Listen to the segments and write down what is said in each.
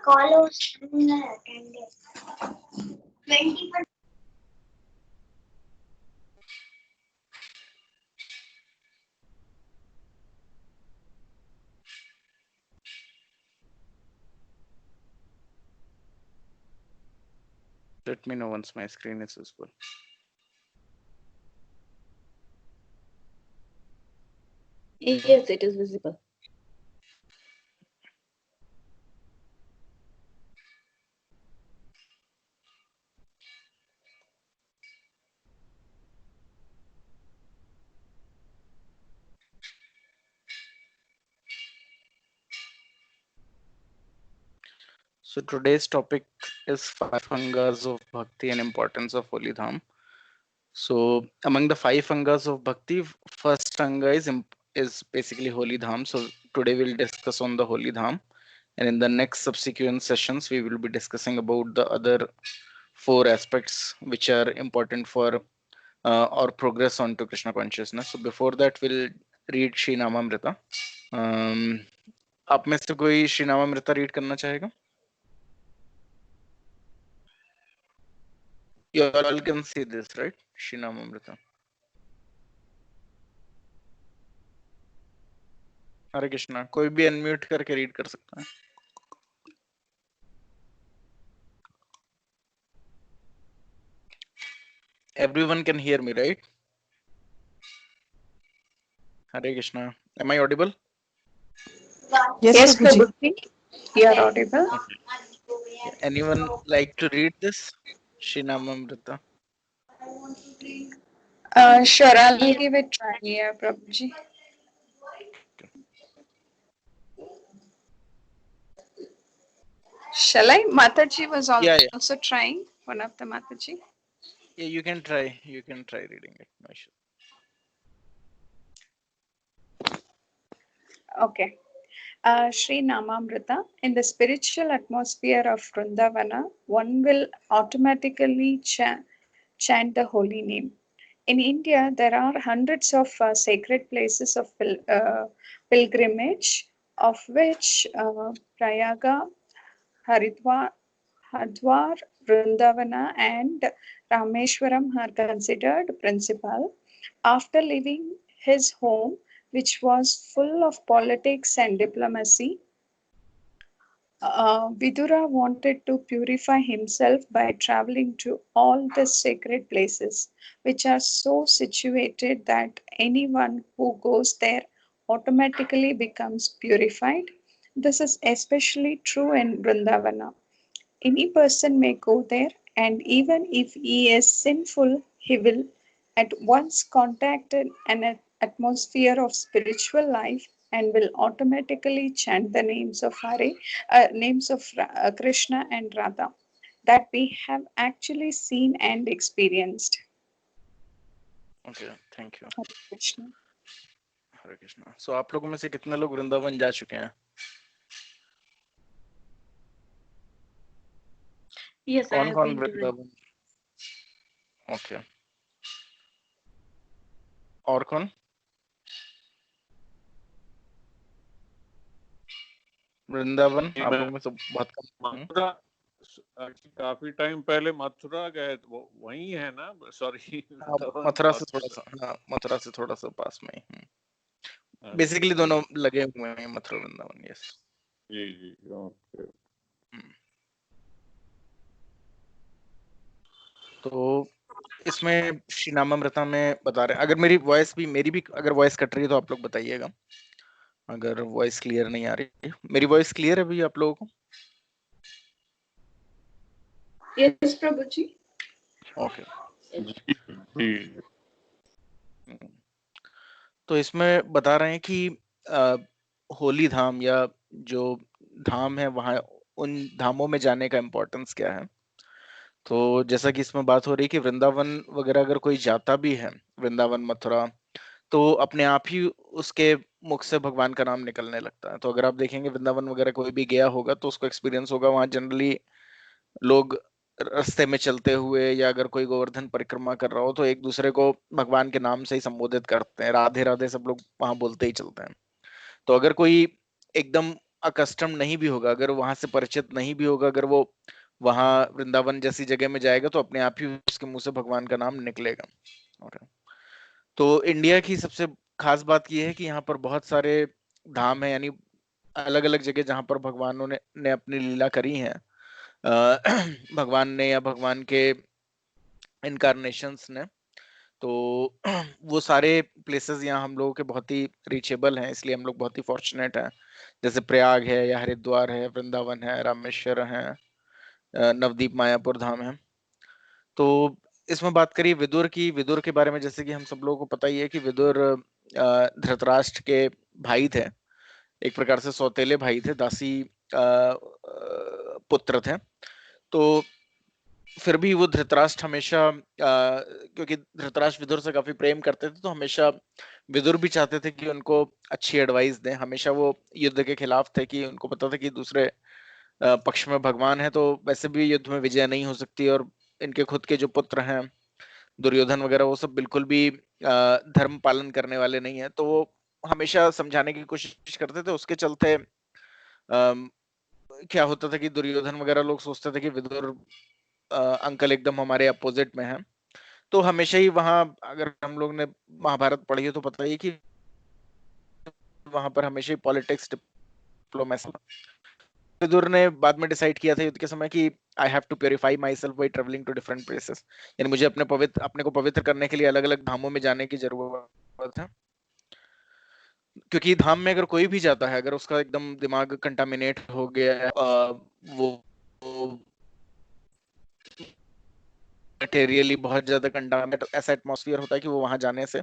call was attended. 20. Let me know once my screen is visible. Yes, it is visible. So today's topic is 5 angas of bhakti and importance of Holy Dham. So among the 5 angas of bhakti, first anga is basically Holy Dham. So today we'll discuss on the Holy Dham, and in the next subsequent sessions we will be discussing about the other 4 aspects which are important for our progress onto Krishna consciousness. So before that we'll read Shri Namamrita. आप में से कोई Shri नामामृता read करना चाहेगा? You all can see this, right? Shri Namamrita. हरे कृष्णा. कोई भी unmute करके read कर सकता है. Everyone can hear me, right? Hare Krishna. Am I audible? Yes, Prabhuji, you are audible. Okay. Anyone like to read this? Shri Namamrita. Sure, I'll give it a try, yeah, Prabhuji. Shall I? Mataji was also Yeah. trying, one of the Mataji. Yeah, you can try. You can try reading it. No issue. Okay. Sri Namamrita, in the spiritual atmosphere of Vrindavana, one will automatically chant the holy name. In India, there are hundreds of sacred places of pilgrimage, of which Prayaga, Haridwar, Vrindavana, and Rameshwaram are considered principal. After leaving his home, which was full of politics and diplomacy, Vidura wanted to purify himself by traveling to all the sacred places, which are so situated that anyone who goes there automatically becomes purified. This is especially true in Vrindavana. Any person may go there, and even if he is sinful, he will at once contact an atmosphere of spiritual life and will automatically chant the names of Krishna and Radha that we have actually seen and experienced. Okay. Thank you. Hare Krishna. Hare Krishna. So आप लोगों में से कितने लोग वृंदावन जा चुके हैं? Yes, I have कौन-कौन been to वृंदावन? Okay. और कौन? वृंदावन आप लोगों में से बहुत कम. मथुरा काफी टाइम पहले मथुरा गए, वही है ना? सॉरी, मथुरा से थोड़ा सा, हाँ, मथुरा से थोड़ा सा पास में ही. बेसिकली दोनों लगे हुए हैं, मथुरा वृंदावन. यस जी. ओके. तो इसमें श्री नामामृता में बता रहे हैं. अगर मेरी भी अगर वॉइस कट रही है तो आप लोग बताइएगा. अगर वॉइस क्लियर नहीं आ रही. मेरी वॉइस क्लियर है भी आप लोगों को? Yes, Prabhuji. ओके. जी. तो इसमें बता रहे हैं कि होली धाम या जो धाम है वहां उन धामों में जाने का इम्पोर्टेंस क्या है. तो जैसा कि इसमें बात हो रही है कि वृंदावन वगैरह अगर कोई जाता भी है, वृंदावन मथुरा, तो अपने आप ही उसके मुख से भगवान का नाम निकलने लगता है. तो अगर आप देखेंगे वृंदावन वगैरह कोई भी गया होगा तो उसको एक्सपीरियंस होगा. वहां जनरली लोग रास्ते में चलते हुए या अगर कोई गोवर्धन परिक्रमा कर रहा हो तो एक दूसरे को भगवान के नाम से ही संबोधित करते हैं. राधे राधे सब लोग वहां बोलते ही चलते हैं. तो अगर कोई एकदम अकस्टम नहीं भी होगा, अगर वहां से परिचित नहीं भी होगा, अगर वो वहां वृंदावन जैसी जगह में जाएगा तो अपने आप ही उसके मुंह से भगवान का नाम निकलेगा। Okay. तो इंडिया की सबसे खास बात यह है कि यहाँ पर बहुत सारे धाम है, यानी अलग अलग जगह जहाँ पर भगवानों ने अपनी लीला करी है, भगवान ने या भगवान के इनकारनेशंस ने। तो वो सारे प्लेसेस यहाँ हम लोगों के बहुत ही रीचेबल हैं, इसलिए हम लोग बहुत ही फॉर्चुनेट हैं। जैसे प्रयाग है या हरिद्वार है, वृंदावन है, रामेश्वर है, नवदीप मायापुर धाम है। तो इसमें बात करिए विदुर की। विदुर के बारे में जैसे कि हम सब लोगों को पता ही है कि विदुर धृतराष्ट्र के भाई थे, एक प्रकार से सौतेले भाई थे, दासी पुत्र थे। तो फिर भी वो धृतराष्ट्र हमेशा क्योंकि धृतराष्ट्र विदुर से काफी प्रेम करते थे, तो हमेशा विदुर भी चाहते थे कि उनको अच्छी एडवाइस दें। हमेशा वो युद्ध के खिलाफ थे कि उनको पता था कि दूसरे पक्ष में भगवान है तो वैसे भी युद्ध में विजय नहीं हो सकती, और इनके खुद के जो पुत्र हैं दुर्योधन वगैरह वो सब बिल्कुल भी धर्म पालन करने वाले नहीं है। तो वो हमेशा समझाने की कोशिश करते थे। उसके चलते क्या होता था कि दुर्योधन वगैरह लोग सोचते थे कि विदुर अंकल एकदम हमारे अपोजिट में है। तो हमेशा ही वहां, अगर हम लोग ने महाभारत पढ़ी है तो पता ही है कि वहां पर हमेशा ही पॉलिटिक्स, डिप्लोमेसी। विदुर ने बाद में डिसाइड किया था युद्ध के समय कि I have to purify myself by travelling to different places, यानी मुझे अपने को पवित्र करने के लिए अलग अलग धामों में जाने की जरूरत है। क्योंकि धाम में अगर कोई भी जाता है, अगर उसका एकदम दिमाग कंटामिनेट हो गया है, वो मटेरियली बहुत ज्यादा कंटामिनेट ऐसा एटमॉस्फेयर होता है कि वो वहां जाने से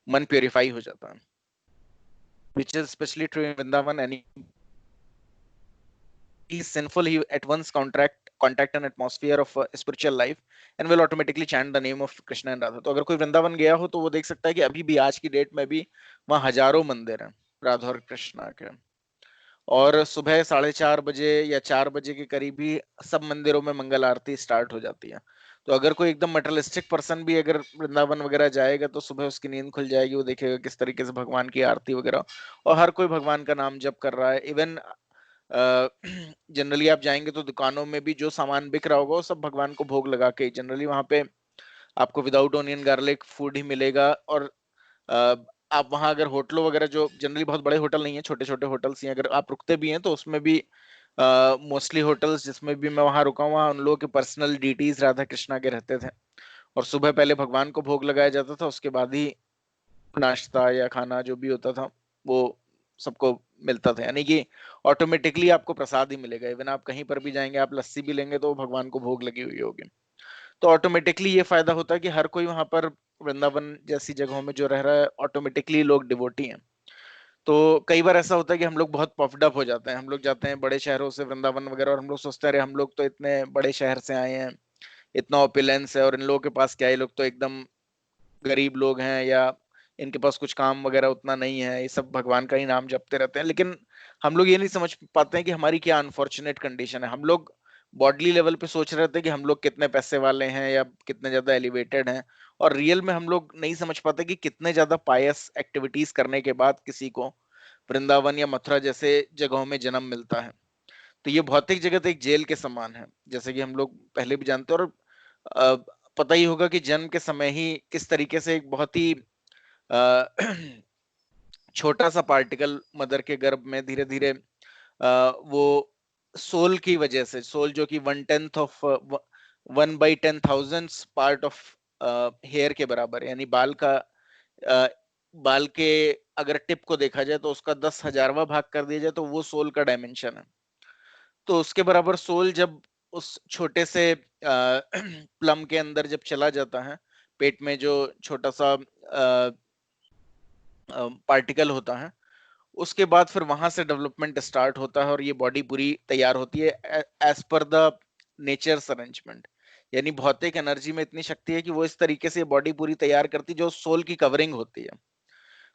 मन प्योरीफाई हो जाता है, which is especially true in Vrindavan. And he is sinful, he at once contact an atmosphere of spiritual life and will automatically chant the name of Krishna and Radha. तो अगर कोई वृंदावन गया हो तो वो देख सकता है कि अभी भी आज की डेट में भी वहाँ हजारों मंदिर हैं राधा और कृष्णा के, और सुबह 4:30 बजे या 4 बजे के करीब ही सब मंदिरों में मंगल आरती स्टार्ट हो जाती है। तो अगर कोई एकदम मटेरियलिस्टिक पर्सन भी अगर वृंदावन वगैरह जाएगा तो सुबह उसकी नींद खुल जाएगी, वो देखेगा किस तरीके से भगवान की आरती वगैरह, और हर कोई भगवान का नाम जप कर रहा है। इवन जनरली आप जाएंगे तो दुकानों में भी जो सामान बिक रहा होगा वो सब भगवान को भोग लगा के, जनरली वहां पे आपको विदाउट ऑनियन गार्लिक फूड ही मिलेगा। और आप वहां अगर होटलों वगैरह, जो जनरली बहुत बड़े होटल नहीं है, छोटे छोटे होटल्स ही अगर आप रुकते भी हैं तो उसमें भी मोस्टली होटल्स जिसमें भी मैं वहां रुका हूँ वहां उन लोगों के पर्सनल डीटीज राधा कृष्णा के रहते थे, और सुबह पहले भगवान को भोग लगाया जाता था, उसके बाद ही नाश्ता या खाना जो भी होता था वो सबको मिलता था, यानी कि ऑटोमेटिकली आपको प्रसाद ही मिलेगा। इवन आप कहीं पर भी जाएंगे, आप लस्सी भी लेंगे तो भगवान को भोग लगी हुई होगी। तो ऑटोमेटिकली ये फायदा होता है कि हर कोई वहां पर वृंदावन जैसी जगहों में जो रह रहा है ऑटोमेटिकली लोग डिवोटी हैं। तो कई बार ऐसा होता है कि हम लोग बहुत पफ्ड अप हो जाते हैं, हम लोग जाते हैं बड़े शहरों से वृंदावन वगैरह और हम लोग सोचते हैं अरे हम लोग तो इतने बड़े शहर से आए हैं, इतना ओपुलेंस है, और इन लोगों के पास क्या है, लोग तो एकदम गरीब लोग हैं या इनके पास कुछ काम वगैरह उतना नहीं है, ये सब भगवान का ही नाम जपते रहते हैं। लेकिन हम लोग ये नहीं समझ पाते हैं कि हमारी क्या अनफॉर्चुनेट कंडीशन है। हम लोग बॉडली लेवल पे सोच रहे थे कि हम लोग कितने पैसे वाले हैं या कितने ज्यादा एलिवेटेड हैं, और रियल में हम लोग नहीं समझ पाते कि कितने ज्यादा पायस एक्टिविटीज करने के बाद किसी को वृंदावन या मथुरा जैसे जगहों में जन्म मिलता है। तो ये भौतिक जगत एक जेल के समान है, जैसे कि हम लोग पहले भी जानते हैं। और पता ही होगा कि जन्म के समय ही किस तरीके से एक बहुत ही छोटा सा पार्टिकल मदर के गर्भ में धीरे धीरे वो सोल की वजह से, सोल जो कि 1/10 ऑफ 1/10,000 पार्ट ऑफ हेयर के बराबर है, यानी बाल के अगर टिप को देखा जाए तो उसका 10,000वां भाग कर दिया जाए तो वो सोल का डायमेंशन है। तो उसके बराबर सोल जब उस छोटे से प्लम के अंदर जब चला जाता है, पेट में जो छोटा सा पार्टिकल होता है, उसके बाद फिर वहां से डेवलपमेंट स्टार्ट होता है और ये बॉडी पूरी तैयार होती है as per the natures arrangement. यानी भौतिक एनर्जी में इतनी शक्ति है कि वो इस तरीके से बॉडी पूरी तैयार करती जो सोल की कवरिंग होती है।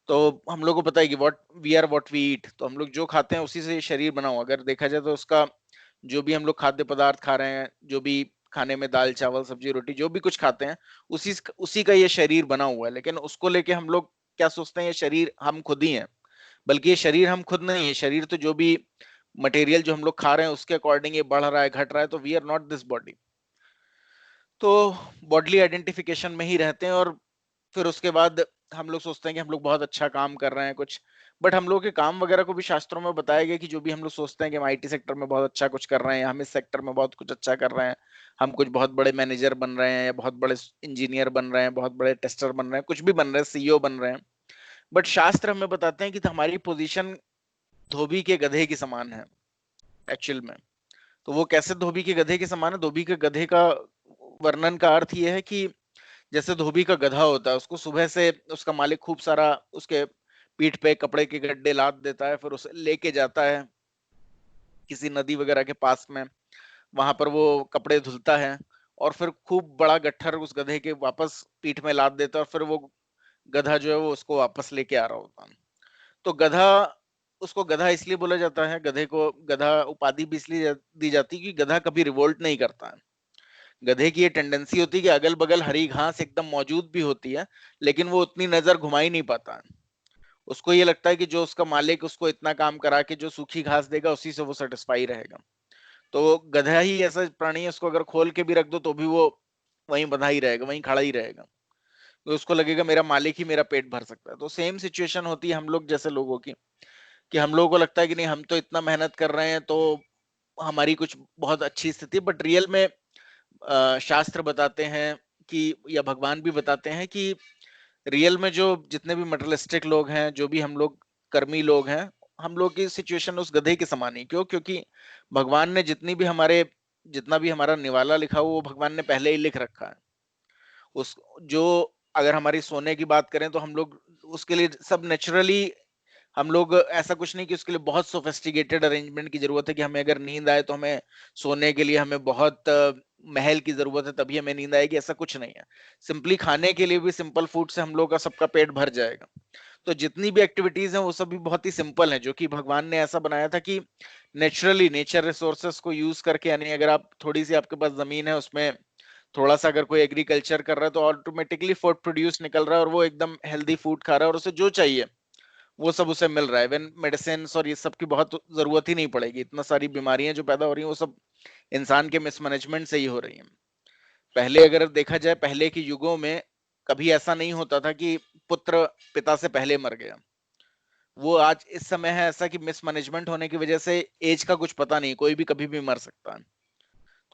तो हम लोग को पता है कि व्हाट वी ईट, तो हम लोग जो खाते हैं उसी से शरीर बना हुआ। अगर देखा जाए तो उसका जो भी हम लोग खाद्य पदार्थ खा रहे हैं, जो भी खाने में दाल चावल सब्जी रोटी जो भी कुछ खाते हैं, उसी का ये शरीर बना हुआ है। लेकिन उसको लेके हम लोग क्या सोचते हैं ये शरीर हम खुद ही हैं, बल्कि ये शरीर हम खुद नहीं है। शरीर तो जो भी मटेरियल जो हम लोग खा रहे हैं उसके अकॉर्डिंग ये बढ़ रहा है घट रहा है, तो we are not this body. तो बॉडली आइडेंटिफिकेशन में ही रहते हैं और फिर उसके बाद हम लोग सोचते हैं कि हम लोग बहुत अच्छा काम कर रहे हैं कुछ, बट हम लोग के काम वगैरह को भी शास्त्रों में बताया गया कि जो भी हम लोग सोचते हैं कि हम आईटी सेक्टर में बहुत अच्छा कुछ कर रहे हैं, हम इस सेक्टर में बहुत कुछ अच्छा कर रहे हैं, हम कुछ बहुत बड़े मैनेजर बन रहे हैं या बहुत बड़े इंजीनियर बन रहे हैं, बहुत बड़े टेस्टर बन रहे हैं, कुछ भी बन रहे हैं, सीईओ बन रहे हैं, बट शास्त्र हमें बताते हैं कि हमारी पोजीशन धोबी के गधे की समान है एक्चुअल में। तो वो कैसे धोबी के गधे के समान है? धोबी के गधे का वर्णन का अर्थ ये है कि जैसे धोबी का गधा होता है, उसको सुबह से उसका मालिक खूब सारा उसके पीठ पे कपड़े के गड्ढे लाद देता है, फिर उसे लेके जाता है किसी नदी वगैरह के पास में, वहां पर वो कपड़े धुलता है और फिर खूब बड़ा गट्ठर उस गधे के वापस पीठ में लाद देता है और फिर वो गधा जो है वो उसको वापस लेके आ रहा होता है। तो गधा, उसको गधा इसलिए बोला जाता है, गधे को गधा उपाधि भी इसलिए दी जाती है कि गधा कभी रिवोल्ट नहीं करता है। गधे की ये टेंडेंसी होती है कि अगल बगल हरी घास एकदम मौजूद भी होती है, लेकिन वो उतनी नजर घुमा ही नहीं पाता है। उसको ये लगता है कि जो उसका मालिक उसको इतना काम करा के जो सूखी घास देगा उसी से वो सेटिस्फाई रहेगा। तो गधा ही ऐसा प्राणी है, उसको अगर खोल के भी रख दो तो भी वो वहीं बंधा ही रहेगा, वहीं खड़ा ही रहेगा, तो उसको लगेगा मेरा मालिक ही मेरा पेट भर सकता है। तो सेम सिचुएशन होती है हम लोग जैसे लोगों की, कि हम लोगों को लगता है कि नहीं हम तो इतना मेहनत कर रहे हैं तो हमारी कुछ बहुत अच्छी स्थिति, बट रियल में शास्त्र बताते हैं कि या भगवान भी बताते हैं कि रियल में जो जितने भी मटेरियलिस्टिक लोग हैं, जो भी हम लोग कर्मी लोग हैं, हम लोग की सिचुएशन उस गधे के समान ही। क्यों? क्योंकि भगवान ने जितना भी हमारा निवाला लिखा हुआ वो भगवान ने पहले ही लिख रखा है। उस जो अगर हमारी सोने की बात करें तो हम लोग उसके लिए सब नेचुरली, हम लोग ऐसा कुछ नहीं कि उसके लिए बहुत सोफिस्टिकेटेड अरेंजमेंट की जरूरत है कि हमें अगर नींद आए तो हमें सोने के लिए हमें बहुत महल की जरूरत है तभी हमें नींद आएगी, ऐसा कुछ नहीं है। सिंपली खाने के लिए भी सिंपल फूड से हम लोग का सबका पेट भर जाएगा। तो जितनी भी एक्टिविटीज हैं वो सब भी बहुत ही सिंपल है, जो कि भगवान ने ऐसा बनाया था कि नेचुरली नेचर रिसोर्सेस को यूज करके, यानी अगर आप थोड़ी सी आपके पास जमीन है उसमें थोड़ा सा अगर कोई एग्रीकल्चर कर रहा है तो ऑटोमेटिकली फूड प्रोड्यूस निकल रहा है और वो एकदम हेल्दी फूड खा रहा है और उसे जो चाहिए वो सब उसे मिल रहा है। इवन मेडिसिन और ये सब की बहुत जरूरत ही नहीं पड़ेगी। इतना सारी बीमारियां जो पैदा हो रही हैं वो सब इंसान के मिसमैनेजमेंट से ही हो रही हैं। पहले अगर देखा जाए, पहले के युगों में कभी ऐसा नहीं होता था कि पुत्र पिता से पहले मर गया। वो आज इस समय है ऐसा कि मिसमैनेजमेंट होने की वजह से एज का कुछ पता नहीं, कोई भी कभी भी मर सकता है।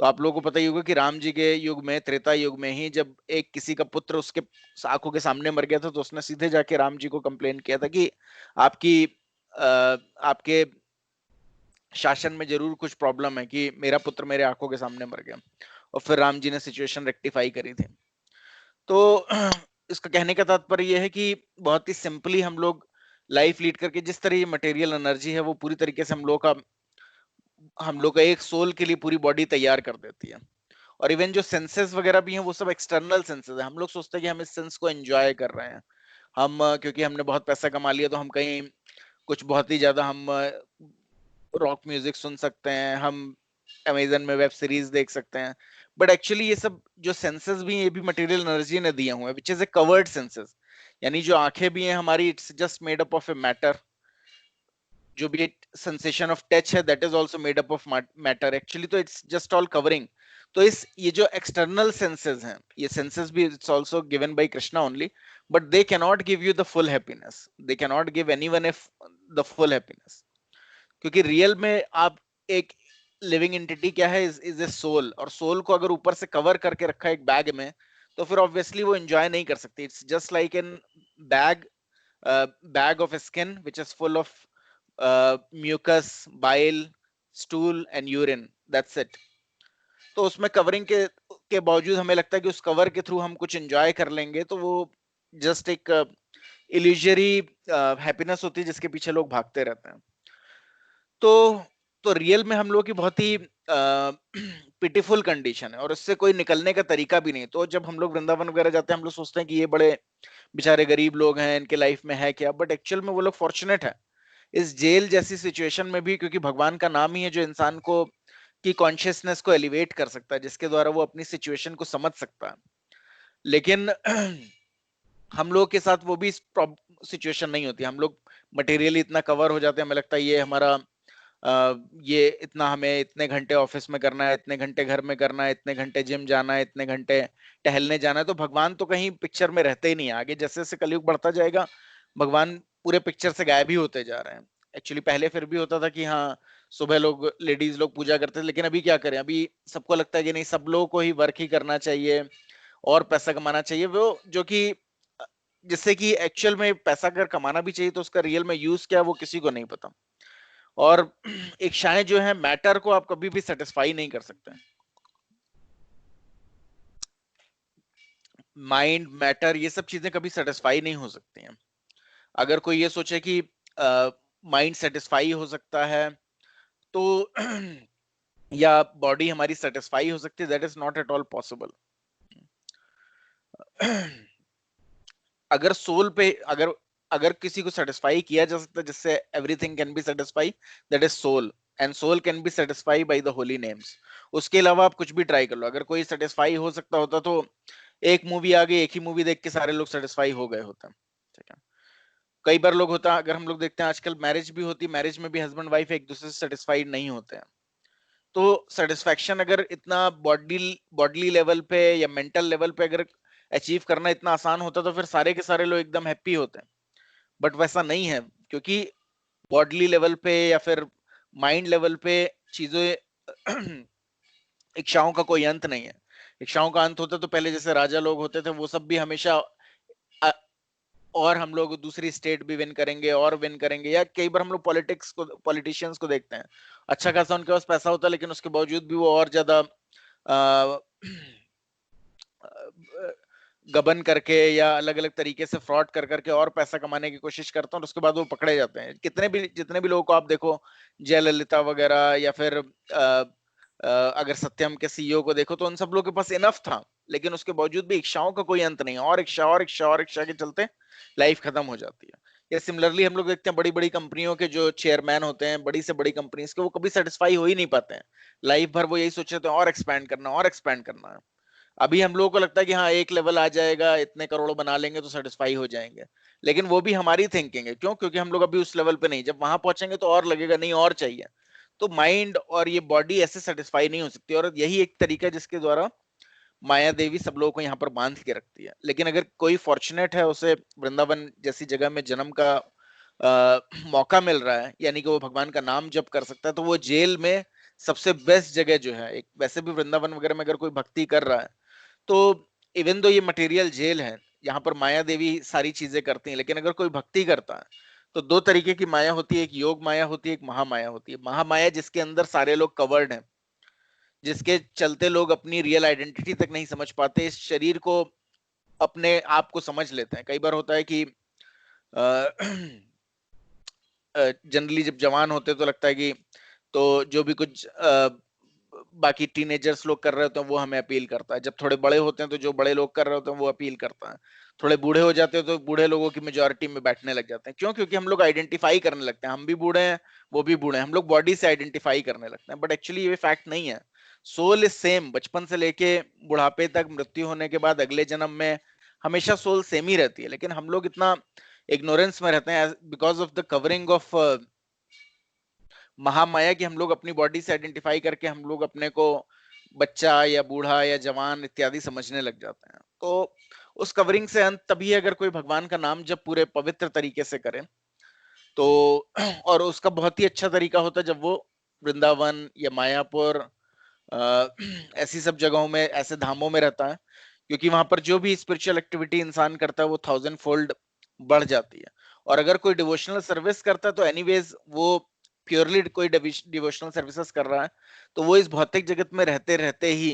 तो आप लोगों को पता ही होगा कि राम जी के युग में, त्रेता युग में ही, जब एक किसी का पुत्र उसके आंखों के सामने मर गया था तो उसने सीधे जाके राम जी को कंप्लेन किया था कि आपके शासन में जरूर कुछ प्रॉब्लम है कि मेरा पुत्र मेरे आंखों के सामने मर गया। और फिर राम जी ने सिचुएशन रेक्टिफाई करी थी। तो इसका कहने का तात्पर्य यह है कि बहुत ही सिंपली हम लोग लाइफ लीड करके, जिस तरह ये मटेरियल एनर्जी है वो पूरी तरीके से हम लोग का एक सोल के लिए पूरी बॉडी तैयार कर देती है। और इवन जो सेंसेस वगैरह भी हैं वो सब एक्सटर्नल सेंसेस है। हम लोग सोचते हैं कि हम इस सेंस को एंजॉय कर रहे हैं, हम क्योंकि हमने बहुत पैसा कमा लिया तो हम कहीं कुछ बहुत ही ज्यादा हम रॉक म्यूजिक सुन सकते हैं, हम अमेजन में वेब सीरीज देख सकते हैं। बट एक्चुअली ये सब जो सेंसेस भी हैं ये भी मटेरियल एनर्जी ने दिए हुए हैं, which is a covered senses. यानी जो आंखें भी हैं हमारी, it's just made up of a matter. जो भी सेंसेशन ऑफ टच है that is also made up of matter. Actually तो इट्स जस्ट ऑल कवरिंग। तो ये जो एक्सटर्नल सेंसेस हैं, ये सेंसेस भी it's also given by Krishna only, but they can not give you the full happiness, they can not give anyone the full happiness. क्योंकि real में आप एक लिविंग एंटिटी क्या है, इज ए सोल, और सोल को अगर ऊपर से कवर करके रखा है एक बैग में तो फिर ऑब्वियसली वो एंजॉय नहीं कर सकती। It's just like an bag, bag of skin which is full of mucus, bile, stool and urine, that's it. तो उसमें कवरिंग के बावजूद हमें लगता है कि उस कवर के थ्रू हम कुछ एंजॉय कर लेंगे, तो वो जस्ट एक इल्यूजरी हैप्पीनेस होती है जिसके पीछे लोग भागते रहते हैं। तो रियल में हम लोग की बहुत ही पिटीफुल कंडीशन है और इससे कोई निकलने का तरीका भी नहीं। तो जब हम लोग वृंदावन वगैरह जाते हैं हम लोग सोचते हैं कि ये बड़े बेचारे गरीब लोग हैं, इनके लाइफ में है क्या, बट एक्चुअल में वो लोग फॉर्चुनेट है इस जेल जैसी सिचुएशन में भी, क्योंकि भगवान का नाम ही है जो इंसान को की कॉन्शियसनेस को एलिवेट कर सकता है, जिसके द्वारा वो अपनी सिचुएशन को समझ सकता है। लेकिन हम लोग के साथ वो भी सिचुएशन नहीं होती। हम लोग मटेरियली इतना कवर हो जाते हैं, हमें लगता है ये हमारा ये इतना हमें इतने घंटे ऑफिस में करना है, इतने घंटे घर में करना है, इतने घंटे जिम जाना है, इतने घंटे टहलने जाना है, तो भगवान तो कहीं पिक्चर में रहते ही नहीं है। आगे जैसे जैसे कलयुग बढ़ता जाएगा भगवान पूरे पिक्चर से गायब ही होते जा रहे हैं। एक्चुअली पहले फिर भी होता था कि हाँ सुबह लोग लेडीज लोग पूजा करते थे, लेकिन अभी क्या करें, अभी सबको लगता है कि नहीं सब लोगों को ही वर्क ही करना चाहिए और पैसा कमाना चाहिए, वो जो कि जिससे कि एक्चुअल में पैसा अगर कमाना भी चाहिए तो उसका रियल में यूज क्या है वो किसी को नहीं पता। और इच्छाएं जो है मैटर को आप कभी भी सेटिस्फाई नहीं कर सकते। माइंड मैटर ये सब चीजें कभी सेटिस्फाई नहीं हो सकती हैं। अगर कोई ये सोचे कि माइंड सेटिस्फाई हो सकता है तो या बॉडी हमारी सेटिस्फाई हो सकती है, that is not at all possible. अगर सोल पे अगर अगर किसी को सेटिस्फाई किया जा सकता है जिससे everything can be satisfy, that is soul, and soul can be satisfy by the holy names. उसके अलावा आप कुछ भी ट्राई कर लो। अगर कोई सेटिस्फाई हो सकता होता तो एक मूवी आ गई, एक ही मूवी देख के सारे लोग सेटिस्फाई हो गए होते हैं, ठीक है। कई बार लोग होता, अगर हम लोग देखते हैं आजकल मैरिज भी होती, मैरिज में भी हस्बैंड वाइफ एक दूसरे से सेटिस्फाइड नहीं होते हैं। तो सेटिस्फैक्शन अगर इतना बॉडली लेवल पे या मेंटल लेवल पे अगर अचीव करना इतना आसान होता तो फिर सारे के सारे लोग एकदम हैप्पी होते हैं। बट वैसा नहीं है, क्योंकि बॉडली लेवल पे या फिर माइंड लेवल पे चीजें इच्छाओं का कोई अंत नहीं है। इच्छाओं का अंत होता तो पहले जैसे राजा लोग होते थे वो सब भी हमेशा और हम लोग दूसरी स्टेट भी विन करेंगे और विन करेंगे। या कई बार हम लोग पॉलिटिशियंस को देखते हैं, अच्छा खासा उनके पास पैसा होता है लेकिन उसके बावजूद भी वो और ज्यादा गबन करके या अलग अलग तरीके से फ्रॉड कर करके और पैसा कमाने की कोशिश करते हैं और उसके बाद वो पकड़े जाते हैं। जितने भी लोगों को आप देखो, जयललिता वगैरह या फिर अगर सत्यम के सीईओ को देखो तो उन सब लोगों के पास इनफ था, लेकिन उसके बावजूद भी इच्छाओं का कोई अंत नहीं, और इच्छा और इच्छा और इच्छा के चलते लाइफ खत्म हो जाती है। या सिमिलरली हम लोग देखते हैं बड़ी बड़ी कंपनियों के जो चेयरमैन होते हैं, बड़ी से बड़ी कंपनीज के, वो कभी सेटिस्फाई हो ही नहीं पाते हैं। लाइफ भर वो यही सोचते हैं और एक्सपैंड करना और एक्सपैंड करना है। अभी हम लोगों को लगता है कि हाँ एक लेवल आ जाएगा, इतने करोड़ बना लेंगे तो सेटिस्फाई हो जाएंगे, लेकिन वो भी हमारी थिंकिंग है। क्यों? क्योंकि हम लोग अभी उस लेवल पे नहीं, जब वहां पहुंचेंगे तो और लगेगा नहीं और चाहिए। तो माइंड और ये बॉडी ऐसे सेटिस्फाई नहीं हो सकती, और यही एक तरीका है जिसके द्वारा माया देवी सब लोगों को यहाँ पर बांध के रखती है। लेकिन अगर कोई फॉर्चुनेट है, उसे वृंदावन जैसी जगह में जन्म का मौका मिल रहा है, यानी कि वो भगवान का नाम जप कर सकता है, तो वो जेल में सबसे बेस्ट जगह जो है, एक वैसे भी वृंदावन वगैरह में अगर कोई भक्ति कर रहा है तो इवन दो ये मटेरियल जेल है, यहाँ पर माया देवी सारी चीजें करती हैं, लेकिन अगर कोई भक्ति करता है तो दो तरीके की माया होती है, एक योग माया होती है, एक महामाया होती है। महामाया जिसके अंदर सारे लोग कवर्ड हैं, जिसके चलते लोग अपनी रियल आइडेंटिटी तक नहीं समझ पाते, इस शरीर को अपने आप को समझ लेते हैं। कई बार होता है कि जनरली जब जवान होते तो लगता है कि तो जो भी कुछ बाकी टीनेजर्स लोग कर रहे होते हैं वो हमें अपील करता है। जब थोड़े बड़े होते हैं तो जो बड़े लोग कर रहे होते हैं वो अपील करता है। थोड़े बूढ़े हो जाते हैं तो बूढ़े लोगों की मेजोरिटी में बैठने लग जाते हैं। क्यों? क्योंकि हम लोग आइडेंटिफाई करने लगते हैं, हम भी बूढ़े हैं वो भी बूढ़े हैं, हम लोग बॉडी से आइडेंटिफाई करने लगते हैं। बट एक्चुअली ये फैक्ट नहीं है। सोल इज सेम, बचपन से लेके बुढ़ापे तक, मृत्यु होने के बाद अगले जन्म में हमेशा सोल सेम ही रहती है। लेकिन हम लोग इतना इग्नोरेंस में रहते हैं because of the covering of Mahamaya, कि हम लोग अपनी बॉडी से आइडेंटिफाई करके हम लोग अपने को बच्चा या बूढ़ा या जवान इत्यादि समझने लग जाते हैं। तो उस कवरिंग से अंत तभी अगर कोई भगवान का नाम जब पूरे पवित्र तरीके से करे तो, और उसका बहुत ही अच्छा तरीका होता है जब वो वृंदावन या मायापुर ऐसी सब जगहों में, ऐसे धामों में रहता है, क्योंकि वहां पर जो भी स्पिरिचुअल एक्टिविटी इंसान करता है वो 1000 फोल्ड बढ़ जाती है। और अगर कोई डिवोशनल सर्विस करता है तो एनीवेज वो प्योरली कोई डिवोशनल सर्विसेज कर रहा है, तो वो इस भौतिक जगत में रहते रहते ही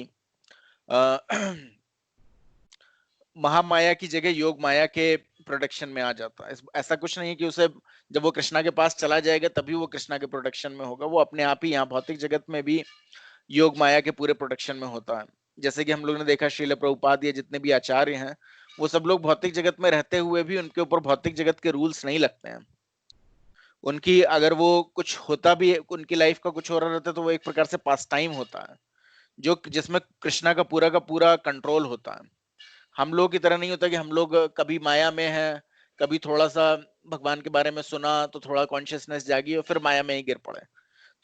महामाया की जगह योग माया के प्रोडक्शन में आ जाता है। ऐसा कुछ नहीं है कि उसे जब वो कृष्णा के पास चला जाएगा तभी वो कृष्णा के प्रोडक्शन में होगा, वो अपने आप ही यहाँ भौतिक जगत में भी योग माया के पूरे प्रोडक्शन में होता है। जैसे कि हम लोग ने देखा श्रील प्रभुपाद या जितने भी आचार्य हैं वो सब लोग भौतिक जगत में रहते हुए भी उनके ऊपर भौतिक जगत के रूल्स नहीं लगते हैं। उनकी अगर वो कुछ होता भी है, उनकी लाइफ का कुछ हो रहा रहता है तो वो एक प्रकार से पास टाइम होता है जो जिसमें कृष्णा का पूरा कंट्रोल होता है। हम लोग की तरह नहीं होता कि हम लोग कभी माया में हैं, कभी थोड़ा सा भगवान के बारे में सुना तो थोड़ा कॉन्शियसनेस जागी और फिर माया में ही गिर पड़े।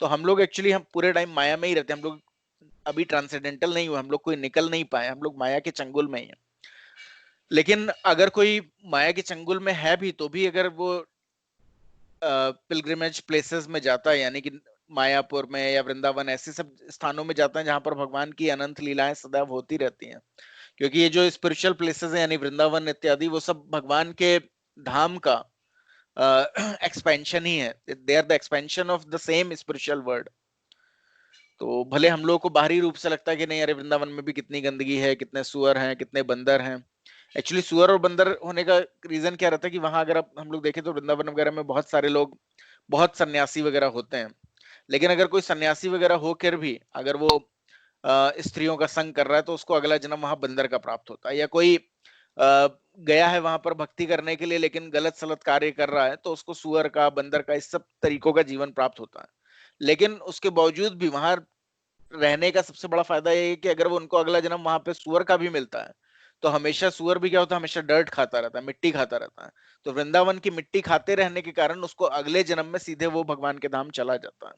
तो हम लोग एक्चुअली हम पूरे टाइम माया में ही रहते हैं, हम लोग अभी ट्रांसेंडेंटल नहीं हुए, हम लोग कोई निकल नहीं पाए, हम लोग माया के चंगुल में ही हैं। लेकिन अगर कोई माया के चंगुल में है भी, तो भी अगर वो पिलग्रिमेज प्लेसेस में जाता है, यानी कि मायापुर में या वृंदावन ऐसे सब स्थानों में जाता है जहां पर भगवान की अनंत लीलाएं सदैव होती रहती हैं, क्योंकि ये जो स्पिरिचुअल प्लेसेस हैं यानी वृंदावन इत्यादि, वो सब भगवान के धाम का एक्सपेंशन ही है, they are the expansion of the same spiritual world. तो भले हम लोग को बाहरी रूप से लगता है कि नहीं अरे वृंदावन में भी कितनी गंदगी है, कितने सुअर हैं, कितने बंदर हैं। एक्चुअली सुअर और बंदर होने का रीजन क्या रहता है कि वहां अगर हम लोग देखें तो वृंदावन वगैरह में बहुत सारे लोग, बहुत सन्यासी वगैरह होते हैं, लेकिन अगर कोई सन्यासी वगैरह होकर भी अगर वो स्त्रियों का संग कर रहा है तो उसको अगला जन्म वहां बंदर का प्राप्त होता है। या कोई गया है वहां पर भक्ति करने के लिए लेकिन गलत सलत कार्य कर रहा है तो उसको सुअर का, बंदर का, इस सब तरीकों का जीवन प्राप्त होता है। लेकिन उसके बावजूद भी वहां रहने का सबसे बड़ा फायदा ये है कि अगर वो उनको अगला जन्म वहां पे सुअर का भी मिलता है तो हमेशा सुअर भी क्या होता है, हमेशा डर्ट खाता रहता है, मिट्टी खाता रहता है। तो वृंदावन की मिट्टी खाते रहने के कारण उसको अगले जन्म में सीधे वो भगवान के धाम चला जाता है।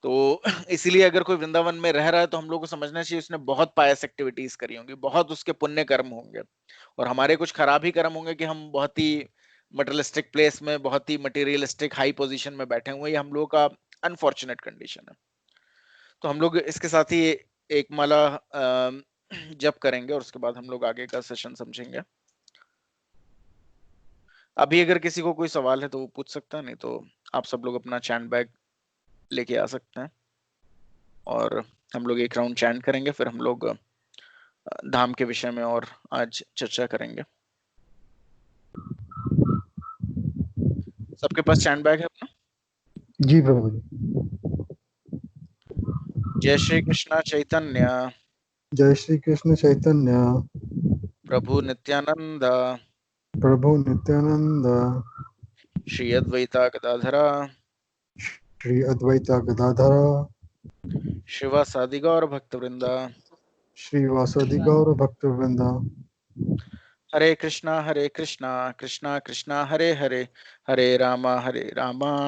तो इसीलिए अगर कोई वृंदावन में रह रहा है तो हम लोग को समझना चाहिए उसने बहुत पायस एक्टिविटीज करी होंगी, बहुत उसके पुण्य कर्म होंगे, और हमारे कुछ खराब ही कर्म होंगे कि हम बहुत ही मटेरियलिस्टिक प्लेस में, बहुत ही मटेरियलिस्टिक हाई पोजीशन में बैठे हुए, ये हम लोगों का अनफॉर्चुनेट कंडीशन है। तो हम लोग इसके साथ ही एक माला जप करेंगे और उसके बाद हम लोग आगे का सेशन समझेंगे। अभी अगर किसी को कोई सवाल है तो वो पूछ सकता है, नहीं तो आप सब लोग अपना चैंट बैग लेके आ सकते हैं और हम लोग एक राउंड चैंट करेंगे, फिर हम लोग धाम के विषय में और आज चर्चा करेंगे। सबके पास चैंट बैग है अपना? जी प्रभु जी। जय श्री कृष्णा चैतन्य जय श्री कृष्ण चैतन्य प्रभु नित्यानंद प्रभु नित्यानंद श्री अद्वैता गदाधरा श्री अद्वैता गदाधर श्रीवासादि गौर भक्त वृंदा श्री वासुदि गौर भक्त वृंदा। हरे कृष्णा कृष्णा कृष्णा हरे हरे, हरे रामा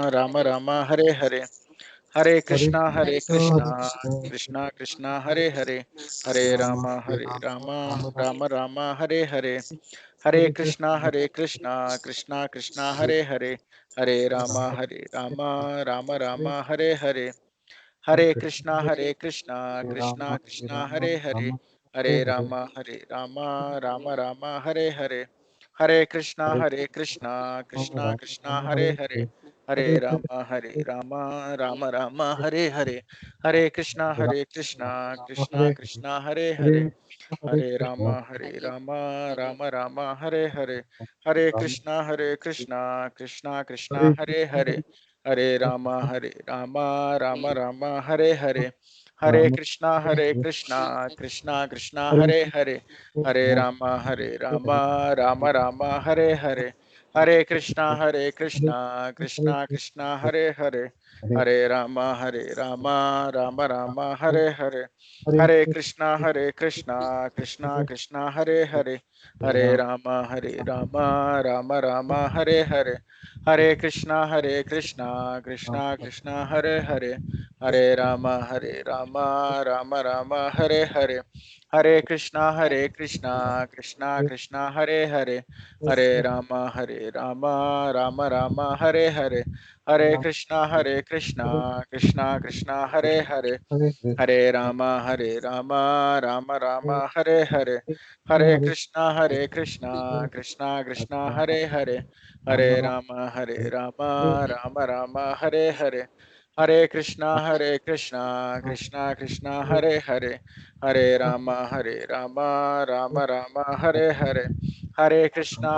राम राम हरे हरे, हरे कृष्णा कृष्णा कृष्णा हरे हरे, हरे रामा राम राम हरे हरे, हरे कृष्णा कृष्णा कृष्णा हरे हरे, हरे रामा राम राम हरे हरे, हरे कृष्णा कृष्णा कृष्णा हरे हरे, हरे रामा राम राम हरे हरे, हरे कृष्णा कृष्णा कृष्णा हरे हरे, हरे रामा राम राम हरे हरे, हरे कृष्णा कृष्णा कृष्णा हरे हरे, हरे रामा राम राम हरे हरे, हरे कृष्णा कृष्णा कृष्णा हरे हरे, हरे रामा राम राम हरे हरे, हरे कृष्णा कृष्णा कृष्णा हरे हरे, हरे रामा राम राम हरे हरे, हरे कृष्णा कृष्णा कृष्णा हरे हरे, हरे रामा राम राम हरे हरे, हरे कृष्णा कृष्णा कृष्णा हरे हरे, हरे रामा राम राम हरे हरे, हरे कृष्णा कृष्णा कृष्णा हरे हरे, हरे रामा राम राम हरे हरे, हरे कृष्णा कृष्णा कृष्णा हरे हरे, हरे रामा राम राम हरे हरे, हरे कृष्णा कृष्णा कृष्णा हरे हरे, हरे रामा राम राम हरे हरे, हरे कृष्णा कृष्णा कृष्णा हरे हरे, हरे रामा राम राम हरे हरे, हरे कृष्णा कृष्णा कृष्णा हरे हरे, हरे रामा राम राम हरे हरे, हरे कृष्णा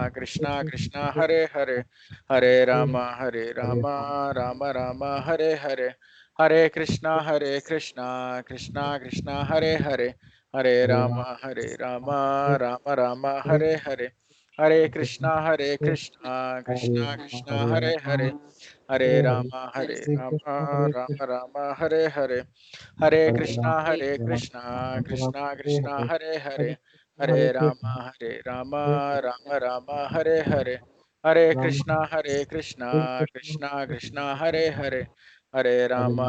कृष्णा कृष्णा हरे हरे, हरे रामा राम राम हरे हरे, हरे कृष्णा कृष्णा कृष्णा हरे हरे, हरे रामा राम राम हरे हरे, हरे कृष्णा कृष्णा कृष्णा हरे हरे, हरे रामा राम राम हरे हरे, हरे कृष्णा कृष्णा कृष्णा हरे हरे, हरे रामा राम राम हरे हरे, हरे राम कृष्णा कृष्णा कृष्णा हरे हरे, हरे राम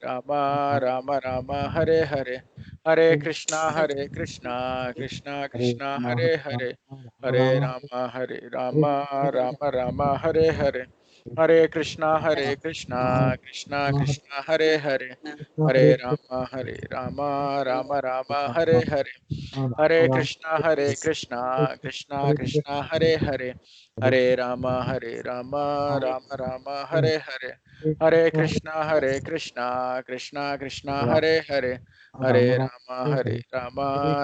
राम राम हरे हरे, हरे कृष्णा कृष्णा कृष्णा हरे हरे, हरे राम राम राम हरे हरे, हरे कृष्णा कृष्णा कृष्णा हरे हरे, हरे राम राम राम हरे हरे, हरे कृष्णा कृष्णा हरे हरे, हरे राम राम राम हरे हरे, हरे कृष्णा कृष्णा हरे हरे, हरे राम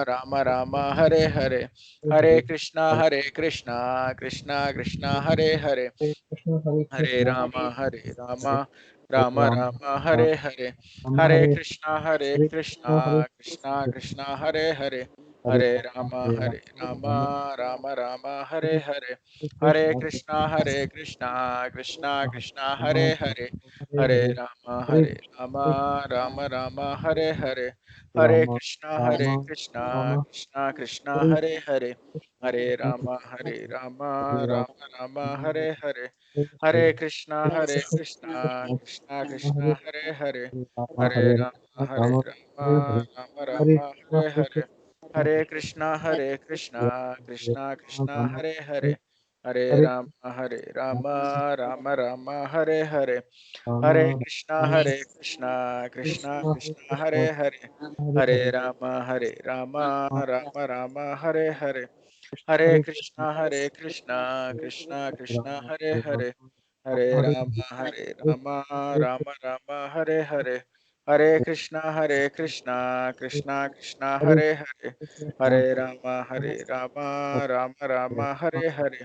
राम हरे हरे, हरे कृष्णा कृष्णा हरे हरे, हरे राम राम राम हरे हरे, हरे कृष्णा कृष्णा हरे हरे, हरे राम राम राम हरे हरे, हरे कृष्णा कृष्णा हरे हरे, हरे राम राम हरे हरे, हरे कृष्णा कृष्णा हरे हरे, हरे राम राम हरे हरे, हरे कृष्णा कृष्णा हरे हरे, हरे राम राम हरे हरे, हरे कृष्णा कृष्णा हरे हरे, हरे राम राम हरे हरे, हरे कृष्णा कृष्णा हरे हरे, हरे राम राम हरे हरे, हरे कृष्णा कृष्णा हरे हरे, हरे राम राम हरे हरे, हरे कृष्णा कृष्णा हरे हरे, हरे राम राम हरे हरे, हरे कृष्णा कृष्णा हरे हरे, हरे राम राम हरे हरे, हरे कृष्णा कृष्णा हरे हरे, हरे राम राम हरे हरे,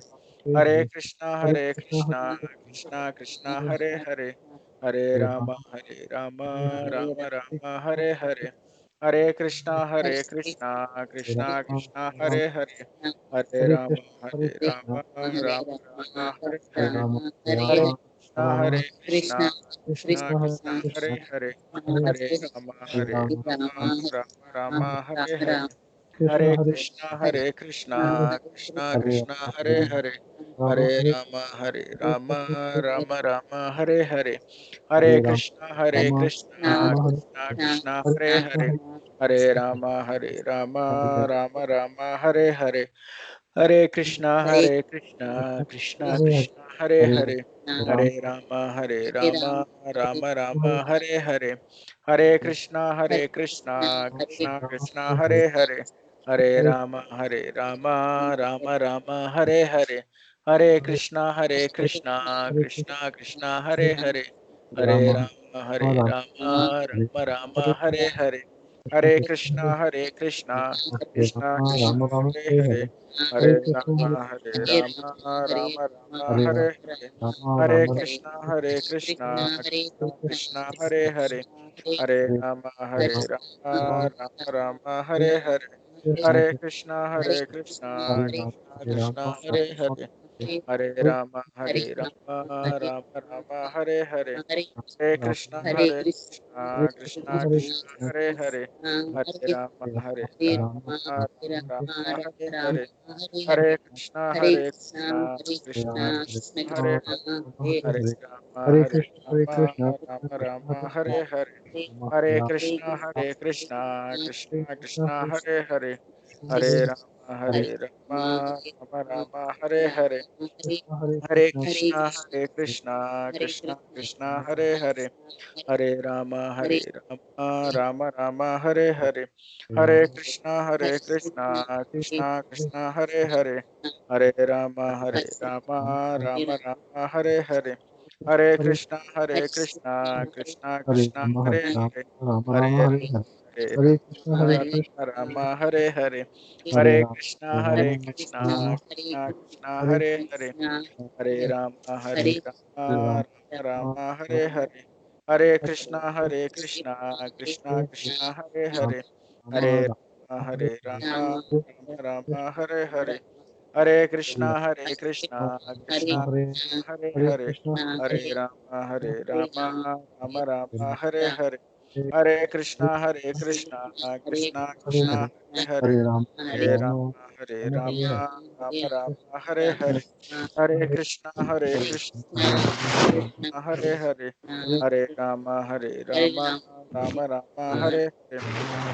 हरे कृष्णा कृष्णा हरे हरे, हरे राम राम हरे हरे, हरे कृष्णा कृष्णा हरे हरे, हरे राम राम हरे हरे, हरे कृष्णा कृष्णा हरे हरे, हरे राम राम हरे हरे, हरे कृष्णा कृष्णा हरे हरे, हरे राम राम हरे हरे, हरे कृष्णा कृष्णा हरे हरे, हरे राम राम हरे हरे, हरे कृष्णा कृष्णा हरे हरे, हरे राम राम हरे हरे, हरे कृष्णा कृष्णा हरे हरे, हरे राम राम हरे हरे, हरे कृष्णा कृष्णा हरे हरे, हरे राम राम हरे हरे, हरे कृष्णा कृष्णा हरे हरे, हरे राम राम हरे हरे, हरे कृष्णा कृष्णा हरे हरे, हरे राम राम हरे हरे, हरे कृष्णा कृष्णा हरे हरे, हरे राम हरे हरे, हरे कृष्णा कृष्णा हरे हरे, हरे राम हरे हरे, हरे कृष्णा हरे हरे, हरे राम राम हरे हरे, हरे कृष्णा कृष्णा हरे हरे, हरे राम राम हरे हरे, हरे कृष्णा कृष्णा हरे हरे, हरे राम हरे हरे, हरे कृष्णा कृष्णा हरे हरे, हरे राम राम हरे हरे, हरे कृष्णा कृष्णा हरे हरे, हरे राम हरे हरे, हरे कृष्णा कृष्णा हरे हरे, हरे राम राम हरे हरे, हरे कृष्णा कृष्णा कृष्णा हरे हरे, हरे राम राम राम हरे हरे, हरे कृष्णा हरे हरे, हरे राम राम राम हरे हरे,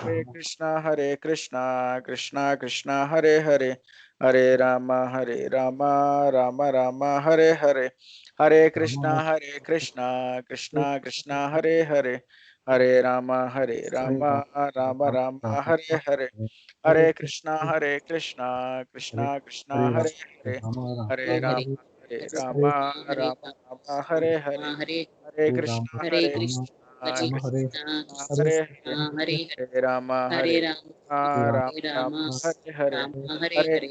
हरे कृष्णा कृष्णा कृष्णा हरे हरे, हरे राम राम राम हरे हरे, हरे कृष्णा कृष्णा कृष्णा हरे हरे, हरे राम राम राम हरे हरे, हरे कृष्णा कृष्णा कृष्णा हरे हरे, हरे राम राम राम हरे हरे, हरे कृष्णा कृष्णा हरे हरे, हरे राम राम हरे हरे, हरे कृष्णा कृष्णा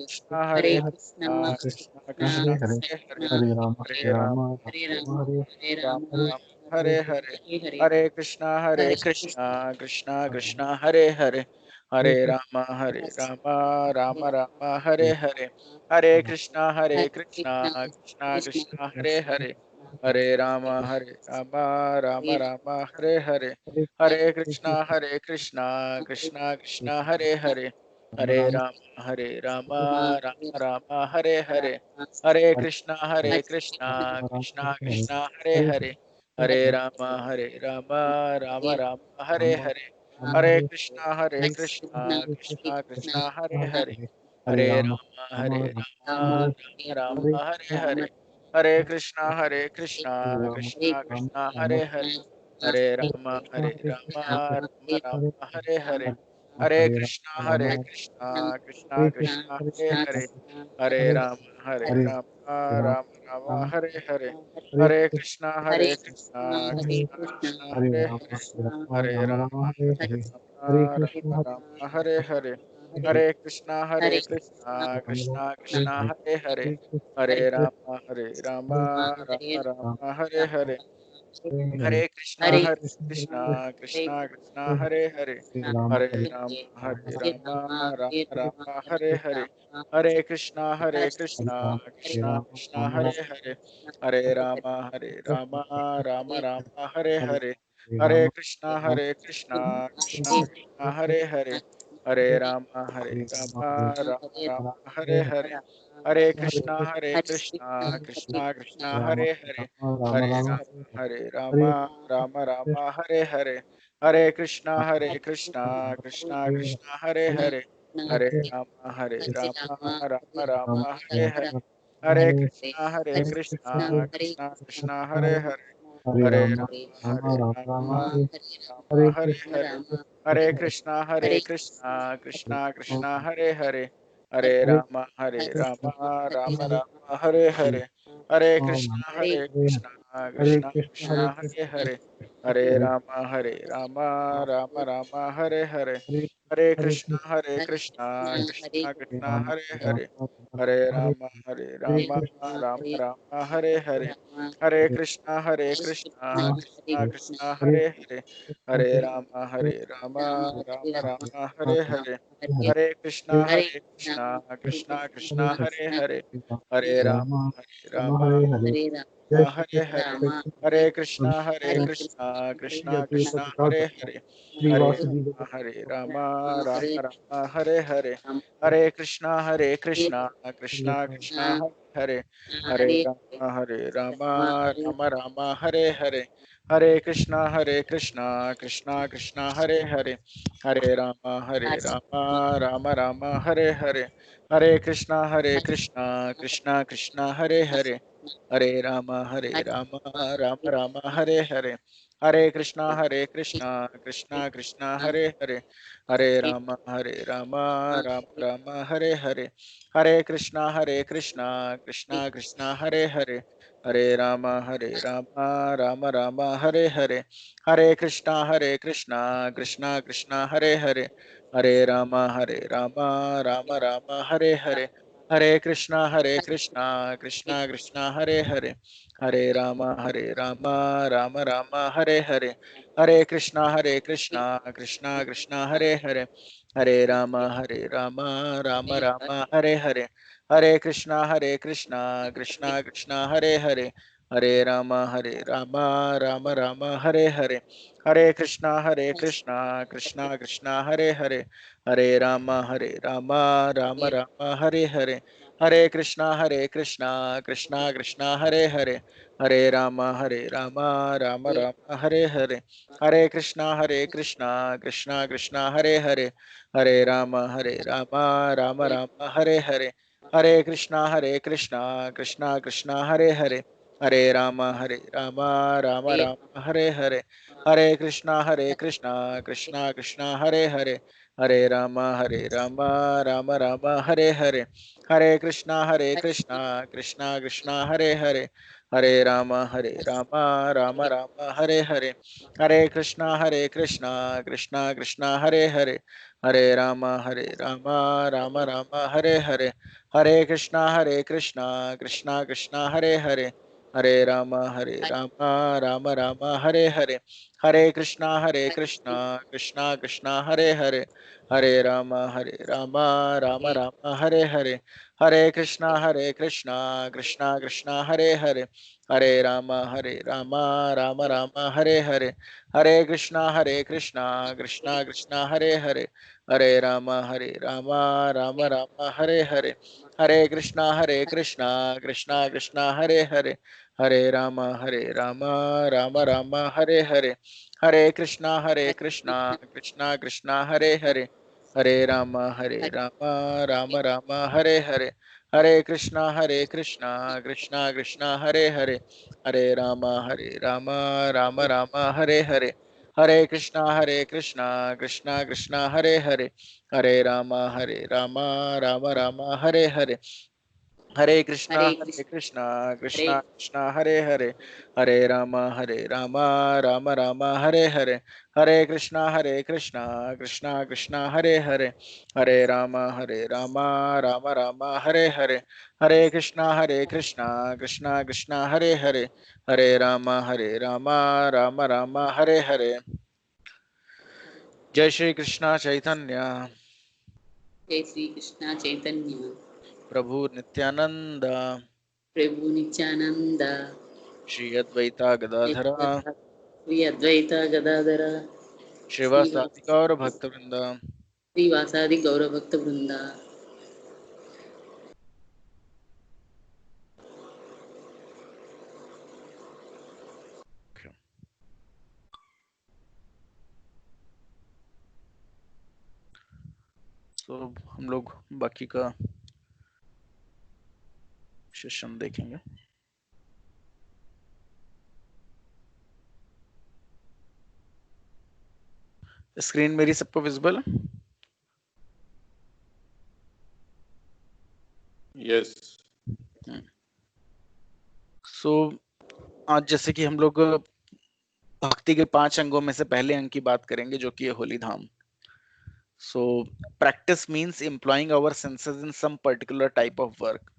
हरे हरे, हरे राम राम हरे हरे, हरे कृष्णा कृष्णा हरे हरे, हरे राम राम हरे हरे, हरे कृष्णा कृष्णा कृष्णा हरे हरे, हरे राम राम हरे हरे, हरे कृष्णा कृष्णा हरे हरे, हरे राम राम हरे हरे, हरे कृष्णा कृष्णा हरे हरे, हरे राम राम हरे हरे, हरे कृष्णा कृष्णा हरे हरे, हरे राम राम हरे हरे, हरे कृष्णा कृष्णा कृष्णा हरे हरे, हरे राम राम हरे हरे, हरे कृष्णा कृष्णा कृष्णा हरे हरे, हरे राम राम हरे हरे, हरे कृष्णा कृष्णा कृष्णा हरे हरे, हरे राम राम हरे हरे, हरे कृष्णा कृष्णा कृष्णा हरे हरे, हरे राम राम हरे हरे, हरे कृष्णा कृष्णा कृष्णा हरे हरे, हरे राम राम हरे हरे, हरे कृष्णा कृष्णा कृष्णा हरे हरे, हरे राम राम हरे हरे, हरे कृष्णा कृष्णा कृष्णा हरे हरे, हरे राम राम हरे हरे, हरे कृष्णा कृष्णा हरे हरे, हरे राम राम हरे हरे, हरे कृष्णा कृष्णा कृष्णा हरे हरे, हरे राम राम हरे हरे, हरे कृष्णा कृष्णा कृष्णा हरे हरे, हरे राम राम हरे हरे, हरे कृष्णा कृष्णा हरे हरे, हरे राम राम हरे हरे, हरे कृष्णा कृष्णा हरे हरे, हरे राम राम हरे हरे, हरे कृष्णा कृष्णा कृष्णा हरे हरे, हरे राम राम हरे हरे, हरे कृष्णा कृष्णा कृष्णा हरे हरे, हरे राम राम हरे हरे, हरे कृष्णा कृष्णा हरे हरे, हरे राम हरे हरे, हरे कृष्णा कृष्णा हरे हरे, हरे राम राम हरे हरे, हरे कृष्णा कृष्णा कृष्णा हरे हरे, हरे राम राम हरे हरे, हरे कृष्णा कृष्णा कृष्णा हरे हरे, हरे राम राम हरे हरे, हरे कृष्णा कृष्णा कृष्णा हरे हरे, हरे राम राम हरे हरे, हरे कृष्णा कृष्णा कृष्णा हरे हरे, हरे राम राम राम हरे हरे, हरे कृष्णा कृष्णा कृष्णा हरे हरे, हरे राम राम राम हरे हरे, हरे कृष्णा कृष्णा कृष्णा हरे हरे, हरे राम राम राम हरे हरे, हरे कृष्णा कृष्णा कृष्णा हरे हरे, हरे राम राम राम हरे हरे, हरे कृष्णा कृष्णा कृष्णा हरे हरे, हरे राम राम राम हरे हरे, हरे कृष्णा कृष्णा कृष्णा हरे हरे, हरे राम राम राम हरे हरे, हरे कृष्णा कृष्णा कृष्णा हरे हरे, हरे राम राम राम हरे हरे, हरे कृष्णा कृष्णा कृष्णा हरे हरे, हरे राम राम राम हरे हरे, हरे कृष्णा कृष्णा कृष्णा हरे हरे, हरे राम राम राम हरे हरे, हरे कृष्णा कृष्णा कृष्णा हरे हरे, हरे राम राम राम हरे हरे, हरे कृष्णा कृष्णा कृष्णा हरे हरे, हरे राम राम राम हरे हरे, हरे कृष्णा कृष्णा कृष्णा हरे हरे, हरे राम राम राम हरे हरे, हरे कृष्णा कृष्णा कृष्णा हरे हरे, हरे राम राम राम हरे हरे, हरे कृष्णा कृष्णा कृष्णा हरे हरे, हरे राम राम राम हरे हरे, हरे कृष्णा कृष्णा कृष्णा हरे हरे, हरे राम राम राम हरे हरे, हरे कृष्णा कृष्णा कृष्णा हरे हरे, हरे राम राम राम हरे हरे, हरे कृष्णा कृष्णा कृष्णा हरे हरे, हरे राम राम राम हरे हरे, हरे कृष्णा कृष्णा कृष्णा हरे हरे, हरे राम राम राम हरे हरे, हरे कृष्णा कृष्णा कृष्णा हरे हरे, हरे राम राम राम हरे हरे, हरे कृष्णा कृष्णा कृष्णा हरे हरे, हरे राम राम राम हरे हरे, हरे कृष्णा कृष्णा कृष्णा हरे हरे, हरे राम राम राम हरे हरे, हरे कृष्णा कृष्णा कृष्णा हरे हरे, हरे राम राम राम हरे हरे, हरे कृष्णा कृष्णा कृष्णा हरे हरे, हरे राम राम राम हरे हरे, हरे कृष्णा कृष्णा कृष्णा हरे हरे, हरे राम राम राम हरे हरे। जय श्री कृष्णा चैतन्य जय श्री कृष्ण चैतन्य प्रभु नित्यानंद प्रभु नित्यानंद श्री अद्वैता गदाधर श्री अद्वैत गदाधर श्रीवासादि गौर भक्त वृंद। श्रीवासादि गौर भक्त वृंदा। तो हम लोग बाकी का सेशन देखेंगे। स्क्रीन मेरी सबको विजिबल है? यस। सो आज जैसे कि हम लोग भक्ति के 5 अंगों में से पहले अंग की बात करेंगे जो कि है होली धाम। So practice means employing our senses in some particular type of work.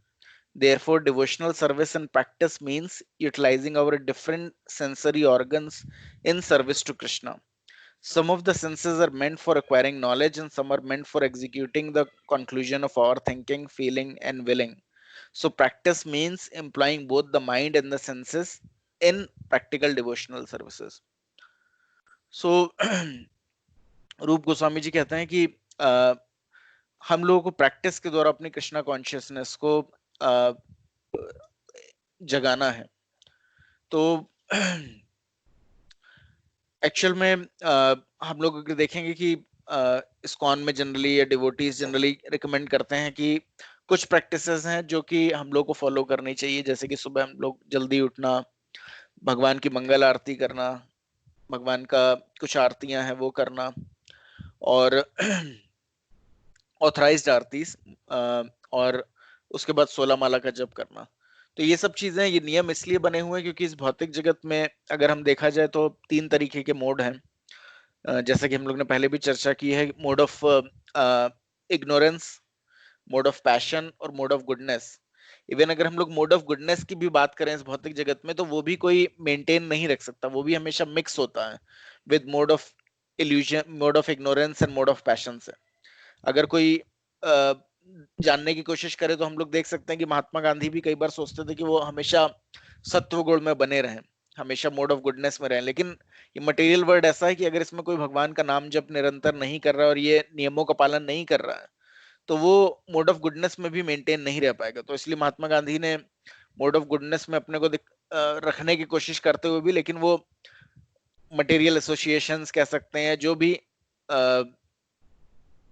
Therefore, devotional service and practice means utilizing our different sensory organs in service to Krishna. Some of the senses are meant for acquiring knowledge, and some are meant for executing the conclusion of our thinking, feeling, and willing. So, practice means employing both the mind and the senses in practical devotional services. So, रूप गोस्वामी जी कहते हैं कि हम लोगों को practice के द्वारा अपनी कृष्णा कॉन्शियसनेस को जगाना है। तो एक्चुअल में हम लोग अगर देखेंगे कि इस्कॉन में जनरली या डिवोटीज जनरली रिकमेंड करते हैं कि कुछ प्रैक्टिसेस हैं जो कि हम लोग को फॉलो करनी चाहिए, जैसे कि सुबह हम लोग जल्दी उठना, भगवान की मंगल आरती करना, भगवान का कुछ आरतियां हैं वो करना, और ऑथराइज्ड आरतीज, और उसके बाद 16 माला का जप करना। तो ये सब चीजें, ये नियम इसलिए बने हुए हैं क्योंकि इस भौतिक जगत में अगर हम देखा जाए तो 3 तरीके के मोड हैं, जैसा कि हम लोग ने पहले भी चर्चा की है। Mode of ignorance, mode of passion और मोड ऑफ गुडनेस। इवन अगर हम लोग मोड ऑफ गुडनेस की भी बात करें इस भौतिक जगत में, तो वो भी कोई मेंटेन नहीं रख सकता, वो भी हमेशा मिक्स होता है with mode of illusion, mode of ignorance and mode of passion से। अगर कोई जानने की कोशिश करे तो हम लोग देख सकते हैं कि महात्मा गांधी भी कई बार सोचते थे कि वो हमेशा सत्व गुण में बने रहें, हमेशा मोड ऑफ गुडनेस में रहें। लेकिन ये मटेरियल वर्ल्ड ऐसा है कि अगर इसमें कोई भगवान का नाम जप निरंतर नहीं कर रहा है और ये नियमों का पालन नहीं कर रहा है, तो वो मोड ऑफ गुडनेस में भी मेंटेन नहीं रह पाएगा। तो इसलिए महात्मा गांधी ने मोड ऑफ गुडनेस में अपने को रखने की कोशिश करते हुए भी, लेकिन वो मटेरियल एसोसिएशंस कह सकते हैं जो भी,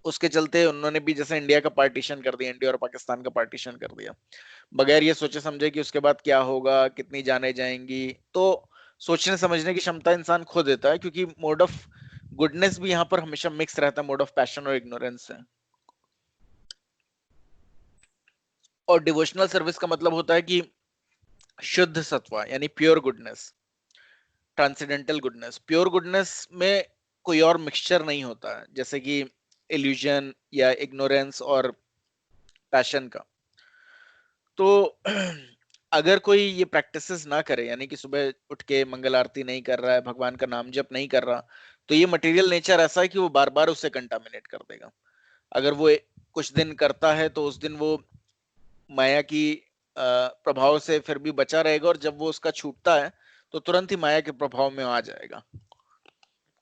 उसके चलते उन्होंने भी जैसे इंडिया का पार्टीशन कर दिया, इंडिया और पाकिस्तान का पार्टीशन कर दिया, बगैर ये सोचे समझे कि उसके बाद क्या होगा, कितनी जाने जाएंगी। तो सोचने समझने की क्षमता इंसान खो देता है, क्योंकि मोड ऑफ गुडनेस भी यहाँ पर हमेशा मिक्स रहता है मोड ऑफ पैशन और इग्नोरेंस से। और डिवोशनल सर्विस का मतलब होता है कि शुद्ध सत्वा, यानी pure goodness, transcendental goodness. Pure goodness में कोई और मिक्सचर नहीं होता है, जैसे कि इल्यूजन या इग्नोरेंस और पैशन का। तो अगर कोई ये प्रैक्टिसेस ना करे, यानी कि सुबह उठ के मंगल आरती नहीं कर रहा है, भगवान का नाम जप नहीं कर रहा, तो ये मटेरियल नेचर ऐसा है कि वो बार बार उसे कंटामिनेट कर देगा। अगर वो कुछ दिन करता है तो उस दिन वो माया की प्रभाव से फिर भी बचा रहेगा, और जब वो उसका छूटता है तो तुरंत ही माया के प्रभाव में आ जाएगा।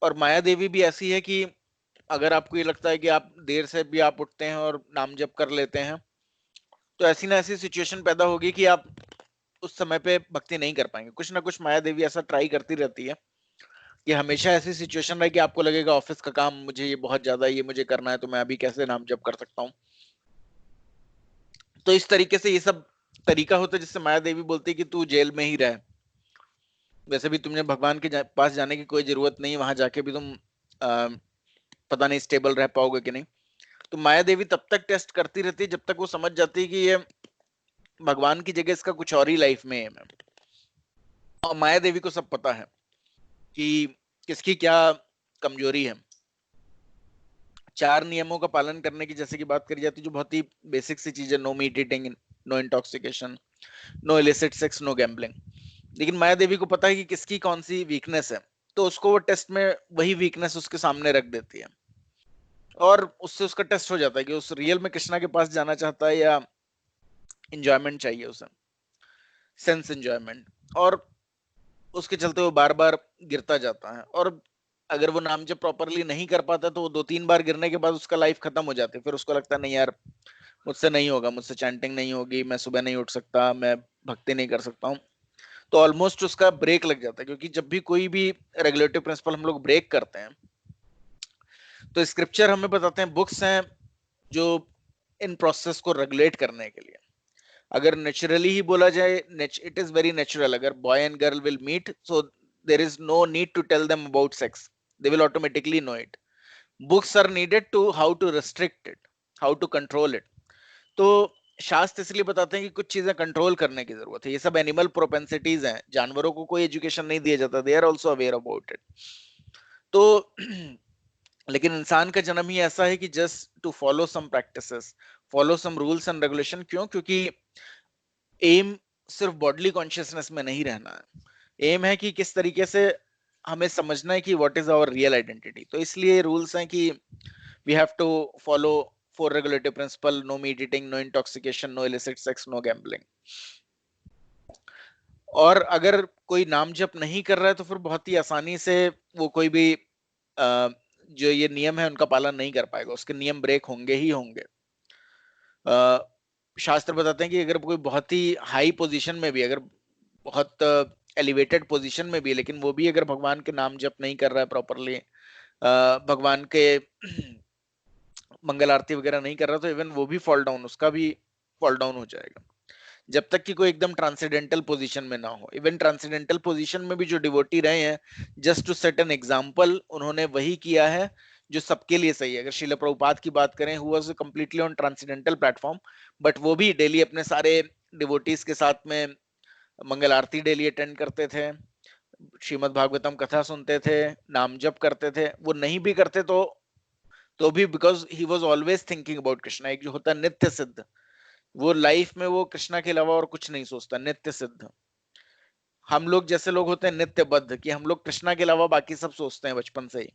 और माया देवी भी ऐसी है कि अगर आपको ये लगता है कि आप देर से भी आप उठते हैं और नाम जप कर लेते हैं, तो ऐसी ना ऐसी सिचुएशन पैदा होगी कि आप उस समय पे भक्ति नहीं कर पाएंगे। कुछ ना कुछ माया देवी ऐसा ट्राई करती रहती है कि हमेशा ऐसी सिचुएशन रहे कि आपको लगेगा ऑफिस का काम मुझे ये बहुत ज्यादा ये मुझे करना है, तो मैं अभी कैसे नाम जप कर सकता हूँ। तो इस तरीके से ये सब तरीका होता है जिससे माया देवी बोलती है कि तू जेल में ही रह, वैसे भी तुमने भगवान के पास जाने की कोई जरूरत नहीं, वहां जाके भी तुम पता नहीं स्टेबल रह पाओगे कि नहीं। तो माया देवी तब तक टेस्ट करती रहती है जब तक वो समझ जाती है कि ये भगवान की जगह इसका कुछ और ही लाइफ में है। और माया देवी को सब पता है कि किसकी क्या कमजोरी है। 4 नियमों का पालन करने की जैसे कि बात करी जाती है, जो बहुत ही बेसिक सी चीज है, no meat eating, no intoxication, no illicit sex, no gambling. लेकिन माया देवी को पता है कि किसकी कौन सी वीकनेस है, तो उसको वो टेस्ट में वही वीकनेस उसके सामने रख देती है, और उससे उसका टेस्ट हो जाता है कि उस रियल में कृष्णा के पास जाना चाहता है या एंजॉयमेंट चाहिए उसे, सेंस एंजॉयमेंट। और उसके चलते वो बार बार गिरता जाता है, और अगर वो नाम जब प्रॉपरली नहीं कर पाता तो वो 2-3 बार गिरने के बाद उसका लाइफ खत्म हो जाती है। फिर उसको लगता है नहीं यार मुझसे नहीं होगा, मुझसे चैंटिंग नहीं होगी, मैं सुबह नहीं उठ सकता, मैं भक्ति नहीं कर सकता हूँ। तो ऑलमोस्ट उसका ब्रेक लग जाता है, क्योंकि जब भी कोई भी रेगुलेटिव प्रिंसिपल हम लोग ब्रेक करते हैं तो स्क्रिप्चर हमें बताते हैं, बुक्स हैं जो इन प्रोसेस को रेगुलेट करने के लिए। अगर नेचुरली ही बोला जाए, इट इज वेरी नेचुरल, अगर boy and girl will meet, so there is no need to tell them about sex, they will automatically know it. Books are needed to how to restrict it, how to control it. तो शास्त्र इसलिए बताते हैं कि कुछ चीजें control करने की जरूरत है। ये सब एनिमल प्रोपेंसिटीज हैं, जानवरों को कोई एजुकेशन नहीं दिया जाता, they are also aware about it. तो लेकिन इंसान का जन्म ही ऐसा है कि just to follow some practices, follow some rules and regulation. क्यों? क्योंकि एम सिर्फ बॉडीली कॉन्शियसनेस में नहीं रहना है, एम है कि किस तरीके से हमें समझना है कि what is our real identity. तो इसलिए रूल्स हैं कि we have to follow 4 regulative principle, no meat eating, no intoxication, no illicit sex, no gambling। और अगर कोई नाम जप नहीं कर रहा है तो फिर बहुत ही आसानी से वो कोई भी जो ये नियम है उनका पालन नहीं कर पाएगा, उसके नियम ब्रेक होंगे ही होंगे। शास्त्र बताते हैं कि अगर कोई बहुत ही हाई पोजीशन में भी, अगर बहुत एलिवेटेड पोजीशन में भी, लेकिन वो भी अगर भगवान के नाम जप नहीं कर रहा है प्रॉपरली, भगवान के मंगल आरती वगैरह नहीं कर रहा, तो इवन वो भी फॉल डाउन, उसका भी फॉल डाउन हो जाएगा, जब तक कि कोई एकदम ट्रांसेंडेंटल पोजीशन में ना हो। इवन ट्रांसेंडेंटल पोजीशन में भी जो डिवोटी रहे हैं, just to set an example, उन्होंने वही किया है जो सबके लिए सही है। अगर श्रील प्रभुपाद की बात करें, who was completely on transcendental platform, but वो भी डेली अपने सारे डिवोटीज के साथ में मंगल आरती डेली अटेंड करते थे, श्रीमद् भागवतम कथा सुनते थे, नाम जप करते थे। वो नहीं भी करते तो भी because he was always thinking about Krishna. एक जो होता है नित्य सिद्ध, वो लाइफ में वो कृष्णा के अलावा और कुछ नहीं सोचता, नित्य सिद्ध। हम लोग जैसे लोग होते हैं नित्यबद्ध, कि हम लोग कृष्णा के अलावा बाकी सब सोचते हैं बचपन से ही।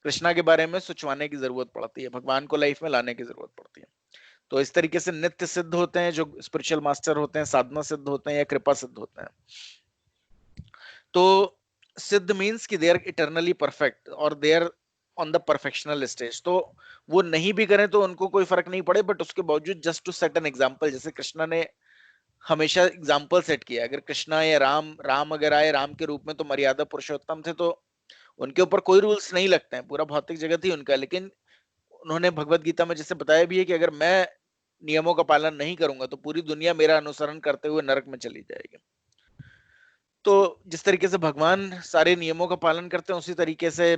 कृष्णा के बारे में सोचवाने की जरूरत पड़ती है, भगवान को लाइफ में लाने की जरूरत पड़ती है। तो इस तरीके से नित्य सिद्ध होते हैं जो स्पिरिचुअल मास्टर होते हैं, साधना सिद्ध होते हैं या कृपा सिद्ध होते हैं। तो सिद्ध मीन्स कि दे आर इटर्नली परफेक्ट और they are on the perfectional stage. तो वो नहीं भी करें तो उनको कोई फर्क नहीं पड़े, बट उसके बावजूद just to set an example, जैसे कृष्णा ने हमेशा एग्जाम्पल सेट किया। अगर कृष्णा या राम अगर आए राम के रूप में तो मर्यादा पुरुषोत्तम थे, तो उनके ऊपर कोई रूल्स नहीं लगते हैं, पूरा भौतिक जगत ही उनका। लेकिन उन्होंने भगवत गीता में जैसे बताया भी है कि अगर मैं नियमों का पालन नहीं करूंगा तो पूरी दुनिया मेरा अनुसरण करते हुए नरक में चली जाएगी। तो जिस तरीके से भगवान सारे नियमों का पालन करते हैं, उसी तरीके से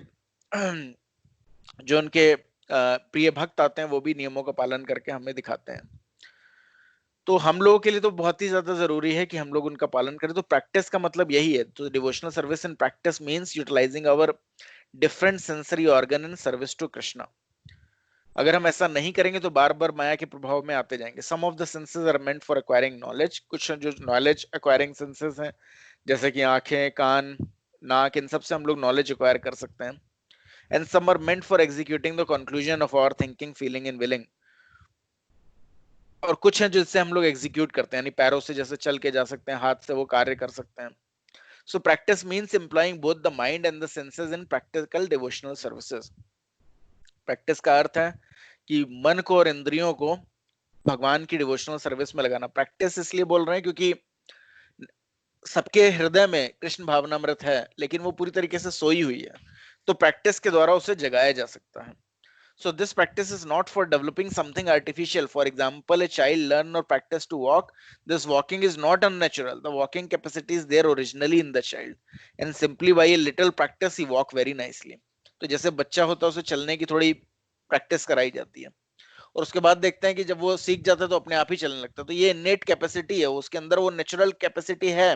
जो उनके प्रिय भक्त आते हैं वो भी नियमों का पालन करके हमें दिखाते हैं। तो हम लोगों के लिए तो बहुत ही ज्यादा जरूरी है कि हम लोग उनका पालन करें। तो प्रैक्टिस का मतलब यही है। तो devotional service in practice means utilizing our different sensory organ in service to Krishna. अगर हम ऐसा नहीं करेंगे तो बार बार माया के प्रभाव में आते जाएंगे। Some of the senses are meant for acquiring knowledge. कुछ जो नॉलेज एक्वायरिंग सेंसेस हैं, जैसे कि आंखें, कान, नाक, इन सब से हम लोग नॉलेज एक्वायर कर सकते हैं। And some are meant for executing the conclusion of our thinking, feeling and willing. और कुछ हैं जिससे हम लोग एग्जीक्यूट करते हैं, यानी पैरों से जैसे चल के जा सकते हैं, हाथ से वो कार्य कर सकते हैं। So practice means employing both the mind and the senses in practical devotional services. Practice का अर्थ है कि मन को और इंद्रियों को भगवान की डिवोशनल सर्विस में लगाना। प्रैक्टिस इसलिए बोल रहे हैं क्योंकि सबके हृदय में कृष्ण भावनामृत है, लेकिन वो पूरी तरीके से सोई हुई है। तो प्रैक्टिस के द्वारा उसे जगाया जा सकता है। So this practice is not for developing something artificial. For example, a child learn or practice to walk. This walking is not unnatural. The walking capacity is there originally in the child, and simply by a little practice he walk very nicely. तो जैसे बच्चा होता है उसे चलने की थोड़ी practice कराई जाती है, और उसके बाद देखते हैं कि जब वो सीख जाता है तो अपने आप ही चलने लगता है। तो ये इनेट कैपेसिटी है, उसके अंदर वो नेचुरल कैपेसिटी है,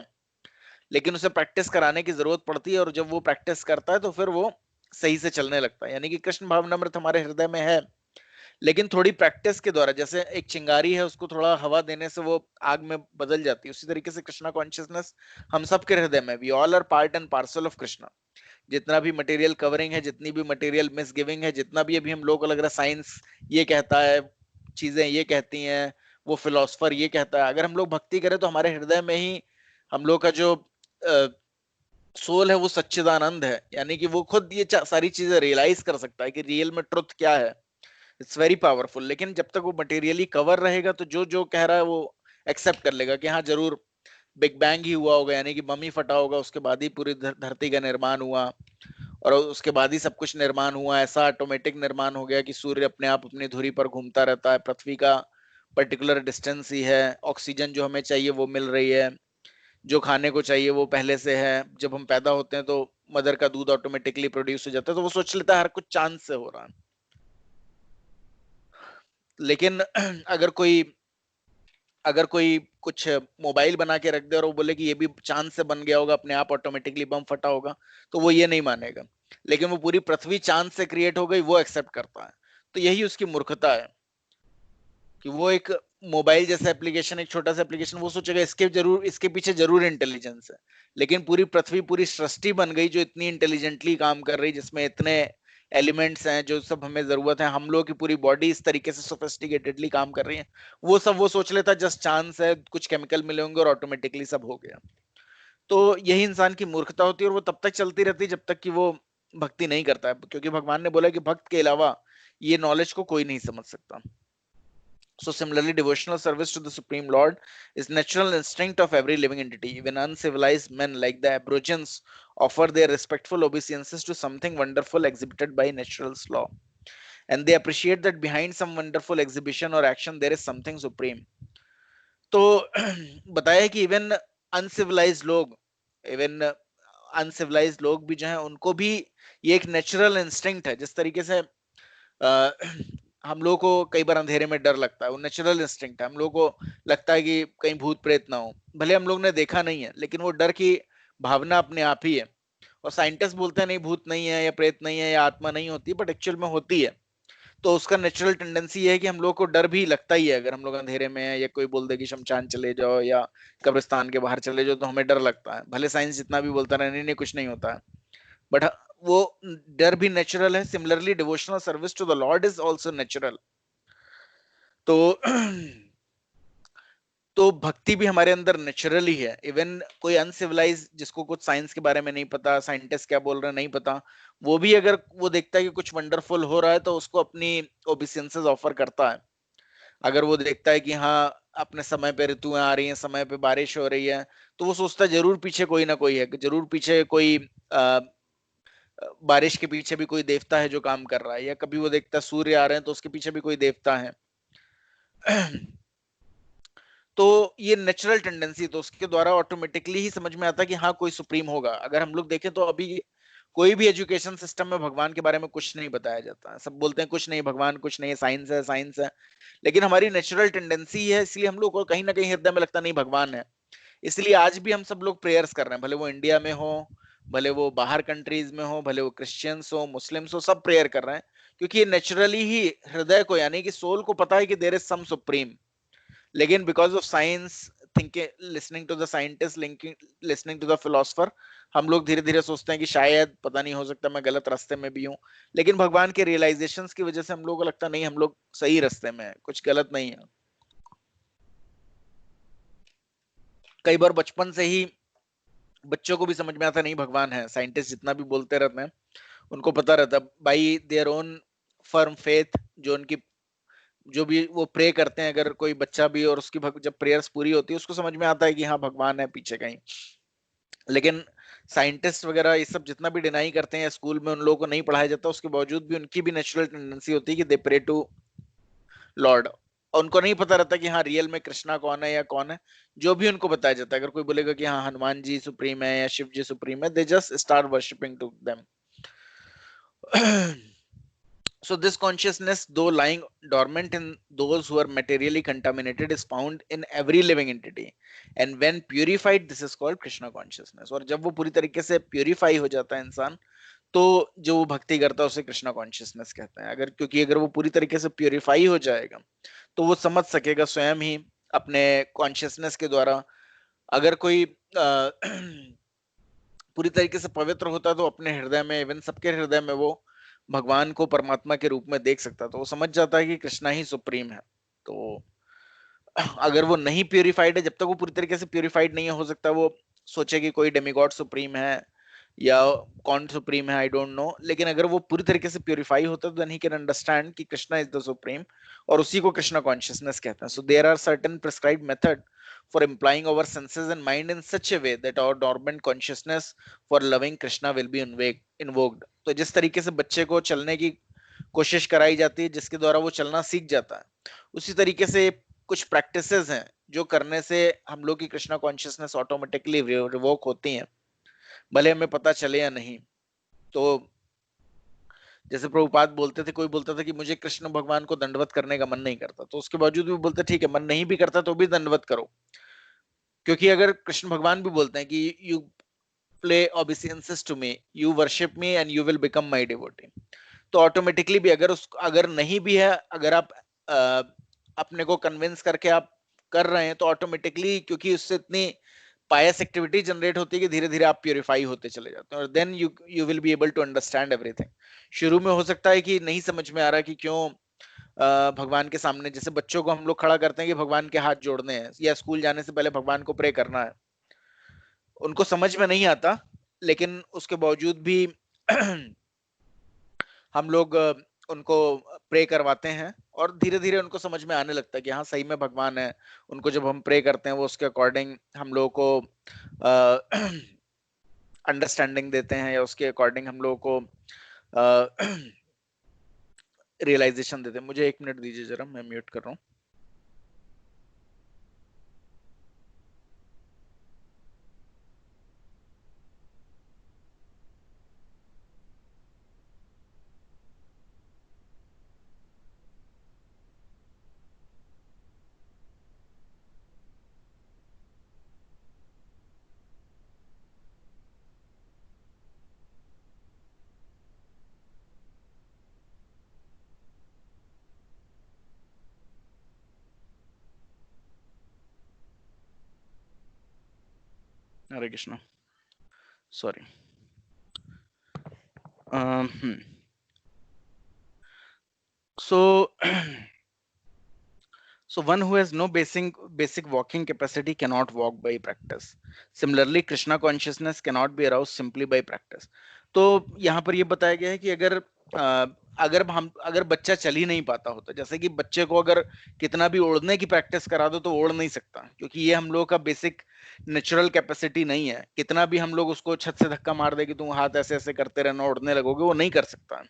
लेकिन उसे प्रैक्टिस कराने की जरूरत पड़ती है। और जब वो प्रैक्टिस करता है तो फिर वो सही से चलने लगता है। यानी कि कृष्ण भावनामृत हमारे हृदय में है, लेकिन थोड़ी प्रैक्टिस के द्वारा, जैसे एक चिंगारी है उसको थोड़ा हवा देने से वो आग में बदल जाती है, उसी तरीके से कृष्णा कॉन्शियसनेस हम सबके हृदय में। We all are part and parcel of Krishna. जितना भी मटेरियल कवरिंग है, जितनी भी मटेरियल मिसगिविंग है, जितना भी अभी हम लोग को लग रहा है साइंस ये कहता है, चीजें ये कहती हैं, वो फिलोसफर ये कहता है, अगर हम लोग भक्ति करें तो हमारे हृदय में ही हम लोग का जो सोल है वो सच्चिदानंद है। यानी कि वो खुद ये सारी चीजें रियलाइज कर सकता है कि रियल में ट्रुथ क्या है। It's very powerful. लेकिन जब तक वो मटेरियली कवर रहेगा तो जो जो कह रहा है वो एक्सेप्ट कर लेगा कि हाँ जरूर बिग बैंग ही हुआ होगा, यानी कि बम ही फटा होगा, उसके बाद ही पूरी धरती का निर्माण हुआ, और उसके बाद ही सब कुछ निर्माण हुआ। ऐसा ऑटोमेटिक निर्माण हो गया कि सूर्य अपने आप अपनी धुरी पर घूमता रहता है, पृथ्वी का पर्टिकुलर डिस्टेंस ही है, ऑक्सीजन जो हमें चाहिए वो मिल रही है, जो खाने को चाहिए वो पहले से है। जब हम पैदा होते हैं तो मदर का दूध ऑटोमेटिकली प्रोड्यूस हो जाता है, तो वो सोच लेता है हर कुछ चांस से हो रहा है। लेकिन अगर कोई कुछ मोबाइल बना के रख दे और वो बोले कि ये भी चांद से बन गया होगा, अपने आप ऑटोमेटिकली बम फटा होगा, तो वो ये नहीं मानेगा। लेकिन वो पूरी पृथ्वी चांद से क्रिएट हो गई, वो एक्सेप्ट करता है। तो यही उसकी मूर्खता है कि वो एक मोबाइल जैसा एप्लीकेशन, एक छोटा सा एप्लीकेशन, वो सोचेगा इसके पीछे जरूर इंटेलिजेंस है। लेकिन पूरी पृथ्वी, पूरी सृष्टि बन गई जो इतनी इंटेलिजेंटली काम कर रही, जिसमें इतने एलिमेंट्स हैं जो सब हमें जरूरत है, हम लोग की पूरी बॉडी इस तरीके से सोफिस्टिकेटेडली काम कर रही है, वो सब वो सोच लेता जस्ट चांस है, कुछ केमिकल मिले होंगे और ऑटोमेटिकली सब हो गया। तो यही इंसान की मूर्खता होती है, और वो तब तक चलती रहती है जब तक कि वो भक्ति नहीं करता है, क्योंकि भगवान ने बोला कि भक्त के अलावा ये नॉलेज को कोई नहीं समझ सकता। So similarly, devotional service to the Supreme Lord is natural instinct of every living entity. Even uncivilized men like the Aborigines offer their respectful obeisances to something wonderful exhibited by nature's law. And they appreciate that behind some wonderful exhibition or action, there is something supreme. तो बताया कि even uncivilised लोग भी जो हैं, उनको भी ये एक नेचुरल इंस्टिंक्ट है। जिस तरीके से हम लोगों को कई बार अंधेरे में डर लगता है, वो नेचुरल इंस्टिंक्ट है। हम लोगों को लगता है कि कहीं भूत प्रेत ना हो, भले हम लोग ने देखा नहीं है, लेकिन वो डर की भावना अपने आप ही है। और साइंटिस्ट बोलते हैं नहीं, भूत नहीं है या प्रेत नहीं है या आत्मा नहीं होती, बट एक्चुअल में होती है। तो उसका नेचुरल टेंडेंसी ये है कि हम लोग को डर भी लगता ही है। अगर हम लोग अंधेरे में है या कोई बोल दे कि शमशान चले जाओ या कब्रिस्तान के बाहर चले जाओ, तो हमें डर लगता है, भले साइंस जितना भी बोलता रहे नहीं कुछ नहीं होता है, बट वो डर भी नेचुरल है। Similarly devotional service to the lord is also natural. तो तो भक्ति भी हमारे अंदर नेचुरली है। इवन कोई अनसिविलाइज जिसको कुछ साइंस के बारे में नहीं पता, साइंटिस्ट क्या बोल रहे हैं नहीं पता, वो भी अगर वो देखता है कि कुछ वंडरफुल हो रहा है तो उसको अपनी ओबिसेंसेस ऑफर करता है। अगर वो देखता है कि हाँ अपने समय पे ऋतुएं आ रही हैं, समय पे बारिश हो रही है, तो वो सोचता है जरूर पीछे कोई ना कोई है, जरूर पीछे कोई बारिश के पीछे भी कोई देवता है जो काम कर रहा है। या कभी वो देखता है सूर्य आ रहे हैं तो उसके पीछे भी कोई देवता है। तो ये नेचुरल टेंडेंसी, तो उसके द्वारा ऑटोमेटिकली ही समझ में आता है कि हाँ कोई सुप्रीम होगा। अगर हम लोग देखें तो अभी कोई भी एजुकेशन सिस्टम में भगवान के बारे में कुछ नहीं बताया जाता है। सब बोलते हैं कुछ नहीं, भगवान कुछ नहीं, साइंस है साइंस है। लेकिन हमारी नेचुरल टेंडेंसी है, इसलिए हम लोग को कहीं ना कहीं हृदय में लगता नहीं भगवान है। इसलिए आज भी हम सब लोग प्रेयर्स कर रहे हैं, भले वो इंडिया में हो, भले वो बाहर कंट्रीज में हो, भले वो क्रिश्चियंस हो, मुस्लिम्स हो, सब प्रेयर कर रहे हैं। क्योंकि ये नेचुरली ही हृदय को यानी कि सोल को पता है कि देयर इज सम सुप्रीम। लेकिन because of science thinking, listening to the scientist, listening to the philosopher, हम लोग धीरे धीरे सोचते हैं कि शायद पता नहीं, हो सकता मैं गलत रास्ते में भी हूँ। लेकिन भगवान के रियलाइजेशंस की वजह से हम लोगों को लगता नहीं हम लोग सही रास्ते में है, कुछ गलत नहीं है। कई बार बचपन से ही बच्चों को भी समझ में आता नहीं भगवान है। साइंटिस्ट जितना भी बोलते रहते हैं, उनको पता रहता है by their own firm faith, जो उनकी जो भी वो प्रे करते हैं, अगर कोई बच्चा भी और उसकी जब प्रेयर्स पूरी होती है उसको समझ में आता है कि हाँ भगवान है पीछे कहीं। लेकिन साइंटिस्ट वगैरह ये सब जितना भी डिनाई करते हैं, स्कूल में उन लोगों को नहीं पढ़ाया जाता, उसके बावजूद भी उनकी भी नेचुरल टेंडेंसी होती है कि दे प्रे टू लॉर्ड। और उनको नहीं पता रहता कि हाँ रियल में कृष्णा कौन है या कौन है। जो भी उनको बताया जाता है, अगर कोई बोलेगा कि हाँ हनुमान जी सुप्रीम है या शिव जी सुप्रीम है, they just start worshipping to them. So this consciousness, though lying dormant in those who are materially contaminated, is found in every living entity, and when purified, this is called Krishna consciousness. और जब वो पूरी तरीके से purify हो जाता है इंसान, तो जो वो भक्ति करता है उसे कृष्णा कॉन्शियसनेस कहते हैं। अगर क्योंकि अगर वो पूरी तरीके से प्यूरिफाई हो जाएगा तो वो समझ सकेगा स्वयं ही अपने कॉन्शियसनेस के द्वारा। अगर कोई पूरी तरीके से पवित्र होता है तो अपने हृदय में, इवन सबके हृदय में, वो भगवान को परमात्मा के रूप में देख सकता है। तो वो समझ जाता है कि कृष्णा ही सुप्रीम है। तो अगर वो नहीं प्यूरिफाइड है, जब तक वो पूरी तरीके से प्यूरिफाइड नहीं है, हो सकता है वो सोचे कि कोई डेमिगॉड सुप्रीम है या कौन सुप्रीम है, आई डोंट नो। लेकिन अगर वो पूरी तरीके से प्यूरिफाई होता है तो देन ही कैन अंडरस्टैंड कि कृष्णा इज द सुप्रीम, और उसी को कृष्णा कॉन्शियसनेस कहते हैं। So there are certain prescribed method for implying our senses and mind in such a way that our dormant consciousness for loving Krishna will be invoked. तो जिस तरीके से बच्चे को चलने की कोशिश कराई जाती है, जिसके द्वारा वो चलना सीख जाता है, उसी तरीके से कुछ प्रैक्टिसेस हैं जो करने से हम लोग की कृष्णा कॉन्शियसनेस ऑटोमेटिकली रिवोक होती हैं, भले हमें पता चले या नहीं। तो जैसे प्रभुपाद बोलते थे, कोई बोलता था कि मुझे कृष्ण भगवान को दंडवत करने का मन नहीं करता, तो उसके बावजूद भी बोलते ठीक है, मन नहीं भी करता तो भी दंडवत करो। क्योंकि अगर कृष्ण भगवान भी बोलते हैं कि you play obedience to me, you worship me and you will become my devotee, तो ऑटोमेटिकली भी अगर नहीं भी है, अगर आप अपने को कन्विंस करके आप कर रहे हैं, तो ऑटोमेटिकली क्योंकि उससे इतनी पायस एक्टिविटी जनरेट होती है कि धीरे धीरे आप प्यूरिफाई होते चले जाते हैं, और then you will be able to understand everything. शुरू में हो सकता है कि नहीं समझ में आ रहा कि क्यों भगवान के सामने, जैसे बच्चों को हम लोग खड़ा करते हैं कि भगवान के हाथ जोड़ने हैं या स्कूल जाने से पहले भगवान को प्रे करना है, उनको समझ में नहीं आता। लेकिन उसके बावजूद भी हम लोग उनको प्रे करवाते हैं, और धीरे धीरे उनको समझ में आने लगता है कि हाँ सही में भगवान है। उनको जब हम प्रे करते हैं, वो उसके अकॉर्डिंग हम लोगों को अंडरस्टैंडिंग देते हैं, या उसके अकॉर्डिंग हम लोगों को रियलाइजेशन देते हैं। मुझे 1 मिनट दीजिए जरा, मैं म्यूट कर रहा हूँ। Hare Krishna, sorry. So So one who has no basic walking capacity cannot walk by practice. Similarly, Krishna consciousness cannot be aroused simply by practice. तो यहाँ पर ये बताया गया है कि अगर बच्चा चल ही नहीं पाता होता, जैसे कि बच्चे को अगर कितना भी उड़ने की प्रैक्टिस करा दो तो उड़ नहीं सकता, क्योंकि ये हम लोगों का बेसिक नेचुरल कैपेसिटी नहीं है। कितना भी हम लोग उसको छत से धक्का मार दे कि तुम हाथ ऐसे ऐसे करते रहना उड़ने लगोगे, वो नहीं कर सकता।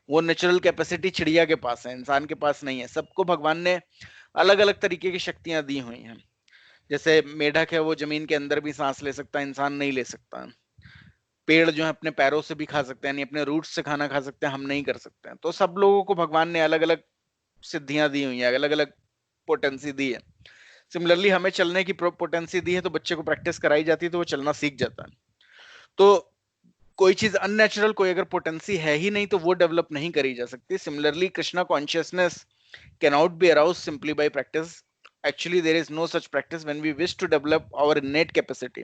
वो नेचुरल कैपेसिटी चिड़िया के पास है, इंसान के पास नहीं है। सबको भगवान ने अलग अलग तरीके की शक्तियां दी हुई हैं। जैसे मेढक है, वो जमीन के अंदर भी सांस ले सकता है, इंसान नहीं ले सकता। पेड़ जो है अपने पैरों से भी खा सकते हैं, यानी अपने रूट्स से खाना खा सकते हैं, हम नहीं कर सकते हैं। तो सब लोगों को भगवान ने अलग अलग सिद्धियां दी हुई है, अलग अलग पोटेंसी दी है। सिमिलरली हमें चलने की पोटेंसी दी है, तो बच्चे को प्रैक्टिस कराई जाती है तो वो चलना सीख जाता है। तो कोई चीज अननेचुरल, कोई अगर पोटेंसी है ही नहीं तो वो डेवलप नहीं करी जा सकती। Similarly Krishna consciousness cannot be aroused simply by practice. Actually, there is no such practice. When we wish to develop our innate capacity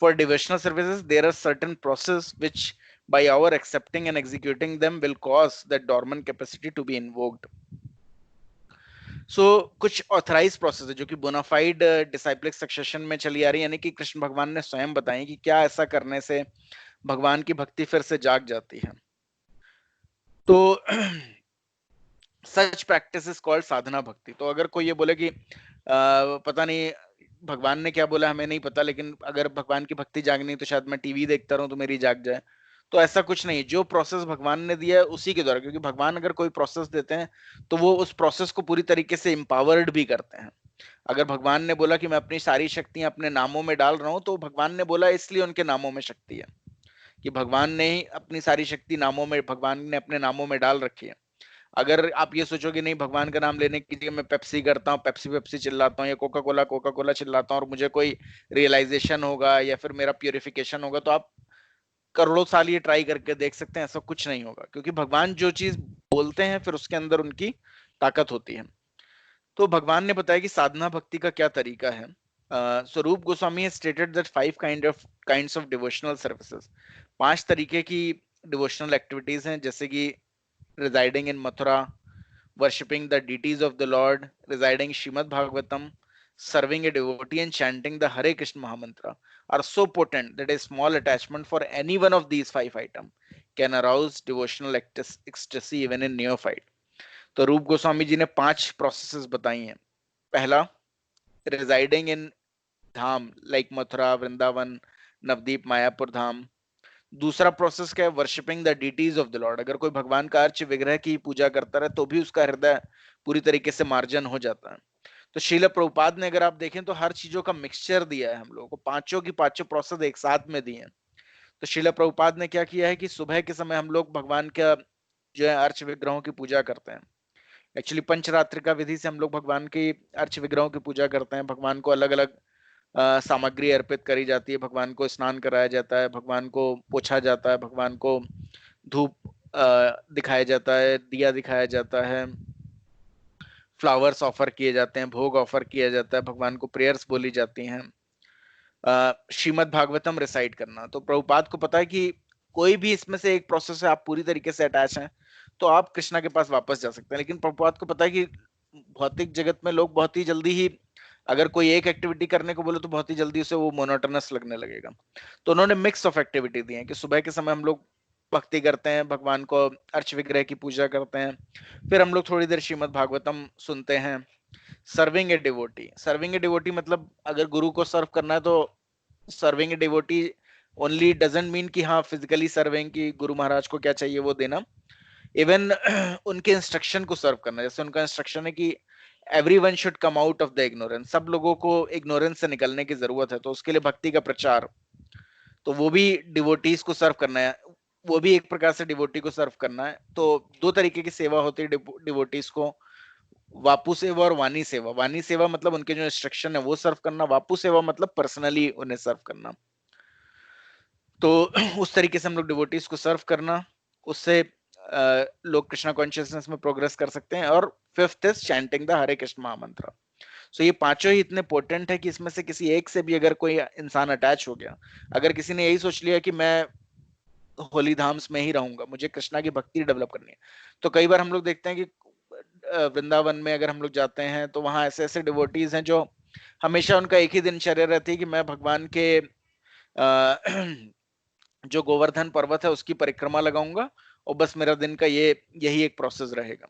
for devotional services, there are certain processes which, by our accepting and executing them, will cause that dormant capacity to be invoked. So कुछ authorise process है जो कि bonafide डिसाइप्लिक succession में चली आ रही है, यानी कि कृष्ण भगवान ने स्वयं बताई कि क्या ऐसा करने से भगवान की भक्ति फिर से जाग जाती है। तो सच प्रैक्टिस इज कॉल्ड साधना भक्ति। तो अगर कोई ये बोले कि पता नहीं भगवान ने क्या बोला हमें नहीं पता, लेकिन अगर भगवान की भक्ति जागनी तो शायद मैं टीवी देखता रहूं तो मेरी जाग जाए, तो ऐसा कुछ नहीं। जो प्रोसेस भगवान ने दिया है उसी के द्वारा, क्योंकि भगवान अगर कोई प्रोसेस देते हैं तो वो उस प्रोसेस को पूरी तरीके से एम्पावर्ड भी करते हैं। अगर भगवान ने बोला कि मैं अपनी सारी शक्तियां अपने नामों में डाल रहा हूं, तो भगवान ने बोला इसलिए उनके नामों में शक्ति है, कि भगवान ने ही अपनी सारी शक्ति नामों में, भगवान ने अपने नामों में डाल रखी है। अगर आप ये सोचोगे नहीं भगवान का नाम लेने की जगह मैं पेप्सी करता हूँ, पेप्सी पेप्सी चिल्लाता हूँ, या कोका कोला चिल्लाता हूँ और मुझे कोई रियलाइजेशन होगा या फिर मेरा प्यूरिफिकेशन होगा, तो आप करोड़ों साल ये ट्राई करके देख सकते हैं, ऐसा कुछ नहीं होगा। क्योंकि भगवान जो चीज बोलते हैं फिर उसके अंदर उनकी ताकत होती है। तो भगवान ने बताया कि साधना भक्ति का क्या तरीका है। स्वरूप Goswami has stated that 5 kinds of devotional services, 5 तरीके की डिवोशनल एक्टिविटीज हैं, जैसे कि residing in Mathura, worshipping the deities of the Lord, residing Shrimad Bhagavatam, serving a devotee and chanting the Hare Krishna Mahamantra are so potent that a small attachment for any one of these 5 items can arouse devotional ecstasy even in neophyte. तो रूप गोस्वामी जी ने 5 processes बताई हैं। पहला, residing in dham like Mathura, Vrindavan, Navadvip, Mayapur dham. दूसरा process क्या है, worshipping the deities of the Lord. अगर कोई भगवान का अर्च विग्रह की पूजा करता रहे तो भी उसका हृदय पूरी तरीके से मार्जन हो जाता है। तो श्रील प्रभुपाद ने अगर आप देखें तो हर चीजों का मिक्सचर दिया है हम लोगों को, पांचों की पांचों प्रोसेस एक साथ में दी है। तो श्रील प्रभुपाद ने क्या किया है कि सुबह के समय हम लोग भगवान का जो है अर्च विग्रहों की पूजा करते हैं। एक्चुअली पंचरात्रि का विधि से हम लोग भगवान की अर्च विग्रहों की पूजा करते हैं। भगवान को अलग अलग सामग्री अर्पित करी जाती है, भगवान को स्नान कराया जाता है, भगवान को पोछा जाता है, भगवान को धूप दिखाया जाता है, दिया दिखाया जाता है, फ्लावर्स ऑफर किए जाते हैं, भोग ऑफर किया जाता है, भगवान को प्रेयर्स बोली जाती हैं, श्रीमद् भागवतम रिसाइट करना। तो प्रभुपाद को पता है कि कोई भी इसमें से एक प्रोसेस से आप पूरी तरीके से अटैच हैं तो आप कृष्णा के पास वापस जा सकते हैं। लेकिन प्रभुपाद को पता है कि भौतिक जगत में लोग बहुत ही जल्दी ही, अगर कोई एक एक्टिविटी करने को बोले तो बहुत ही जल्दी उसे वो मोनोटोनस लगने लगेगा। तो उन्होंने मिक्स ऑफ एक्टिविटी दी है कि सुबह के समय हम लोग भक्ति करते हैं, भगवान को अर्च विग्रह की पूजा करते हैं, फिर हम लोग थोड़ी देर श्रीमद् भागवतम सुनते हैं। Serving a devotee, serving a devotee मतलब अगर गुरु को सर्व करना है तो serving a devotee only doesn't mean कि हाँ फिजिकली सर्विंग कि गुरु महाराज को क्या चाहिए वो देना, इवन उनके इंस्ट्रक्शन को सर्व करना। जैसे उनका इंस्ट्रक्शन है कि everyone should come out of the ignorance, सब लोगों को इग्नोरेंस से निकलने की जरूरत है, तो उसके लिए भक्ति का प्रचार, तो वो भी डिवोटीज को सर्व करना है, वो भी एक प्रकार से डिवोटी को सर्व करना है। तो 2 तरीके की सेवा होती है डिवोटीज को, वापू सेवा और वाणी सेवा। वाणी सेवा मतलब उनके जो इंस्ट्रक्शन है वो सर्व करना, वापू सेवा मतलब पर्सनली उन्हें सर्व करना। तो उस तरीके से हम लोग डिवोटीज को सर्व करना, उससे लोग कृष्णा कॉन्शियसनेस में प्रोग्रेस कर सकते हैं। और 5th इज चैंटिंग द हरे कृष्ण महामंत्र। सो ये पांचों ही इतने पोटेंट है कि इसमें से किसी एक से भी अगर कोई इंसान अटैच हो गया, अगर किसी ने यही सोच लिया कि मैं होली धाम्स में ही रहूंगा, मुझे कृष्णा की भक्ति डेवलप करनी है, तो कई बार हम लोग देखते हैं कि वृंदावन में अगर हम लोग जाते हैं तो वहां ऐसे ऐसे डिवोटीज हैं जो हमेशा उनका एक ही दिनचर्या रहती है कि मैं भगवान के जो गोवर्धन पर्वत है उसकी परिक्रमा लगाऊंगा और बस मेरा दिन का यही एक प्रोसेस रहेगा।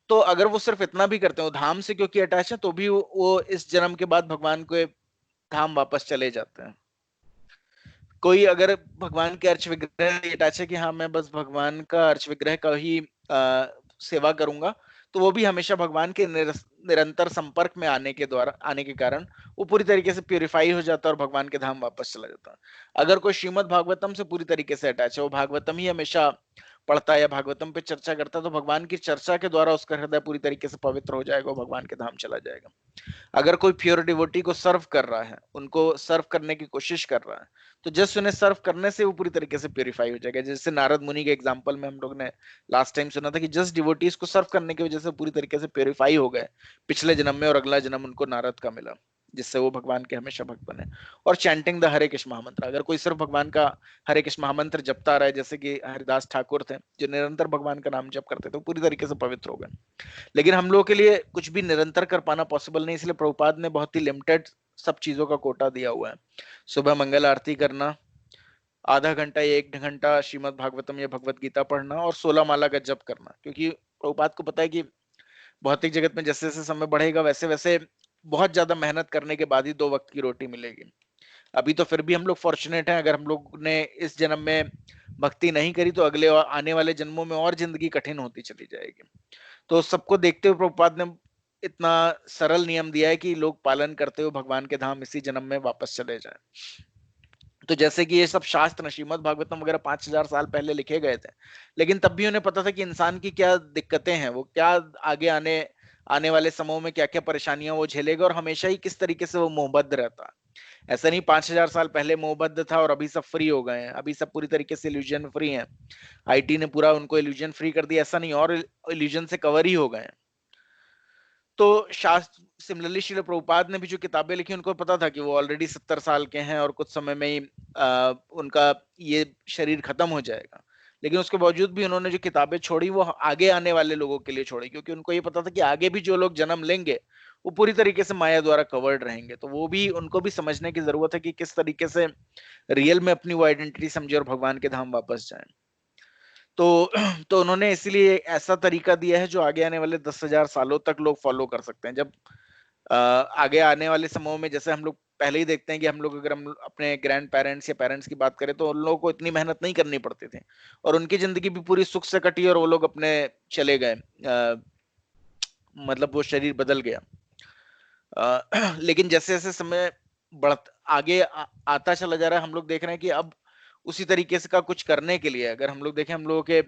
तो अगर वो सिर्फ इतना भी करते हैं, धाम से क्योंकि अटैच है, तो भी वो इस जन्म के बाद भगवान के धाम वापस चले जाते हैं। कोई अगर भगवान के अर्च विग्रह अटैच है कि हाँ मैं बस भगवान का अर्च विग्रह का ही सेवा करूंगा, तो वो भी हमेशा भगवान के निरंतर संपर्क में आने के कारण वो पूरी तरीके से प्यूरिफाई हो जाता है और भगवान के धाम वापस चला जाता है। अगर कोई श्रीमद् भागवतम से पूरी तरीके से अटैच है, वो भागवतम ही हमेशा पढ़ता है या भागवतम पे चर्चा करता है, तो भगवान की चर्चा के द्वारा उसका हृदय पूरी तरीके से पवित्र हो जाएगा और भगवान के धाम चला जाएगा। अगर कोई प्योर डिवोटी को सर्व कर रहा है, उनको सर्व करने की कोशिश कर रहा है, तो जस्ट उन्हें सर्व करने से वो पूरी तरीके से प्यूरिफाई हो जाएगा। जैसे नारद मुनि के एग्जांपल में हम लोग ने लास्ट टाइम सुना था कि जस्ट डिवोटीज को सर्व करने की वजह से पूरी तरीके से प्यूरिफाई हो गए पिछले जन्म में, और अगला जन्म उनको नारद का मिला, जिससे वो भगवान के हमेशा भक्त बने। और चैंटिंग द हरे कृष्ण महामंत्र, अगर कोई सिर्फ भगवान का हरे कृष्ण महामंत्र जपता रहा है, जैसे कि हरिदास ठाकुर थे जो निरंतर भगवान का नाम जप करते थे, तो पूरी तरीके से पवित्र हो गए। लेकिन हम लोगों के लिए कुछ भी निरंतर कर पाना पॉसिबल नहीं, इसलिए प्रभुपाद ने बहुत ही लिमिटेड सब चीजों का कोटा दिया हुआ है। सुबह मंगल आरती करना, आधा घंटा या 1 घंटा श्रीमद् भागवतम या भगवत गीता पढ़ना, और 16 माला का जप करना। क्योंकि प्रभुपाद को पता है कि भौतिक जगत में जैसे जैसे समय बढ़ेगा वैसे वैसे बहुत ज्यादा मेहनत करने के बाद ही 2 वक्त की रोटी मिलेगी। अभी तो फिर भी हम लोग फॉर्चुनेट हैं, अगर हम लोग ने इस जन्म में भक्ति नहीं करी तो अगले और आने वाले जन्मों में और जिंदगी कठिन होती चली जाएगी। तो सबको देखते हुए प्रभुपाद ने इतना सरल नियम दिया है कि लोग पालन करते हुए भगवान के धाम इसी जन्म में वापस चले जाएं। तो जैसे कि ये सब शास्त्र श्रीमद् भागवतम वगैरह 5000 साल पहले लिखे गए थे, लेकिन तब भी उन्हें पता था कि इंसान की क्या दिक्कतें हैं, वो क्या आगे आने वाले समयों में क्या क्या परेशानियां वो झेलेगा, और हमेशा ही किस तरीके से वो मोहबद्ध रहता। ऐसा नहीं 5000 साल पहले मोहबद्ध था और अभी सब फ्री हो गए हैं, अभी सब पूरी तरीके से इल्यूजन फ्री हैं, आईटी ने पूरा उनको इल्यूजन फ्री कर दिया, ऐसा नहीं, और इल्यूजन से कवर ही हो गए हैं। तो शास्त्र सिमिलरली श्रील प्रभुपाद ने भी जो किताबें लिखी उनको पता था कि वो ऑलरेडी 70 साल के हैं और कुछ समय में ही उनका ये शरीर खत्म हो जाएगा, लेकिन उसके बावजूद भी उन्होंने जो किताबें छोड़ी वो आगे आने वाले लोगों के लिए छोड़ी, क्योंकि उनको ये पता था कि आगे भी जो लोग जन्म लेंगे वो पूरी तरीके से माया द्वारा कवर्ड रहेंगे। तो वो भी उनको भी समझने की जरूरत है कि किस तरीके से रियल में अपनी वो आइडेंटिटी समझे और भगवान के धाम वापस जाएं। तो उन्होंने इसीलिए ऐसा तरीका दिया है जो आगे आने वाले 10,000 सालों तक लोग फॉलो कर सकते हैं। जब आगे आने वाले समयों में जैसे हम लोग पहले ही देखते हैं कि हम लोग अगर हम अपने ग्रैंड पेरेंट्स या पेरेंट्स की बात करें तो उन लोगों को इतनी मेहनत नहीं करनी पड़ती थी और उनकी जिंदगी भी पूरी सुख से कटी और वो लोग अपने चले गए, मतलब वो शरीर बदल गया। लेकिन जैसे जैसे समय आगे आता चला जा रहा है, हम लोग देख रहे हैं कि अब उसी तरीके से का कुछ करने के लिए अगर हम लोग देखें, हम लोगों के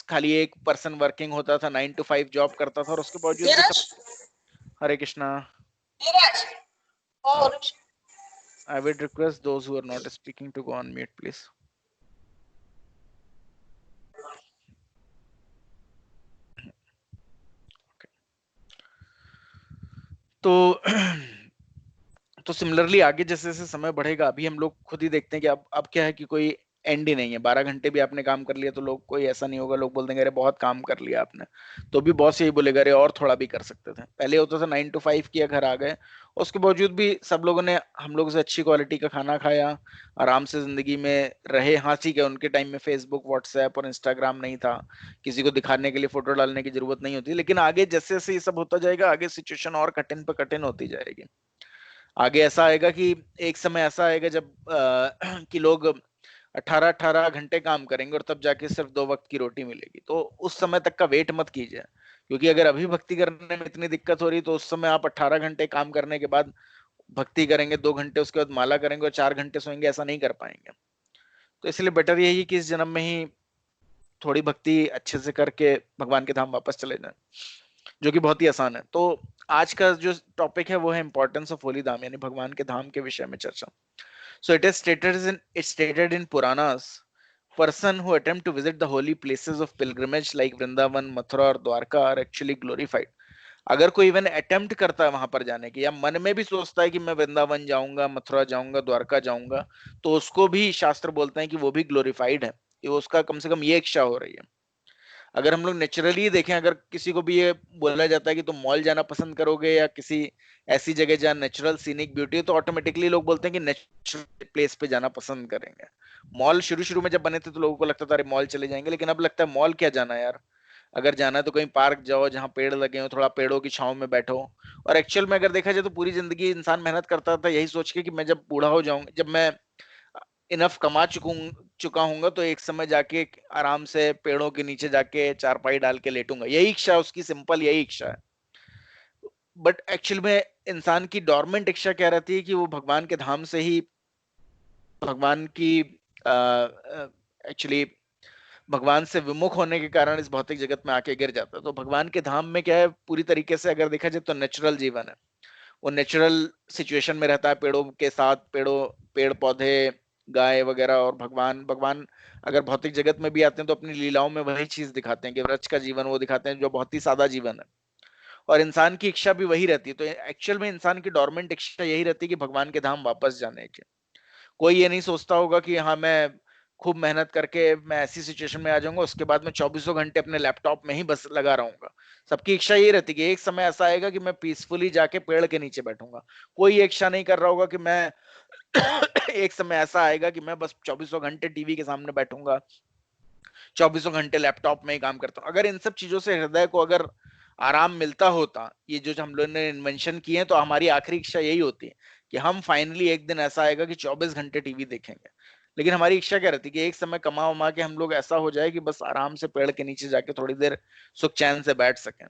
खाली एक पर्सन वर्किंग होता था, 9 to 5 जॉब करता था और उसके बावजूद हरे Krishna. I would request those who are not speaking to go on mute, please. Okay. तो सिमिलरली आगे जैसे जैसे समय बढ़ेगा, अभी हम लोग खुद ही देखते हैं कि अब क्या है कि कोई एंड ही नहीं है। 12 घंटे भी आपने काम कर लिया तो लोग कोई ऐसा नहीं होगा, लोग बोल देंगे अरे बहुत काम कर लिया आपने, तो भी बॉस यही बोलेगा अरे और थोड़ा भी कर सकते थे। पहले होता था 9 to 5 किया, घर आ गए, उसके बावजूद भी सब लोगों ने हम लोग से अच्छी क्वालिटी का खाना खाया, आराम से जिंदगी में रहे। हाँ ठीक है, उनके टाइम में फेसबुक, व्हाट्सएप और इंस्टाग्राम नहीं था, किसी को दिखाने के लिए फोटो डालने की जरूरत नहीं होती, लेकिन आगे जैसे जैसे ये सब होता जाएगा आगे सिचुएशन और कठिन पे कठिन होती जाएगी। आगे ऐसा आएगा कि एक समय ऐसा आएगा जब कि लोग 18-18 घंटे काम करेंगे और तब जाके सिर्फ 2 वक्त की रोटी मिलेगी। तो उस समय तक का वेट मत कीजिए, क्योंकि अगर अभी भक्ति करने में इतनी दिक्कत हो रही तो उस समय आप 18 घंटे काम करने के बाद भक्ति करेंगे, 2 घंटे उसके बाद माला करेंगे और 4 घंटे सोएंगे, ऐसा नहीं कर पाएंगे। तो इसलिए बेटर यही है कि इस जन्म में ही थोड़ी भक्ति अच्छे से करके भगवान के धाम वापस चले जाएं, जो कि बहुत ही आसान है। तो आज का जो टॉपिक है वो है इंपॉर्टेंस ऑफ होली धाम, यानी भगवान के धाम के विषय में चर्चा। So it is stated in Puranas, person who attempt to visit the holy places of pilgrimage like Vrindavan, Mathura और द्वारका are actually glorified. अगर कोई इवन अटेम्प्ट करता है वहां पर जाने की, या मन में भी सोचता है कि मैं वृंदावन जाऊंगा, मथुरा जाऊंगा, द्वारका जाऊंगा, तो उसको भी शास्त्र बोलते हैं कि वो भी ग्लोरिफाइड है, कि उसका कम से कम ये इच्छा हो रही है। अगर हम लोग नेचुरली देखें, अगर किसी को भी ये बोला जाता है कि तुम मॉल जाना पसंद करोगे या किसी ऐसी जगह जहाँ नेचुरल सीनिक ब्यूटी है, तो ऑटोमेटिकली लोग बोलते हैं कि नेचुरल प्लेस पे जाना पसंद करेंगे। मॉल शुरू शुरू में जब बने थे तो लोगों को लगता था अरे मॉल चले जाएंगे, लेकिन अब लगता है मॉल क्या जाना यार, अगर जाना है तो कहीं पार्क जाओ जहाँ पेड़ लगे हो, थोड़ा पेड़ों की छांव में बैठो। और एक्चुअल में अगर देखा जाए तो पूरी जिंदगी इंसान मेहनत करता था यही सोच के कि मैं जब बूढ़ा हो जाऊंगा, जब मैं इनफ कमा चुका हूंगा तो एक समय जाके आराम से पेड़ों के नीचे जाके चारपाई डाल के लेटूंगा। यही इच्छा है उसकी, सिंपल यही इच्छा है। बट एक्चुअल में इंसान की डॉर्मेंट इच्छा क्या रहती है कि वो भगवान के धाम से ही भगवान की एक्चुअली भगवान से विमुख होने के कारण इस भौतिक जगत में आके गिर जाता है। तो भगवान के धाम में क्या है, पूरी तरीके से अगर देखा जाए तो नेचुरल जीवन है, वो नेचुरल सिचुएशन में रहता है, पेड़ों के साथ, पेड़ पौधे, गाय वगैरह। और भगवान अगर भौतिक जगत में भी आते हैं तो अपनी लीलाओं में वही चीज दिखाते हैं कि व्रज का जीवन वो दिखाते हैं जो बहुत ही सादा जीवन है, और इंसान की इच्छा भी वही रहती है। तो एक्चुअल में इंसान की डोरमेंट इच्छा यही रहती है कि भगवान के धाम वापस जाने की। कोई ये नहीं सोचता होगा कि हाँ मैं खूब मेहनत करके मैं ऐसी सिचुएशन में आ जाऊंगा, उसके बाद मैं 24 घंटे अपने लैपटॉप में ही बस लगा रहूंगा। सबकी इच्छा यही रहती है कि एक समय ऐसा आएगा कि मैं पीसफुली जाके पेड़ के नीचे बैठूंगा। कोई इच्छा नहीं कर रहा होगा कि मैं एक समय ऐसा आएगा कि मैं बस 24 घंटे टीवी के सामने बैठूंगा, 24 घंटे लैपटॉप में ही काम करता हूँ। अगर इन सब चीजों से हृदय को अगर आराम मिलता होता, ये जो हम लोगों ने इन्वेंशन किए हैं, तो हमारी आखिरी इच्छा यही होती है कि हम फाइनली एक दिन ऐसा आएगा कि 24 घंटे टीवी देखेंगे। लेकिन हमारी इच्छा क्या रहती है कि एक समय कमा उमा के हम लोग ऐसा हो जाए कि बस आराम से पेड़ के नीचे जाके थोड़ी देर सुख चैन से बैठ सकें।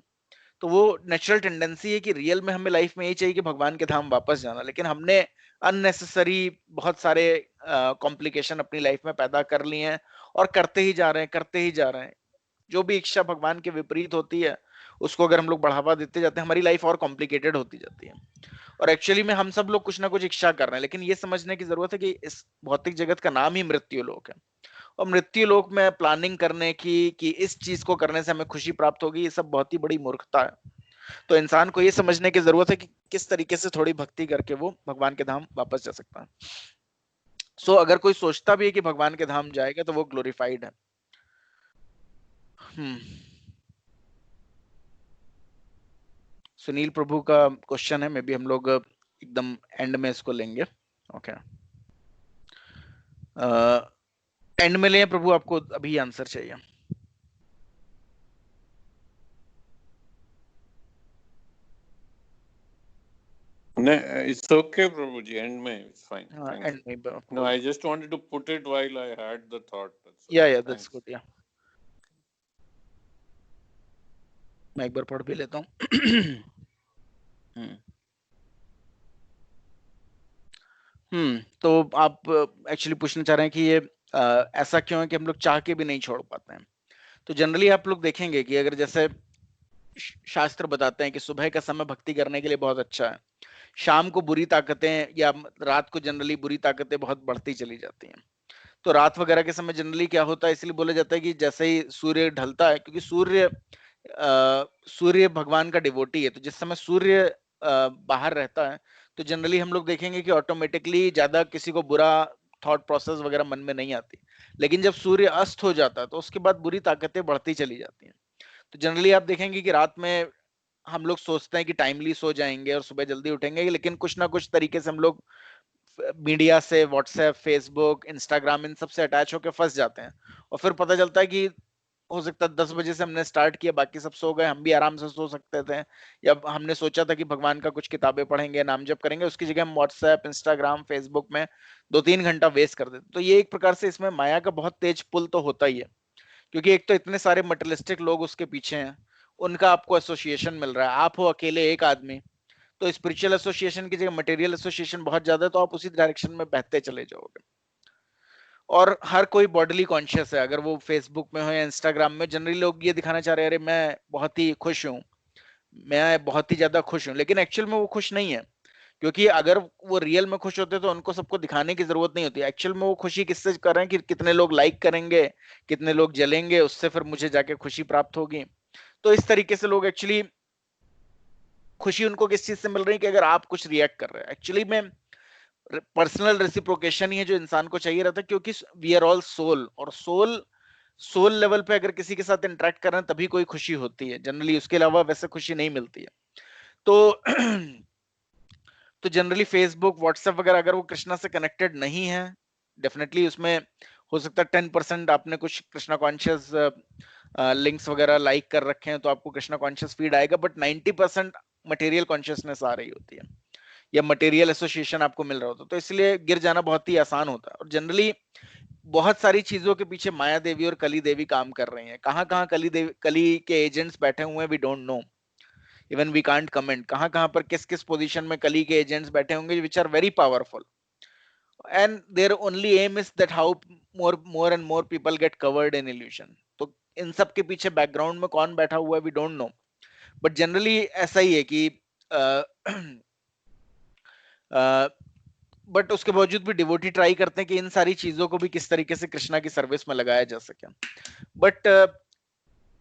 तो वो नेचुरल टेंडेंसी है कि रियल में हमें लाइफ में यही चाहिए कि भगवान के धाम वापस जाना, लेकिन हमने अननेसेसरी बहुत सारे कॉम्प्लिकेशन अपनी लाइफ में पैदा कर लिए हैं और करते ही जा रहे हैं। जो भी इच्छा भगवान के विपरीत होती है उसको अगर हम लोग बढ़ावा देते जाते हैं, हमारी लाइफ और कॉम्प्लिकेटेड होती जाती है। और एक्चुअली में हम सब लोग कुछ ना कुछ इच्छा कर रहे हैं, लेकिन ये समझने की जरूरत है कि इस भौतिक जगत का नाम ही मृत्यु लोक है, और मृत्यु लोक में प्लानिंग करने की कि इस चीज को करने से हमें खुशी प्राप्त होगी, ये सब बहुत ही बड़ी मूर्खता है। तो इंसान को ये समझने की जरूरत है कि किस तरीके से थोड़ी भक्ति करके वो भगवान के धाम वापस जा सकता है। सो अगर कोई सोचता भी है कि भगवान के धाम जाएगा तो वो ग्लोरीफाइड है। सुनील प्रभु का क्वेश्चन है, मे बी हम लोग एकदम एंड में इसको लेंगे। ओके, एंड में लें प्रभु, आपको अभी आंसर चाहिए? It's okay, Prabhuji. End में, it's fine. एंड में No, I just wanted to put it while I had the thought. Yeah, that's good. Yeah, मैं एक बार पढ़ भी लेता हूँ। तो आप एक्चुअली पूछना चाह रहे हैं कि ये ऐसा क्यों है कि हम लोग चाह के भी नहीं छोड़ पाते हैं। तो जनरली आप लोग देखेंगे कि अगर जैसे शास्त्र बताते हैं कि सुबह का समय भक्ति करने के लिए बहुत अच्छा है, शाम को बुरी ताकतें या रात को जनरली बुरी ताकतें बहुत बढ़ती चली जाती हैं। तो रात वगैरह के समय जनरली क्या होता है, इसलिए बोला जाता है कि जैसे ही सूर्य ढलता है, क्योंकि सूर्य भगवान का डिवोटी है, तो जिस समय सूर्य बाहर रहता है तो जनरली हम लोग देखेंगे कि ऑटोमेटिकली ज्यादा किसी को बुरा थॉट प्रोसेस वगैरह मन में नहीं आती। लेकिन जब सूर्य अस्त हो जाता है तो उसके बाद बुरी ताकतें बढ़ती चली जाती हैं। तो जनरली आप देखेंगे कि रात में हम लोग सोचते हैं कि टाइमली सो जाएंगे और सुबह जल्दी उठेंगे, लेकिन कुछ ना कुछ तरीके से हम लोग मीडिया से, व्हाट्सएप, फेसबुक, इंस्टाग्राम, इन सब से अटैच होकर फंस जाते हैं। और फिर पता चलता है कि हो सकता है 10 बजे से हमने स्टार्ट किया, बाकी सब सो गए, हम भी आराम से सो सकते थे, या हमने सोचा था कि भगवान का कुछ किताबें पढ़ेंगे, नाम जप करेंगे, उसकी जगह हम व्हाट्सएप, इंस्टाग्राम, फेसबुक में 2-3 घंटा वेस्ट कर देते। तो ये एक प्रकार से इसमें माया का बहुत तेज पुल तो होता ही है, क्योंकि एक तो इतने सारे मटेरियलिस्टिक लोग उसके पीछे हैं, उनका आपको एसोसिएशन मिल रहा है, आप हो अकेले एक आदमी, तो स्पिरिचुअल एसोसिएशन की जगह मटेरियल एसोसिएशन बहुत ज्यादा है, तो आप उसी डायरेक्शन में बहते चले जाओगे। और हर कोई बॉडीली कॉन्शियस है, अगर वो फेसबुक में हो या इंस्टाग्राम में, जनरली लोग ये दिखाना चाह रहे हैं अरे मैं बहुत ही खुश हूँ, मैं बहुत ही ज्यादा खुश हूँ, लेकिन एक्चुअल में वो खुश नहीं है। क्योंकि अगर वो रियल में खुश होते तो उनको सबको दिखाने की जरूरत नहीं होती। एक्चुअल में वो खुशी किससे कर रहे हैं कि कितने लोग लाइक करेंगे, कितने लोग जलेंगे, उससे फिर मुझे जाके खुशी प्राप्त होगी। तो इस तरीके से लोग एक्चुअली खुशी उनको किस चीज से मिल रही है कि अगर आप कुछ रिएक्ट कर रहे हैं। एक्चुअली में पर्सनल रेसिप्रोकेशन ही है जो इंसान को चाहिए रहता है, क्योंकि वी आर ऑल सोल, और सोल सोल लेवल पे अगर किसी के साथ इंटरेक्ट कर रहे हैं तभी कोई खुशी होती है, जनरली उसके अलावा वैसे खुशी नहीं मिलती है। तो तो जनरली फेसबुक व्हाट्सएप वगैरह अगर वो कृष्णा से कनेक्टेड नहीं है, डेफिनेटली उसमें हो सकता है 10% आपने कुछ कृष्णा कॉन्शियस लिंक्स वगैरह लाइक कर रखे हैं तो आपको कृष्णा कॉन्शियस फीड आएगा, बट 90% मटेरियल कॉन्शियसनेस आ रही होती है या मटेरियल एसोसिएशन आपको मिल रहा होता है, तो इसलिए गिर जाना बहुत ही आसान होता है। और जनरली बहुत सारी चीजों के पीछे माया देवी और कली देवी काम कर रही हैं। कहाँ कहाँ कली के एजेंट्स बैठे हुए हैं we don't know, even we can't comment कहाँ कहाँ पर किस किस पोजीशन में कली के एजेंट्स बैठे होंगे which are very powerful, and their only aim is that how more and more people get covered in illusion. तो इन सब के पीछे बैकग्राउंड में कौन बैठा हुआ है we don't know, but generally ऐसा ही है कि बट उसके बावजूद भी डिवोटी ट्राई करते हैं कि इन सारी चीजों को भी किस तरीके से कृष्णा की सर्विस में लगाया जा सके। बट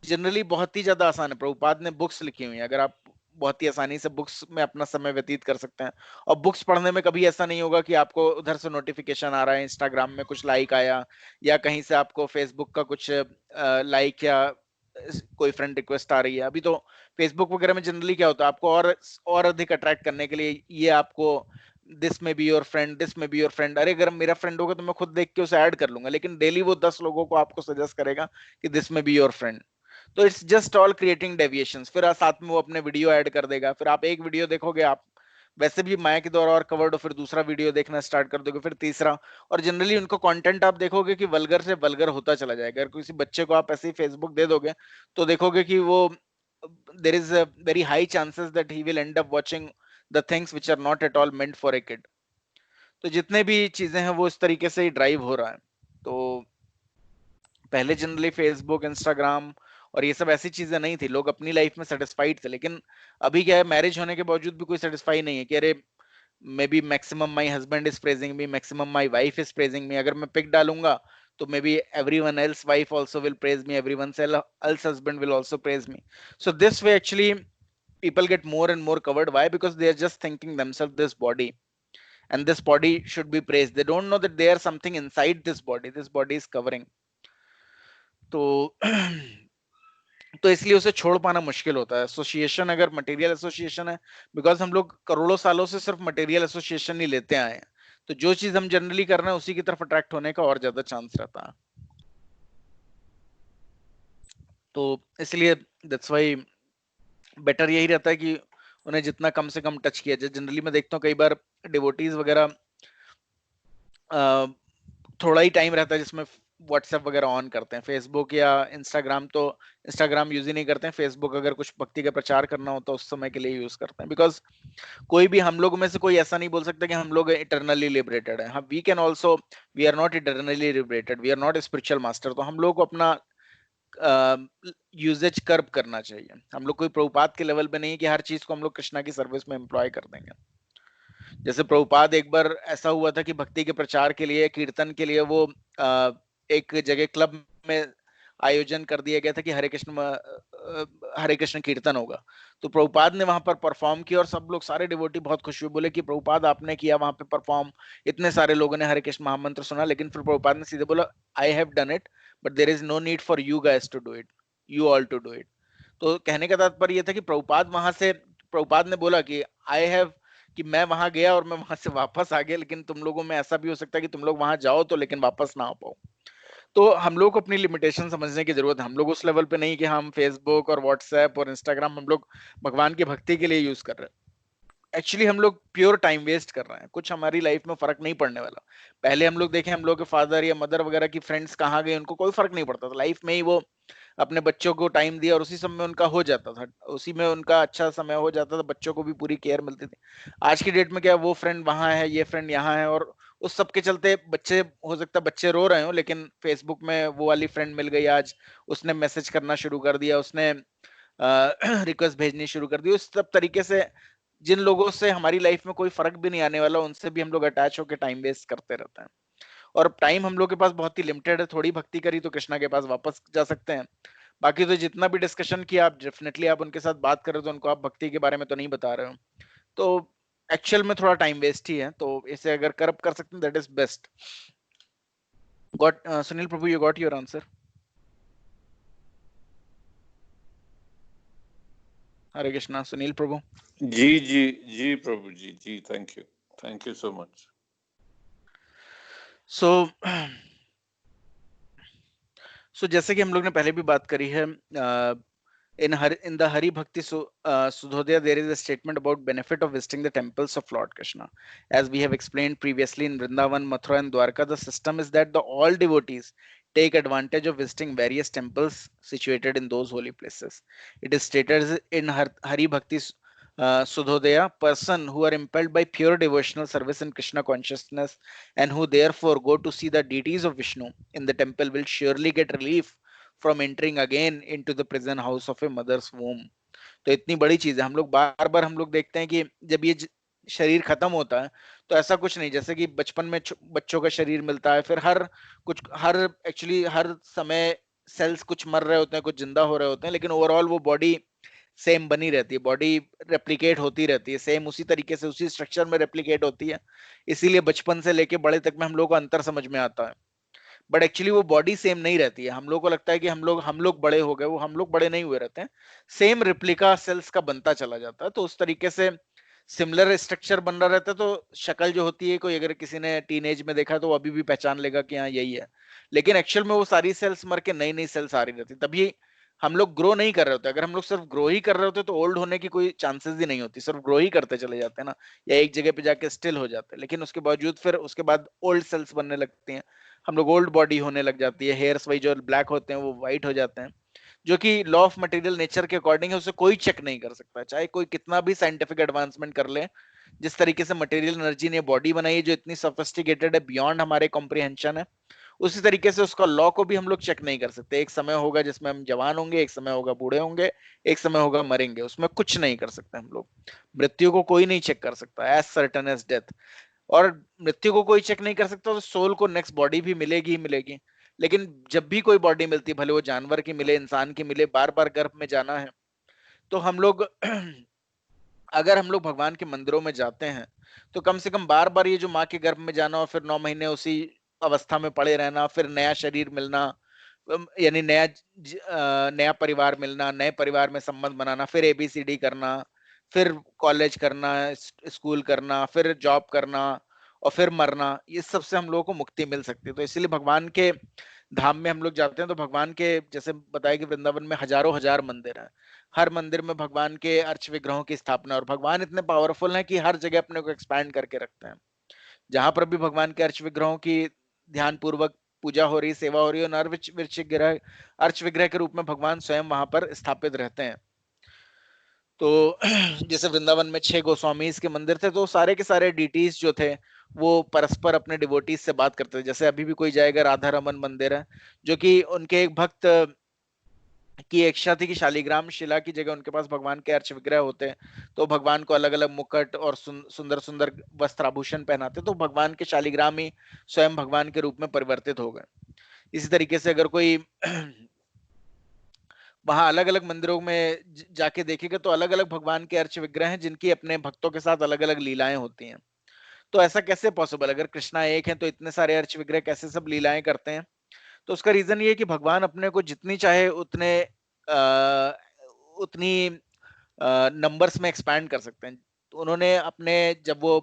जनरली बहुत ही ज्यादा आसान है। प्रभुपाद ने बुक्स लिखी हुई हैं, अगर आप बहुत ही आसानी से बुक्स में अपना समय व्यतीत कर सकते हैं। और बुक्स पढ़ने में कभी ऐसा नहीं होगा कि आपको उधर से नोटिफिकेशन आ रहा है, इंस्टाग्राम में कुछ लाइक आया या कहीं से आपको फेसबुक का कुछ लाइक या कोई फ्रेंड रिक्वेस्ट आ रही है। अभी तो फेसबुक वगैरह में जनरली क्या होता है, आपको और अधिक अट्रैक्ट करने के लिए ये आपको दिस में बी योर फ्रेंड, दिस में बी योर फ्रेंड। अरे अगर मेरा फ्रेंड होगा तो मैं खुद देख के उसे ऐड कर लूंगा, लेकिन डेली वो 10 लोगों को आपको सजेस्ट करेगा कि दिस में बी योर फ्रेंड। तो it's just all creating deviations. फिर साथ में वो अपने वीडियो ऐड कर देगा, फिर आप एक वीडियो देखोगे, आप वैसे भी माया के द्वारा और कवर्ड हो, फिर दूसरा वीडियो देखना स्टार्ट कर दोगे, फिर तीसरा। और जनरली उनको कंटेंट आप देखोगे कि वल्गर से वल्गर होता चला जाएगा। अगर किसी बच्चे को आप ऐसे ही फेसबुक दे दोगे तो देखोगे कि वो there is a very high chances that he will end up watching the things which are not at all meant for a kid. तो जितने भी चीजें हैं वो इस तरीके से ही ड्राइव हो रहा है। तो पहले जनरली फेसबुक, इंस्टाग्राम और ये सब ऐसी चीजें नहीं थी, लोग अपनी लाइफ में सेटिस्फाइड थे। लेकिन अभी क्या है, मैरिज होने के बावजूद भी कोई सेटिस्फाई नहीं है कि अरे may be maximum my husband is praising me, maximum my wife is praising me. अगर मैं पिक डालूंगा तो may be everyone else wife also will praise me, everyone else husband will also praise me. So this way actually people get more and more covered. Why? Because they are just thinking themselves this body, and this body should be praised. They don't know that there is something inside this body is covering. तो तो इसलिए उसे छोड़ पाना मुश्किल होता है। Association अगर मटेरियल एसोसिएशन है, बिकॉज हम लोग करोड़ों सालों से सिर्फ मटेरियल एसोसिएशन ही लेते आए हैं, तो जो चीज हम जनरली कर रहे हैं उसी की तरफ अट्रैक्ट होने का और ज्यादा चांस रहता है। तो इसलिए दैट्स व्हाई बेटर यही रहता है कि उन्हें जितना कम से कम टच किया जाए। जनरली मैं देखता हूँ कई बार डिवोटीज वगैरह थोड़ा ही टाइम रहता है जिसमें व्हाट्सएप वगैरह ऑन करते हैं। फेसबुक या इंस्टाग्राम, तो इंस्टाग्राम यूज ही नहीं करते हैं। फेसबुक अगर कुछ भक्ति का प्रचार करना हो तो उस समय के लिए यूज करते हैं, बिकॉज कोई भी हम लोग में से कोई ऐसा नहीं बोल सकता कि हम लोग इटरनली लिबरेटेड है। We can also, we are not eternally liberated, we are not spiritual master. तो हम लोग को अपना यूजेज कर्ब करना चाहिए। हम लोग कोई प्रभुपाद के लेवल पे नहीं है कि हर चीज को हम लोग कृष्णा की सर्विस में एम्प्लॉय कर देंगे। जैसे प्रभुपाद, एक बार ऐसा हुआ था कि भक्ति के प्रचार के लिए, कीर्तन के लिए वो एक जगह क्लब में आयोजन कर दिया गया था कि हरे कृष्ण कीर्तन होगा। तो प्रभुपाद ने वहां पर परफॉर्म किया और सब लोग, सारे डिवोटी बहुत खुश हुए, बोले कि प्रभुपाद आपने किया वहां पे परफॉर्म, इतने सारे लोगों ने हरे कृष्ण महामंत्र सुना। लेकिन फिर प्रभुपाद ने सीधे बोला, I have done it but there is no need for you guys to do it, you all to do it. तो कहने का तात्पर्य यह था कि प्रभुपाद वहां से, प्रभुपाद ने बोला कि आई हैव, कि मैं वहां गया और मैं वहां से वापस आ गया, लेकिन तुम लोगों में ऐसा भी हो सकता है कि तुम लोग वहां जाओ तो लेकिन वापस ना आ पाओ। तो हम लोग को अपनी लिमिटेशन समझने की जरूरत है। हम लोग उस लेवल पे नहीं कि हम फेसबुक और व्हाट्सएप और इंस्टाग्राम हम लोग भगवान की भक्ति के लिए यूज कर रहे हैं। एक्चुअली हम लोग प्योर टाइम वेस्ट कर रहे हैं, कुछ हमारी लाइफ में फर्क नहीं पड़ने वाला। पहले हम लोग देखें, हम लोग के फादर या मदर वगैरह की फ्रेंड्स कहाँ गए, उनको कोई फर्क नहीं पड़ता था। लाइफ में ही वो अपने बच्चों को टाइम दिया और उसी समय उनका हो जाता था, उसी में उनका अच्छा समय हो जाता था, बच्चों को भी पूरी केयर मिलती थी। आज की डेट में क्या, वो फ्रेंड वहां है, ये फ्रेंड यहाँ है, और उस सब के चलते बच्चे, हो सकता है बच्चे रो रहे हो लेकिन फेसबुक में वो वाली फ्रेंड मिल गई आज, उसने मैसेज करना शुरू कर दिया, उसने रिक्वेस्ट भेजनी शुरू कर दी। उस सब तरीके से जिन लोगों से हमारी लाइफ में कोई फर्क भी नहीं आने वाला, उनसे भी हम लोग अटैच होकर टाइम वेस्ट करते रहते हैं। और टाइम हम लोग के पास बहुत ही लिमिटेड है। थोड़ी भक्ति करी तो कृष्णा के पास वापस जा सकते हैं। बाकी तो जितना भी डिस्कशन किया, आप डेफिनेटली आप उनके साथ बात कर रहे हो तो उनको आप भक्ति के बारे में तो नहीं बता रहे हो, तो एक्चुअल में थोड़ा टाइम वेस्ट ही है। तो इसे अगर कर सकते हैं that is best. Got Sunil Prabhu, you got your answer? Hare Krishna. Sunil Prabhu. जी जी जी Prabhu ji, thank you so much. So जैसे कि हम लोग ने पहले भी बात करी है, in the Hari Bhakti Sudhodaya, there is a statement about benefit of visiting the temples of Lord Krishna. As we have explained previously, in Vrindavan, Mathura and Dwarka, the system is that all devotees take advantage of visiting various temples situated in those holy places. It is stated in Hari Bhakti Sudhodaya, person who are impelled by pure devotional service and Krishna consciousness and who therefore go to see the deities of Vishnu in the temple will surely get relief from entering again into the prison house of a mother's womb. तो इतनी बड़ी चीज है। हम लोग बार बार हम लोग देखते हैं कि जब ये शरीर खत्म होता है तो ऐसा कुछ नहीं, जैसे कि बचपन में बच्चों का शरीर मिलता है, फिर हर एक्चुअली हर समय सेल्स कुछ मर रहे होते हैं, कुछ जिंदा हो रहे होते हैं, लेकिन ओवरऑल वो बॉडी सेम बनी रहती है, बॉडी रेप्लिकेट होती रहती है, सेम उसी तरीके से उसी स्ट्रक्चर में रेप्लिकेट होती है। इसीलिए बचपन से लेके बड़े तक में हम लोग को अंतर समझ में आता है, बट एक्चुअली वो बॉडी सेम नहीं रहती है। हम लोग को लगता है कि हम लोग बड़े हो गए, वो हम लोग बड़े नहीं हुए रहते हैं, सेम रिप्लिका सेल्स का बनता चला जाता है। तो उस तरीके से सिमिलर स्ट्रक्चर बन रहा रहता है, तो शक्ल जो होती है, कोई अगर किसी ने टीनेज में देखा तो वो अभी भी पहचान लेगा कि हाँ यही है, लेकिन एक्चुअल में वो सारी सेल्स मर के नई नई सेल्स आ रही रहती। तभी हम लोग ग्रो नहीं कर रहे होते। अगर हम लोग सिर्फ ग्रो ही कर रहे होते तो ओल्ड होने की कोई चांसेस ही नहीं होती, सिर्फ ग्रो ही करते चले जाते हैं ना, या एक जगह पे जाके स्टिल हो जाते हैं, लेकिन उसके बावजूद फिर उसके बाद ओल्ड सेल्स बनने लगती हैं, हम लोग ओल्ड बॉडी होने लग जाती है, हेयर्स वही जो ब्लैक होते हैं वो व्हाइट हो जाते हैं, जो कि लॉ ऑफ मटेरियल नेचर के अकॉर्डिंग है, उसे कोई चेक नहीं कर सकता, चाहे कोई कितना भी साइंटिफिक एडवांसमेंट कर ले। जिस तरीके से मटेरियल एनर्जी ने बॉडी बनाई है जो इतनी सोफिस्टिकेटेड है, बियॉन्ड हमारे कॉम्प्रिहेंशन है, उसी तरीके से उसका लॉ को भी हम लोग चेक नहीं कर सकते। एक समय होगा जिसमें हम जवान होंगे, एक समय होगा बूढ़े होंगे, एक समय होगा मरेंगे, उसमें कुछ नहीं कर सकते हम लोग। मृत्यु को कोई नहीं चेक कर सकता, एज सर्टेन एज डेथ। और मृत्यु को कोई चेक नहीं कर सकता तो सोल को नेक्स्ट बॉडी भी मिलेगी ही मिलेगी। लेकिन जब भी कोई बॉडी मिलती है, भले वो जानवर की मिले, इंसान की मिले, बार बार गर्भ में जाना है, तो हम लोग अगर हम लोग भगवान के मंदिरों में जाते हैं तो कम से कम बार बार ये जो माँ के गर्भ में जाना और फिर 9 महीने उसी अवस्था में पड़े रहना, फिर नया शरीर मिलना, यानी नया परिवार मिलना, नए परिवार में संबंध बनाना, फिर ABCD करना, फिर कॉलेज करना, स्कूल करना, फिर जॉब करना और फिर मरना, ये सब से हम लोगों को मुक्ति मिल सकती है। तो इसीलिए भगवान के धाम में हम लोग जाते हैं तो भगवान के, जैसे बताया कि वृंदावन में हजारों हजार मंदिर हैं, हर मंदिर में भगवान के अर्च विग्रहों की स्थापना, और भगवान इतने पावरफुल हैं कि हर जगह अपने को एक्सपैंड करके रखते हैं। जहां पर भी भगवान के अर्च विग्रहों की ध्यान पूर्वक पूजा हो रही, सेवा हो रही है, अर्च विग्रह के रूप में भगवान स्वयं वहां पर स्थापित रहते हैं। तो जैसे वृंदावन में 6 गोस्वामी के मंदिर थे, तो सारे के सारे डीटीज जो थे वो परस्पर अपने डिवोटीज से बात करते थे। जैसे अभी भी कोई जाएगा, राधा रमन मंदिर है, जो कि उनके एक भक्त की इच्छा थी कि शालिग्राम शिला की जगह उनके पास भगवान के अर्च विग्रह होते हैं, तो भगवान को अलग अलग मुकुट और सुंदर सुंदर वस्त्र आभूषण पहनाते, तो भगवान के शालिग्राम ही स्वयं भगवान के रूप में परिवर्तित हो गए। इसी तरीके से अगर कोई वहां अलग अलग मंदिरों में जाके देखेगा तो अलग अलग भगवान के अर्च विग्रह हैं जिनकी अपने भक्तों के साथ अलग अलग लीलाएं होती हैं। तो ऐसा कैसे पॉसिबल, अगर कृष्णा एक है तो इतने सारे अर्च विग्रह कैसे सब लीलाएं करते हैं? तो उसका रीजन ये है कि भगवान अपने को जितनी चाहे उतनी नंबर्स में एक्सपैंड कर सकते हैं। तो उन्होंने अपने, जब वो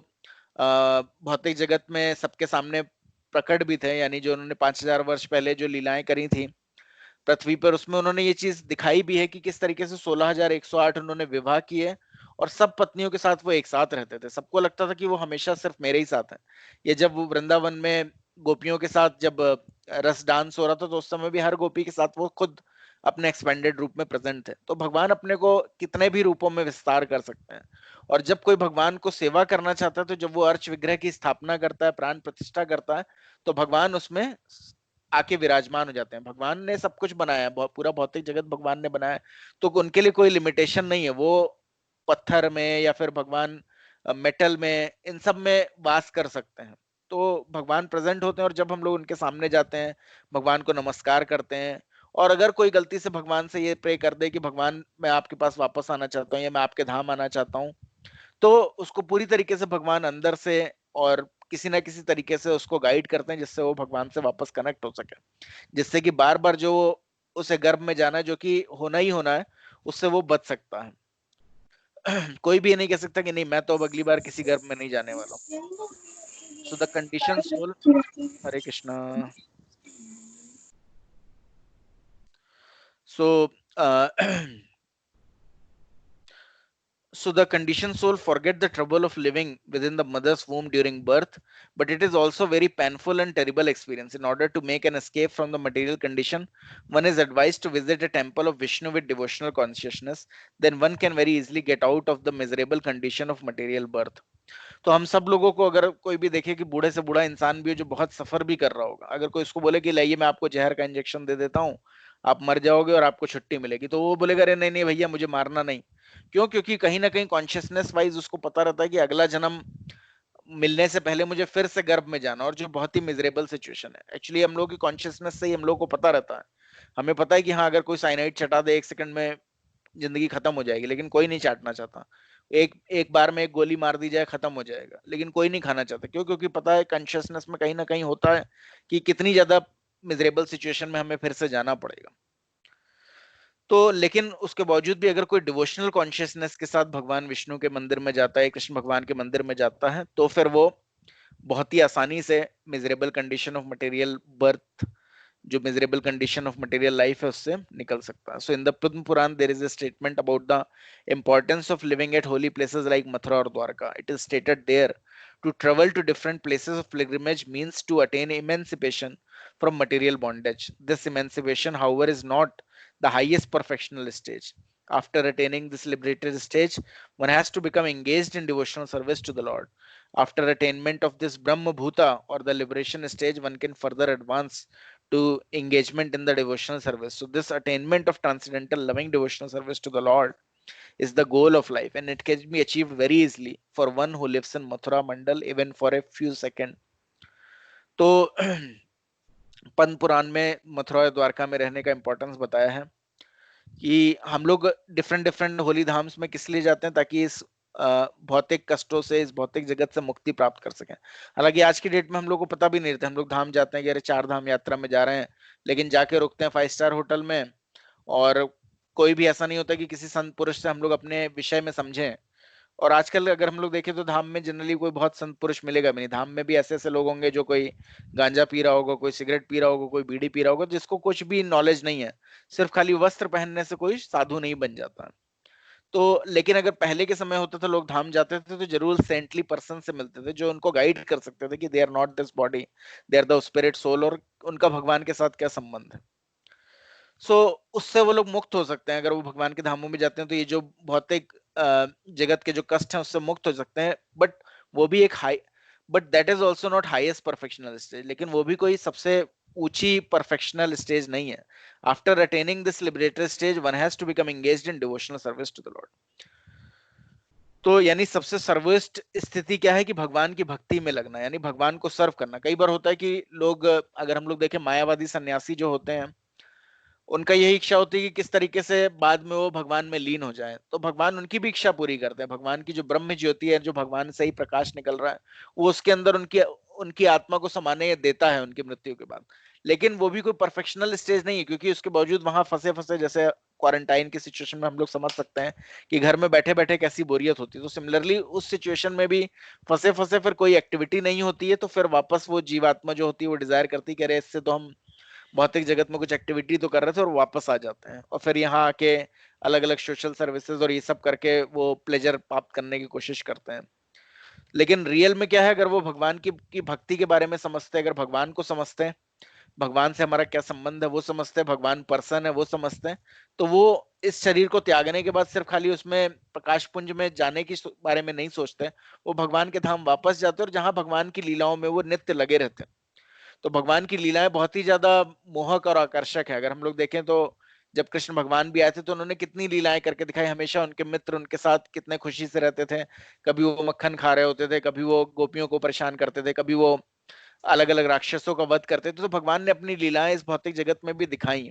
भौतिक जगत में सबके सामने प्रकट भी थे, यानी जो उन्होंने 5000 वर्ष पहले जो लीलाएं करी थी पृथ्वी पर, उसमें उन्होंने ये चीज दिखाई भी है कि किस तरीके से 16,108 उन्होंने विवाह किए और सब पत्नियों के साथ वो एक साथ रहते थे। सबको लगता था कि वो हमेशा सिर्फ मेरे ही साथ है। ये जब वो वृंदावन में गोपियों के साथ जब रस डांस हो रहा था तो उस समय भी हर गोपी के साथ वो खुद अपने एक्सपेंडेड रूप में प्रेजेंट थे। तो भगवान अपने को कितने भी रूपों में विस्तार कर सकते हैं। और जब कोई भगवान को सेवा करना चाहता है तो जब वो अर्च विग्रह की स्थापना करता है, प्राण प्रतिष्ठा करता है, तो भगवान उसमें आके विराजमान हो जाते हैं। भगवान ने सब कुछ बनाया है, पूरा भौतिक जगत भगवान ने बनाया है, तो उनके लिए कोई लिमिटेशन नहीं है। वो पत्थर में या फिर भगवान मेटल में, इन सब में वास कर सकते हैं। तो भगवान प्रेजेंट होते हैं और जब हम लोग उनके सामने जाते हैं, भगवान को नमस्कार करते हैं, और अगर कोई गलती से भगवान से ये प्रे कर दे कि भगवान मैं आपके पास वापस आना चाहता हूँ या मैं आपके धाम आना चाहता हूँ, तो उसको पूरी तरीके से भगवान अंदर से और किसी ना किसी तरीके से उसको गाइड करते हैं जिससे वो भगवान से वापस कनेक्ट हो सके, जिससे कि बार बार जो उसे गर्भ में जाना है, जो कि होना ही होना है, उससे वो बच सकता है। कोई भी ये नहीं कह सकता कि नहीं मैं तो अब अगली बार किसी गर्भ में नहीं जाने वाला हूँ. So the condition soul, Hare Krishna. So, so the conditioned soul forget the trouble of living within the mother's womb during birth, but it is also very painful and terrible experience. In order to make an escape from the material condition, one is advised to visit a temple of Vishnu with devotional consciousness. Then one can very easily get out of the miserable condition of material birth. तो हम सब लोगों को अगर कोई भी देखे कि बूढ़े से बूढ़ा इंसान भी हो जो बहुत सफर भी कर रहा होगा, अगर कोई इसको बोले कि लाइए मैं आपको जहर का इंजेक्शन दे देता हूँ, आप मर जाओगे और आपको छुट्टी मिलेगी, तो वो बोलेगा अरे नहीं नहीं भैया मुझे मारना नहीं. क्यों? क्योंकि कहीं ना कहीं कॉन्शियसनेस वाइज उसको पता रहता है कि अगला जन्म मिलने से पहले मुझे फिर से गर्भ में जाना, और जो बहुत ही मिजरेबल सिचुएशन है. एक्चुअली हम लोग की कॉन्शियसनेस से ही हम लोग को पता रहता है. हमें पता है कि हाँ अगर कोई साइनाइड चटा दे 1 सेकंड में जिंदगी खत्म हो जाएगी, लेकिन कोई नहीं चाटना चाहता. एक बार में एक गोली मार दी जाए खत्म हो जाएगा, लेकिन कोई नहीं खाना चाहता. क्यों? क्योंकि पता है कॉन्शियसनेस में कहीं ना कहीं होता है कि कितनी ज्यादा मिजरेबल सिचुएशन में हमें फिर से जाना पड़ेगा. तो लेकिन उसके बावजूद भी अगर कोई डिवोशनल कॉन्शियसनेस के साथ भगवान विष्णु के मंदिर में जाता है, कृष्ण भगवान के मंदिर में जाता है, तो फिर वो बहुत ही आसानी से miserable condition of material birth, जो miserable condition of material life है, उससे निकल सकता है. So in the Padma Purana there is a statement about the importance of living at holy places like Mathura और Dwarka. It is stated there to travel to different places of pilgrimage means to attain emancipation from material bondage. This emancipation, however, is not the highest perfectional stage. After attaining this liberated stage, one has to become engaged in devotional service to the Lord. After attainment of this Brahma Bhuta or the liberation stage, one can further advance to engagement in the devotional service. So this attainment of transcendental loving devotional service to the Lord is the goal of life, and it can be achieved very easily for one who lives in Mathura Mandal even for a few seconds. तो पद्म पुराण में मथुरा और द्वारका में रहने का importance बताया है कि हम लोग डिफरेंट होली धाम्स में किस लिए जाते हैं, ताकि इस भौतिक कष्टों से, इस भौतिक जगत से मुक्ति प्राप्त कर सकें. हालांकि आज की डेट में हम लोग को पता भी नहीं रहता. हम लोग धाम जाते हैं कि अरे 4 धाम यात्रा में जा रहे हैं, लेकिन जाके रुकते हैं 5 स्टार होटल में, और कोई भी ऐसा नहीं होता कि किसी संत पुरुष से हम लोग अपने विषय में समझें. और आजकल अगर हम लोग देखें तो धाम में जनरली कोई बहुत संत पुरुष मिलेगा भी नहीं. धाम में भी ऐसे ऐसे लोग होंगे जो कोई गांजा पी रहा होगा, कोई सिगरेट पी रहा होगा, कोई बीड़ी पी रहा होगा, जिसको कुछ भी नॉलेज नहीं है. सिर्फ खाली वस्त्र पहनने से कोई साधु नहीं बन जाता. तो लेकिन अगर पहले के समय होता था लोग धाम जाते थे तो जरूर सेंटली पर्सन से मिलते थे जो उनको गाइड कर सकते थे कि they are not this body, they are the spirit soul, और उनका भगवान के साथ क्या संबंध है. सो उससे वो लोग मुक्त हो सकते हैं. अगर वो भगवान के धामों में जाते हैं तो ये जो भौतिक जगत के जो कष्ट हैं उससे मुक्त हो सकते हैं. बट वो भी एक high, but that is also not highest perfectional stage. लेकिन वो भी कोई सबसे ऊंची परफेक्शनल स्टेज नहीं है. After attaining this liberated stage one has to become engaged in devotional service to the Lord. तो यानी सबसे सर्वोच्च स्थिति क्या है कि भगवान की भक्ति में लगना, यानी भगवान को सर्व करना. कई बार होता है कि लोग, अगर हम लोग देखें मायावादी सन्यासी जो होते हैं, उनका यही इच्छा होती है कि किस तरीके से बाद में वो भगवान में लीन हो जाए. तो भगवान उनकी भी इच्छा पूरी करते हैं. भगवान की जो ब्रह्म ज्योति है, जो भगवान से ही प्रकाश निकल रहा है, वो उसके अंदर उनकी आत्मा को समाने देता है उनकी मृत्यु के बाद. लेकिन वो भी कोई परफेक्शनल स्टेज नहीं है, क्योंकि उसके बावजूद वहां फंसे जैसे क्वारंटाइन की सिचुएशन में हम लोग समझ सकते हैं कि घर में बैठे बैठे कैसी बोरियत होती है. तो सिमिलरली उस सिचुएशन में भी फंसे फिर कोई एक्टिविटी नहीं होती है, तो फिर वापस वो जीवात्मा जो होती है वो डिजायर करती है कि अरे इससे तो हम भौतिक जगत में कुछ एक्टिविटी तो कर रहे थे, और वापस आ जाते हैं और फिर यहाँ आके अलग अलग सोशल सर्विसेज और ये सब करके वो प्लेजर प्राप्त करने की कोशिश करते हैं. लेकिन रियल में क्या है, अगर वो भगवान की भक्ति के बारे में समझते हैं, अगर भगवान को समझते हैं, भगवान से हमारा क्या संबंध है वो समझते हैं, भगवान पर्सन है वो समझते हैं, तो वो इस शरीर को त्यागने के बाद सिर्फ खाली उसमें प्रकाश पुंज में जाने के बारे में नहीं सोचते. वो भगवान के धाम वापस जाते हैं और जहां भगवान की लीलाओं में वो नित्य लगे रहते हैं. तो भगवान की लीलाएं बहुत ही ज्यादा मोहक और आकर्षक है. अगर हम लोग देखें तो जब कृष्ण भगवान भी आए थे तो उन्होंने कितनी लीलाएं करके दिखाई. हमेशा उनके मित्र उनके साथ कितने खुशी से रहते थे. कभी वो मक्खन खा रहे होते थे, कभी वो गोपियों को परेशान करते थे, कभी वो अलग अलग राक्षसों का वध करते थे. तो भगवान ने अपनी लीलाएं इस भौतिक जगत में भी दिखाई.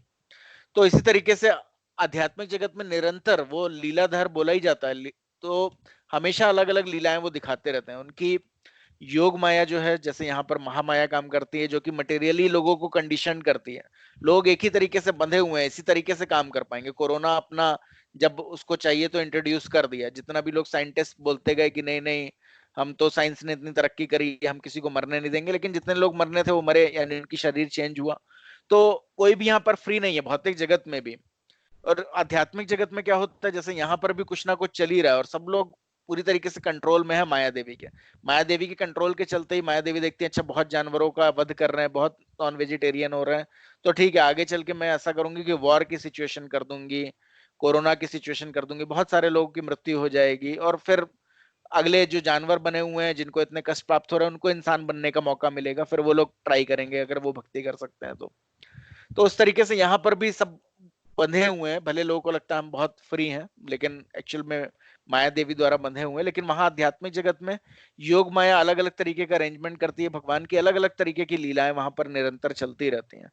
तो इसी तरीके से आध्यात्मिक जगत में निरंतर वो लीलाधर बोला ही जाता है. तो हमेशा अलग अलग लीलाएं वो दिखाते रहते हैं. उनकी योग माया जो है, जैसे यहाँ पर महामाया काम करती है, जो कि मटेरियली लोगों को कंडीशन करती है. लोग एक ही तरीके से बंधे हुए हैं, इसी तरीके से काम कर पाएंगे. कोरोना अपना जब उसको चाहिए तो इंट्रोड्यूस कर दिया। जितना भी लोग साइंटिस्ट बोलते गए कि नहीं नहीं हम तो, साइंस ने इतनी तरक्की करी, हम किसी को मरने नहीं देंगे, लेकिन जितने लोग मरने थे वो मरे, यानी उनकी शरीर चेंज हुआ। तो कोई भी यहाँ पर फ्री नहीं है, भौतिक जगत में भी। और आध्यात्मिक जगत में क्या होता है, जैसे यहाँ पर भी कुछ ना कुछ चल ही रहा है और सब लोग पूरी तरीके से कंट्रोल में है माया देवी के। माया देवी के कंट्रोल के चलते ही माया देवी देखती है अच्छा बहुत जानवरों का वध कर रहे हैं, बहुत नॉन वेजिटेरियन हो रहे हैं, तो ठीक है आगे चल के मैं ऐसा करूंगी कि वॉर की सिचुएशन कर दूंगी, कोरोना की सिचुएशन कर दूंगी, बहुत सारे लोगों की मृत्यु हो जाएगी, और फिर अगले जो जानवर बने हुए हैं जिनको इतने कष्ट प्राप्त हो रहे हैं उनको इंसान बनने का मौका मिलेगा, फिर वो लोग ट्राई करेंगे अगर वो भक्ति कर सकते हैं तो उस तरीके से यहाँ पर भी सब बंधे हुए हैं। भले लोगों को लगता है हम बहुत फ्री हैं, लेकिन एक्चुअल में माया देवी द्वारा बंधे हुए हैं। लेकिन वहां आध्यात्मिक जगत में योग माया अलग अलग तरीके का अरेंजमेंट करती है, भगवान की अलग अलग तरीके की लीलाएं वहां पर निरंतर चलती रहती हैं।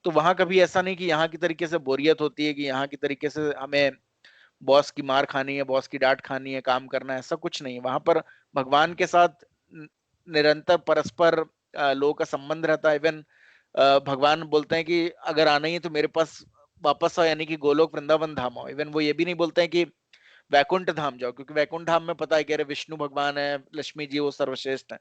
तो वहां कभी ऐसा नहीं कि यहाँ की तरीके से बोरियत होती है, कि यहाँ की तरीके से हमें बॉस की मार खानी है, बॉस की डांट खानी है, काम करना है, ऐसा कुछ नहीं। वहां पर भगवान के साथ निरंतर परस्पर लोगों का संबंध रहता है। इवन भगवान बोलते हैं कि अगर आना ही है तो मेरे पास वापस आओ, यानी कि गोलोक वृंदावन धाम आओ। इवन वो ये भी नहीं बोलते हैं कि वैकुंठ धाम जाओ, क्योंकि वैकुंठ धाम में पता है कि अरे विष्णु भगवान है, लक्ष्मी जी वो सर्वश्रेष्ठ है।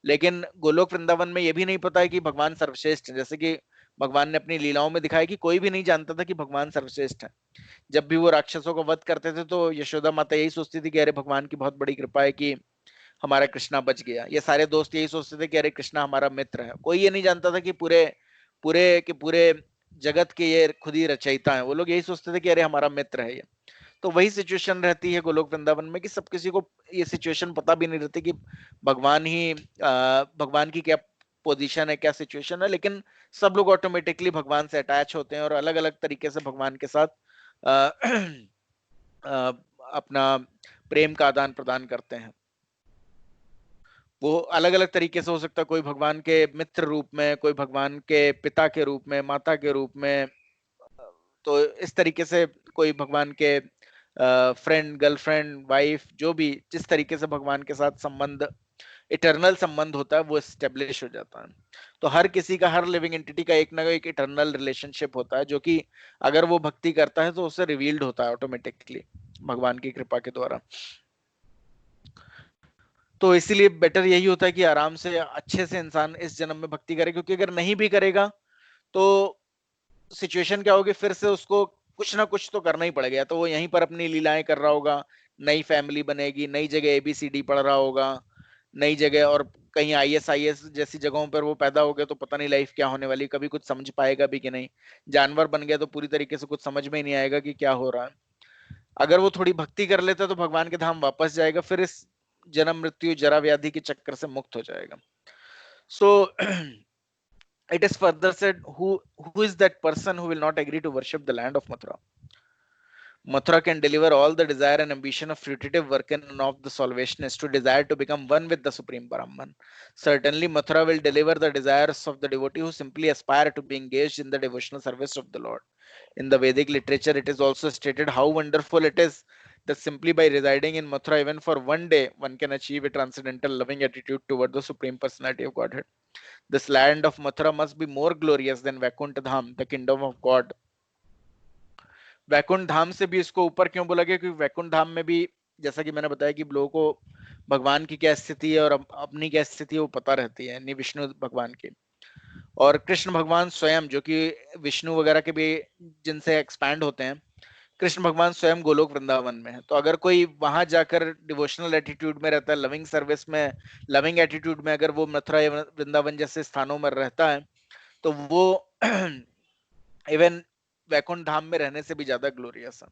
लेकिन गोलोक वृंदावन में ये भी नहीं पता है कि भगवान सर्वश्रेष्ठ है। जैसे कि भगवान ने अपनी लीलाओं में दिखाया कि कोई भी नहीं जानता था कि भगवान सर्वश्रेष्ठ है। जब भी वो राक्षसों को वध करते थे तो यशोदा माता यही सोचती थी कि अरे भगवान की बहुत बड़ी कृपा है कि हमारा कृष्णा बच गया। ये सारे दोस्त यही सोचते थे कि अरे कृष्णा हमारा मित्र है। कोई ये नहीं जानता था कि पूरे पूरे के पूरे जगत के ये खुद ही रचयिता है। वो लोग यही सोचते थे कि अरे हमारा मित्र है ये। तो वही सिचुएशन रहती है गोलोक वृंदावन में कि सब किसी को ये सिचुएशन पता भी नहीं रहती कि भगवान ही भगवान की क्या पोजीशन है, क्या सिचुएशन है, लेकिन सब लोग ऑटोमेटिकली भगवान से अटैच होते हैं और अलग अलग तरीके से भगवान के साथ अपना प्रेम का आदान प्रदान करते हैं। वो अलग अलग तरीके से हो सकता है, कोई भगवान के मित्र रूप में, कोई भगवान के पिता के रूप में, माता के रूप में, तो इस तरीके से कोई भगवान के फ्रेंड, गर्लफ्रेंड, वाइफ, जो भी जिस तरीके से भगवान के साथ संबंध, इटर्नल संबंध होता है वो एस्टेब्लिश हो जाता है। तो हर किसी का, हर लिविंग एंटिटी का एक ना एक इटर्नल रिलेशनशिप होता है, जो कि अगर वो भक्ति करता है तो उससे रिवील्ड होता है ऑटोमेटिकली भगवान की कृपा के द्वारा। तो इसीलिए बेटर यही होता है कि आराम से अच्छे से इंसान इस जन्म में भक्ति करे, क्योंकि अगर नहीं भी करेगा तो सिचुएशन क्या होगी, फिर से उसको कुछ ना कुछ तो करना ही पड़ेगा। तो वो यहीं पर अपनी लीलाएं कर रहा होगा, नई फैमिली बनेगी, नई जगह ABCD पढ़ रहा होगा, नई जगह, और कहीं IS जैसी जगहों पर वो पैदा हो गया तो पता नहीं लाइफ क्या होने वाली, कभी कुछ समझ पाएगा भी कि नहीं। जानवर बन गया तो पूरी तरीके से कुछ समझ में ही नहीं आएगा कि क्या हो रहा है। अगर वो थोड़ी भक्ति कर लेता तो भगवान के धाम वापस जाएगा, फिर इस जन्म मृत्यु जरा व्याधि के चक्कर से मुक्त हो जाएगा। सो it is further said, who is that person who will not agree to worship the land of Mathura? Mathura can deliver all the desire and ambition of fruitive work and of the salvationist to desire to become one with the Supreme Brahman. Certainly, Mathura will deliver the desires of the devotee who simply aspire to be engaged in the devotional service of the Lord. In the Vedic literature, it is also stated how wonderful it is that simply by residing in Mathura, even for one day, one can achieve a transcendental loving attitude toward the Supreme Personality of Godhead. This land of Mathura must be more glorious than Vaikuntha Dham, the kingdom of God. Vaikuntha धाम से भी इसको ऊपर क्यों बोला गया? क्योंकि वैकुंठ धाम में भी जैसा कि मैंने बताया कि लोगों को भगवान की क्या स्थिति है और अपनी क्या स्थिति है वो पता रहती है, नहीं विष्णु भगवान की। और कृष्ण भगवान स्वयं, जो कि विष्णु वगैरह के भी जिनसे एक्सपैंड होते हैं, कृष्ण भगवान स्वयं गोलोक वृंदावन में है। तो अगर कोई वहां जाकर डिवोशनल एटीट्यूड में रहता है, लविंग सर्विस में, लविंग एटीट्यूड में अगर वो मथुरा या वृंदावन जैसे स्थानों में रहता है तो वो इवन वैकुंठ धाम में रहने से भी ज्यादा ग्लोरियस है।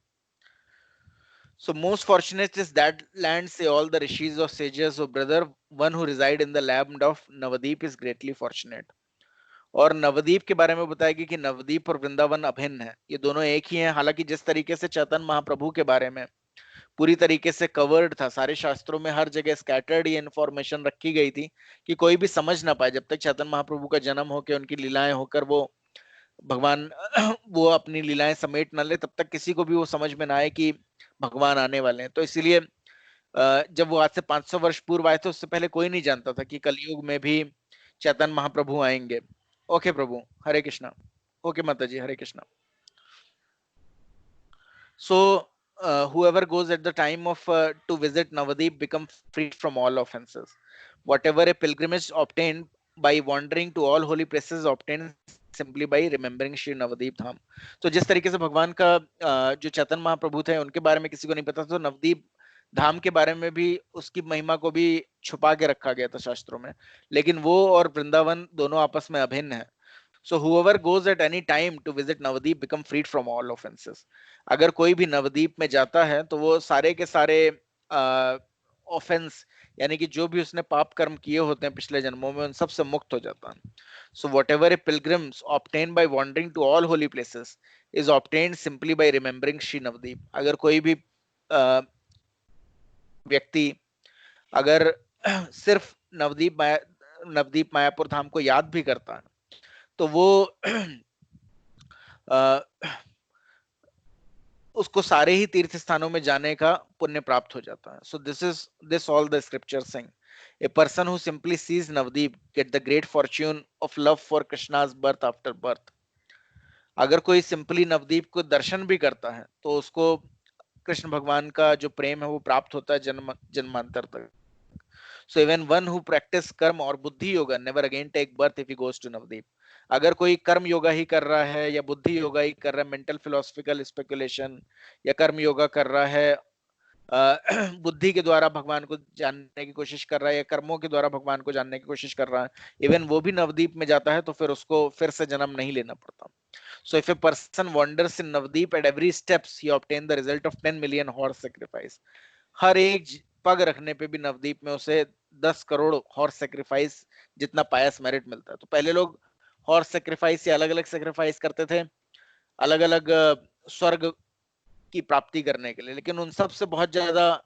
So most fortunate is that land, say all the rishis or sages, or brother, one who reside in the land of Navadip is greatly fortunate. और नवदीप के बारे में बताएगी कि नवदीप और वृंदावन अभिन्न है, ये दोनों एक ही हैं। हालांकि जिस तरीके से चैतन्य महाप्रभु के बारे में पूरी तरीके से कवर्ड था, सारे शास्त्रों में हर जगह स्कैटर्ड ये इन्फॉर्मेशन रखी गई थी कि कोई भी समझ ना पाए, जब तक चैतन्य महाप्रभु का जन्म होकर उनकी लीलाएं होकर वो भगवान वो अपनी लीलाएं समेट न ले, तब तक किसी को भी वो समझ में ना आए कि भगवान आने वाले हैं। तो इसीलिए जब वो आज से 500 वर्ष पूर्व आए थे, उससे पहले कोई नहीं जानता था कि कलयुग में भी चैतन्य महाप्रभु आएंगे। ओके प्रभु, हरे कृष्णा। ओके माता जी, हरे कृष्णा। सो whoever goes at the time of to visit Navadip become freed from all offenses. Whatever a pilgrimage obtained by wandering to all holy places obtained simply by remembering Shri Navadip Dham. तो जिस तरीके से भगवान का जो चैतन्य महाप्रभु थे उनके बारे में किसी को नहीं पता, तो नवदीप धाम के बारे में भी उसकी महिमा को भी छुपा के रखा गया था शास्त्रों में, लेकिन वो और वृंदावन दोनों आपस में अभिन्न है. So whoever goes at any time to visit Navadip become freed from all offenses. अगर कोई भी नवदीप में जाता है तो वो सारे के सारे ऑफेंस यानी कि जो भी उसने पाप कर्म किए होते हैं पिछले जन्मों में उन सब से मुक्त हो जाता है. So whatever a pilgrims obtain by wandering to all holy places is obtained simply by remembering Shri Navadip. अगर कोई भी व्यक्ति अगर सिर्फ नवदीप मायापुर धाम को याद भी करता है तो वो उसको सारे ही तीर्थ स्थानों में जाने का पुण्य प्राप्त हो जाता है. So this all the scriptures saying. A person who simply sees Navdeep get the great fortune of love for Krishna's birth after birth. अगर कोई सिंपली नवदीप को दर्शन भी करता है तो उसको कृष्ण भगवान का जो प्रेम है वो प्राप्त होता है जन्मांतर तक. So even one who practice karma or buddhi yoga never again take birth if he goes to Navdeep. अगर कोई कर्म योगा ही कर रहा है या बुद्धि योगा ही कर रहा है, मेंटल फिलोसफिकल स्पेकुलेशन या कर्म योगा कर रहा है, बुद्धि के द्वारा भगवान को जानने की कोशिश कर रहा है या कर्मों के द्वारा भगवान को जानने की कोशिश कर रहा है, इवन वो भी नवदीप में जाता है तो फिर उसको फिर से जन्म नहीं लेना पड़ता. So if a person wanders in Navdeep at every steps he obtain the result of 10 million horse sacrifice. हर एक पग रखने पे भी नवदीप में उसे 10 करोड़ हॉर्स सेक्रीफाइस जितना पायस मेरिट मिलता है. तो पहले लोग हॉर्स सेक्रीफाइस या अलग अलग सेक्रीफाइस करते थे अलग अलग स्वर्ग की प्राप्ति करने के लिए, लेकिन उन सब से बहुत ज्यादा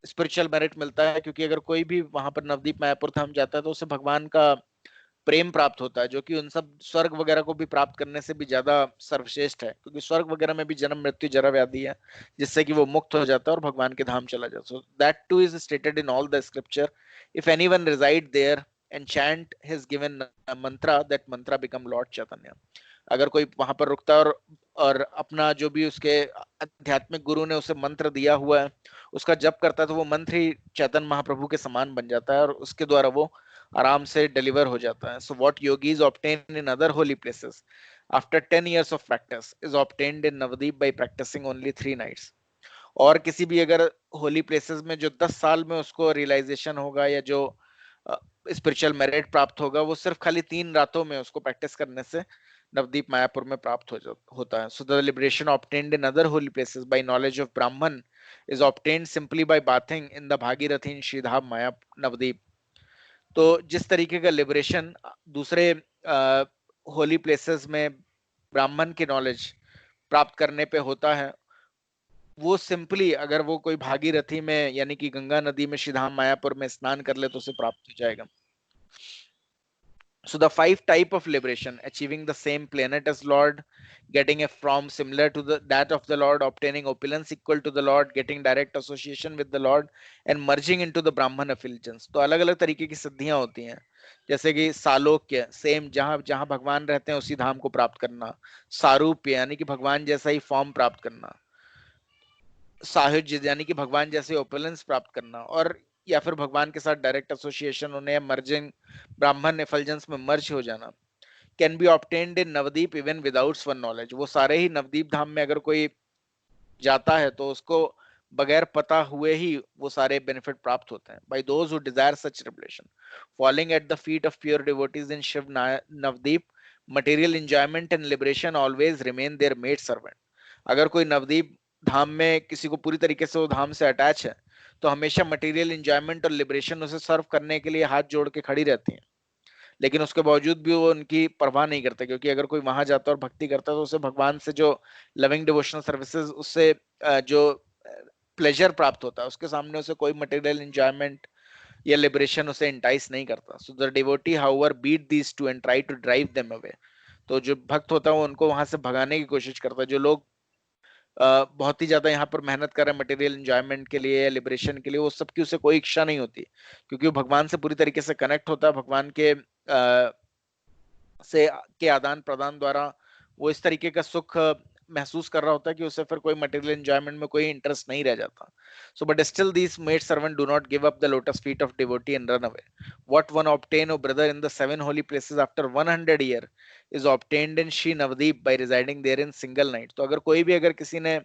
स्पिरिचुअल मेरिट मिलता है क्योंकि अगर कोई भी वहां पर नवदीप मायापुर धाम जाता है तो उसे भगवान का प्रेम प्राप्त होता है जो कि उन सब स्वर्ग वगैरह को भी प्राप्त करने से भी ज्यादा सर्वश्रेष्ठ है, क्योंकि स्वर्ग वगैरह में भी जन्म मृत्यु जरा व्याधि है जिससे कि वो मुक्त हो जाता है और भगवान के धाम चला जाता है. So that too is stated in all the scripture. If anyone reside there and chant his given mantra, that mantra become Lord Chaitanya. अगर कोई वहां पर रुकता है और अपना जो भी उसके आध्यात्मिक गुरु ने उसे मंत्र दिया हुआ है उसका जप करता है तो वो मंत्र ही चैतन्य महाप्रभु के समान बन जाता है और उसके द्वारा वो आराम से डिलीवर हो जाता है. So what yogis obtain in other holy places after 10 years of practice is obtained in Navadip by practicing only 3 nights. और किसी भी अगर होली प्लेसेस में जो 10 साल में उसको रियलाइजेशन होगा या जो स्पिरिचुअल मेरिट प्राप्त होगा वो सिर्फ खाली 3 रातों में उसको प्रैक्टिस करने से नवदीप मायापुर में प्राप्त होता है. So the liberation obtained in other holy places by knowledge of Brahman is obtained simply by bathing in the Bhagirathi in Shridham Maya Navdeep. तो जिस तरीके का लिबरेशन दूसरे होली प्लेसेस में ब्राह्मण की नॉलेज प्राप्त करने पे होता है वो सिंपली अगर वो कोई भागीरथी में यानी कि गंगा नदी में श्रीधाम मायापुर में स्नान कर ले तो उसे प्राप्त हो जाएगा. So the 5 type of liberation: achieving the same planet as Lord, getting a form similar to that of the Lord, obtaining opulence equal to the Lord, getting direct association with the Lord, and merging into the Brahman effulgence. तो अलग अलग तरीके की सिद्धियां होती हैं जैसे कि सालोक्य, सेम जहां जहां भगवान रहते हैं उसी धाम को प्राप्त करना, सारूप्य यानी कि भगवान जैसा ही फॉर्म प्राप्त करना, साहुज्य यानी कि भगवान जैसे ओपुलेंस प्राप्त करना, और या फिर भगवान के साथ डायरेक्ट एसोसिएशन होने या मर्जिंग ब्राह्मण एफल्जेंस में मर्ज हो जाना. Can be obtained in Navdeep even without swan knowledge. वो सारे ही नवदीप धाम में अगर कोई जाता है तो उसको बगैर पता हुए ही वो सारे बेनिफिट प्राप्त होते हैं. By those who desire such revelation falling at the feet of pure devotees in Shiv Navadvip, material enjoyment and liberation always remain their maid servant. अगर कोई नवदीप धाम में किसी को पूरी तरीके से वो धाम से अटैच है तो हमेशा मटेरियल एंजॉयमेंट और लिबरेशन उसे सर्व करने के लिए हाथ जोड़ के खड़ी रहती हैं, लेकिन उसके बावजूद भी वो उनकी परवाह नहीं करते, क्योंकि अगर कोई वहां जाता है और भक्ति करता है तो उसे भगवान से जो लविंग डिवोशनल सर्विसेज उससे जो प्लेजर प्राप्त होता है उसके सामने उसे कोई मटेरियल एंजॉयमेंट या लिबरेशन उसे इंटाइस नहीं करता. So the devotee however beat these two and try to drive them away. तो जो भक्त होता है वो उनको वहां से भगाने की कोशिश करता है. जो लोग बहुत ही ज्यादा यहाँ पर मेहनत कर रहे हैं मटेरियल एंजॉयमेंट के लिए या लिबरेशन के लिए, वो सबकी उसे कोई इच्छा नहीं होती, क्योंकि वो भगवान से पूरी तरीके से कनेक्ट होता है. भगवान के से के आदान प्रदान द्वारा वो इस तरीके का सुख महसूस कर रहा होता है कि उसे फिर कोई मटेरियल एंजॉयमेंट में कोई इंटरेस्ट नहीं रह जाता. So but still these maid servant do not give up the lotus feet of devotee and run away. What one obtain, O brother, in the 7 holy places after 100 year is obtained in Shri Navdeep by residing there in single night. तो अगर किसी ने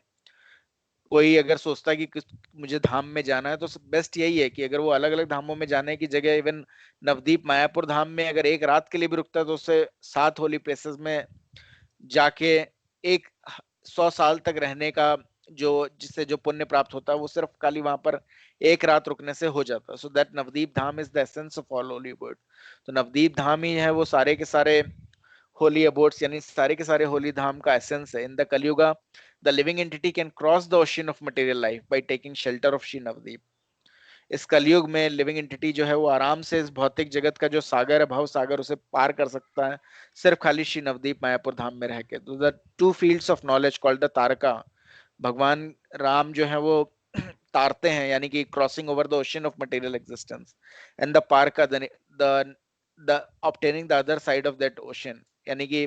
कोई अगर सोचता है कि मुझे धाम में जाना है, तो बेस्ट यही है कि अगर वो अलग अलग धामों में जाने की जगह इवन नवदीप मायापुर धाम में अगर एक रात के लिए भी रुकता है, तो उसे 7 होली प्लेसेस में जाके 100 साल तक रहने का जिससे जो पुण्य प्राप्त होता है, वो सिर्फ खाली वहां पर एक रात रुकने से हो जाता है. So that Navadvip Dham is the essence of all holy abode. तो नवदीप धाम ही है वो सारे के सारे होली अबोर्ड्स, यानी सारे के सारे होली धाम का एसेंस है. In the Kalyuga the living entity can cross the ocean of material life by taking shelter of Shri Navdeep. इस कलयुग में लिविंग एंटिटी जो है वो आराम से इस भौतिक जगत का जो सागर है, भाव सागर, उसे पार कर सकता है सिर्फ खाली श्री नवदीप मायापुर धाम में रह के. तो the two fields of knowledge called the तारका, भगवान राम जो है वो तारते हैं, यानी कि crossing over the ocean of material existence, and the parka the obtaining the other side of that ocean, यानी कि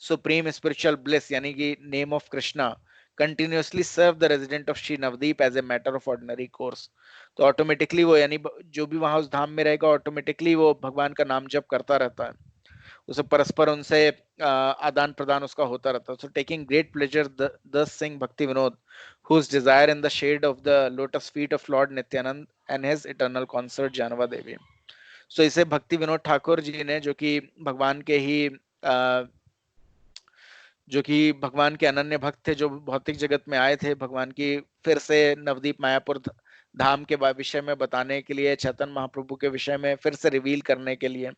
सुप्रीम स्पिरिचुअल ब्लिस, यानी कि name of Krishna continuously serve the resident of Shri Navdeep as a matter of ordinary course. तो automatically वो, यानी जो भी वहां उस धाम में रहेगा, ऑटोमेटिकली वो भगवान का नाम जप करता रहता है, उसे परस्पर उनसे आदान प्रदान उसका होता रहता है. So taking great pleasure thus sing Bhakti Vinod, whose desire in the shade of the lotus feet of Lord Nityanand and his eternal consort Janava Devi. So इसे भक्ति विनोद ठाकुर जी ने, जो कि भगवान के ही जो कि भगवान के अनन्य भक्त थे, जो भौतिक जगत में आए थे भगवान की फिर से नवदीप मायापुर धाम के विषय में बताने के लिए, चैतन्य महाप्रभु के विषय में फिर से रिवील करने के लिए,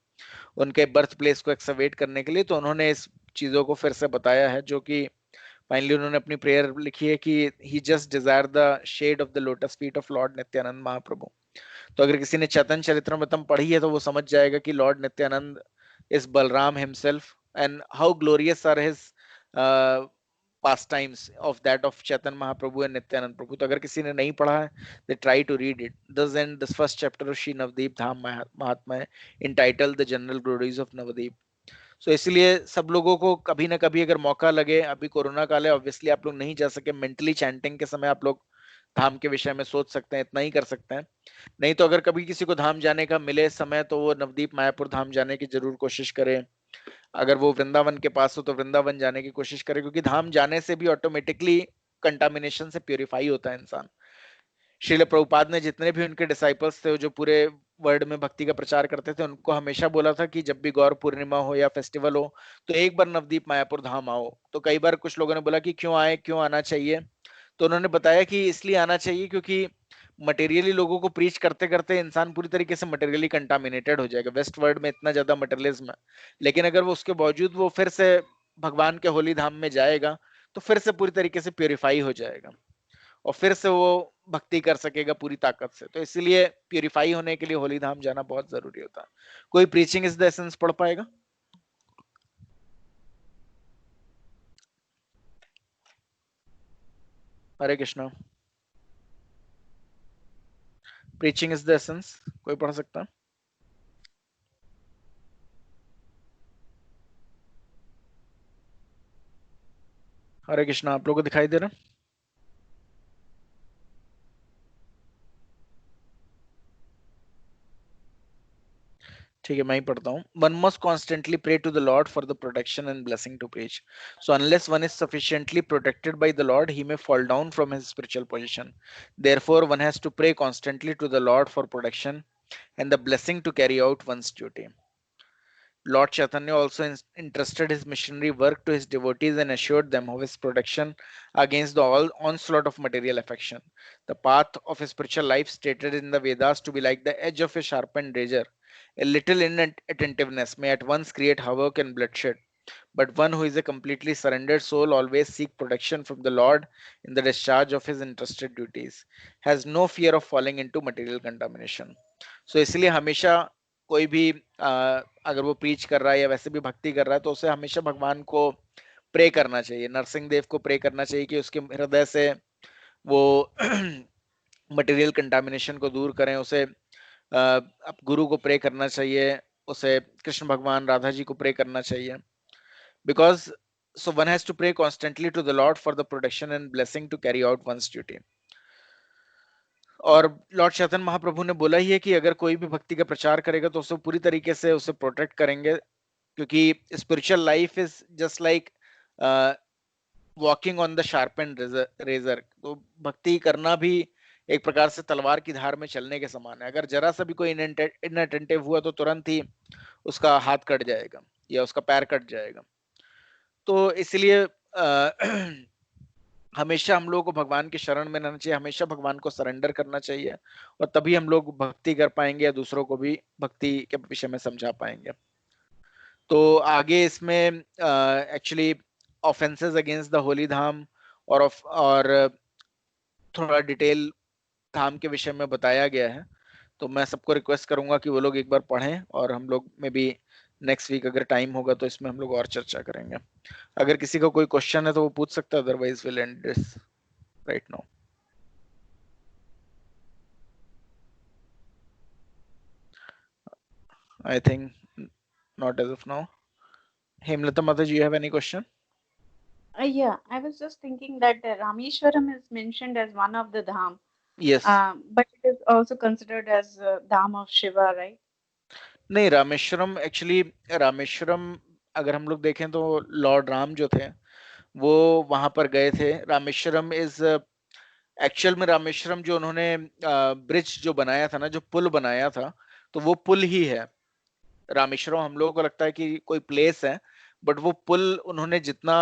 उनके बर्थ प्लेस को एक्सवेट करने के लिए, तो उन्होंने इस चीजों को फिर से बताया है, जो कि फाइनली उन्होंने अपनी प्रेयर लिखी है कि he just desire the shade of the lotus feet of Lord Nityananda Mahaprabhu. तो अगर किसी ने चैतन्य चरितमृतम पढ़ी है तो वो समझ जाएगा कि Lord Nityananda is Balaram himself and how glorious are his pastimes of that of Chaitanya Mahaprabhu and Nityanand Prabhu. तो अगर किसी ने नहीं पढ़ा है, they try to read it. Thus end this first chapter of Shri Navdeep Dham Mahatmya entitled The General Glories of Navdeep. So इसलिए सब लोगों को कभी ना कभी अगर मौका लगे, अभी कोरोना काल है, ऑब्वियसली आप लोग नहीं जा सके, मेंटली चैंटिंग के समय आप लोग धाम के विषय में सोच सकते हैं, इतना ही कर सकते हैं. नहीं तो अगर कभी किसी को धाम जाने का मिले समय, तो वो नवदीप मायापुर धाम जाने की जरूर कोशिश करे. अगर वो वृंदावन के पास हो तो वृंदावन जाने की कोशिश करे, क्योंकि धाम जाने से भी ऑटोमेटिकली कंटामिनेशन से प्यूरिफाई होता है इंसान. श्रील प्रभुपाद ने जितने भी उनके डिसाइपल्स थे जो पूरे वर्ल्ड में भक्ति का प्रचार करते थे, उनको हमेशा बोला था कि जब भी गौर पूर्णिमा हो या फेस्टिवल हो तो एक बार नवदीप मायापुर धाम आओ. तो कई बार कुछ लोगों ने बोला कि क्यों आए, क्यों आना चाहिए, तो उन्होंने बताया कि इसलिए आना चाहिए क्योंकि मटेरियली लोगों को प्रीच करते करते इंसान पूरी तरीके से मटेरियली कंटामिनेटेड हो जाएगा. वेस्ट वर्ल्ड में इतना ज्यादा मटेरियलिज्म है, लेकिन अगर वो उसके बावजूद वो फिर से भगवान के होली धाम में जाएगा तो फिर से पूरी तरीके से प्यूरिफाई हो जाएगा और फिर से वो भक्ति कर सकेगा पूरी ताकत से. तो इसीलिए प्यूरिफाई होने के लिए होली धाम जाना बहुत जरूरी होता है. कोई प्रीचिंग इज द एसेंस पढ़ पाएगा? Hare Krishna. Preaching is the essence कोई पढ़ सकता? हरे कृष्णा. आप लोगों को दिखाई दे रहा? ठीक है, मैं ही पढ़ता हूँ. One must constantly pray to the Lord for the protection and blessing to preach. So unless one is sufficiently protected by the Lord, he may fall down from his spiritual position. Therefore, one has to pray constantly to the Lord for protection and the blessing to carry out one's duty. Lord Chaitanya also entrusted his missionary work to his devotees and assured them of his protection against the onslaught of material affection. The path of a spiritual life stated in the Vedas to be like the edge of a sharpened razor. A little inattentiveness may at once create havoc and bloodshed, but one who is a completely surrendered soul always seeks protection from the Lord in the discharge of his entrusted duties, has no fear of falling into material contamination. So इसलिए हमेशा कोई भी अगर वो preach कर रहा है या वैसे भी भक्ति कर रहा है तो उसे हमेशा भगवान को प्रे करना चाहिए, नरसिंह देव को प्रे करना चाहिए कि उसके हृदय से वो मटेरियल कंटामिनेशन को दूर करें. उसे अब गुरु को प्रे करना चाहिए, उसे कृष्ण भगवान राधा जी को प्रे करना चाहिए. Because so one has to pray constantly to the Lord for the protection and blessing to carry out one's duty. और लॉर्ड चैतन्य महाप्रभु ने बोला ही है कि अगर कोई भी भक्ति का प्रचार करेगा तो उसे पूरी तरीके से उसे प्रोटेक्ट करेंगे, क्योंकि spiritual life is just like walking on the sharpened razor. तो भक्ति करना भी एक प्रकार से तलवार की धार में चलने के समान है। अगर जरा सा भी कोई इनअटेंटिव हुआ तो तुरंत ही उसका हाथ कट जाएगा या उसका पैर कट जाएगा। तो इसलिए हमेशा हम लोगों को भगवान के शरण में रहना चाहिए, हमेशा भगवान को सरेंडर करना चाहिए, और तभी हम लोग भक्ति कर पाएंगे या दूसरों को भी भक्ति के विषय में समझा पाएंगे। तो आगे इसमें actually offences against the holy dham और थोड़ा डिटेल धाम के विषय में बताया गया है। तो मैं सबको रिक्वेस्ट करूंगा कि वो लोग एक बार पढ़ें, और हम लोग में भी नेक्स्ट वीक अगर टाइम होगा तो इसमें हम लोग और चर्चा करेंगे। अगर किसी का कोई क्वेश्चन है तो वो पूछ सकता है, otherwise will end this right now. I think not as of now. Hemlata Mata ji, you have any question? Yeah, I was just thinking that Rameshwaram is mentioned as one of the dham, yes. but it is also considered as dham of Shiva, right? नहीं, Rameswaram actually Rameswaram अगर हम लोग देखें तो Lord Ram जो थे वो वहां पर गए थे। रामेश्वरम इज एक्चुअल में रामेश्वरम जो उन्होंने ब्रिज जो बनाया था ना, जो पुल बनाया था, तो वो पुल ही है रामेश्वरम। हम लोगों को लगता है कि कोई प्लेस है, बट वो पुल उन्होंने जितना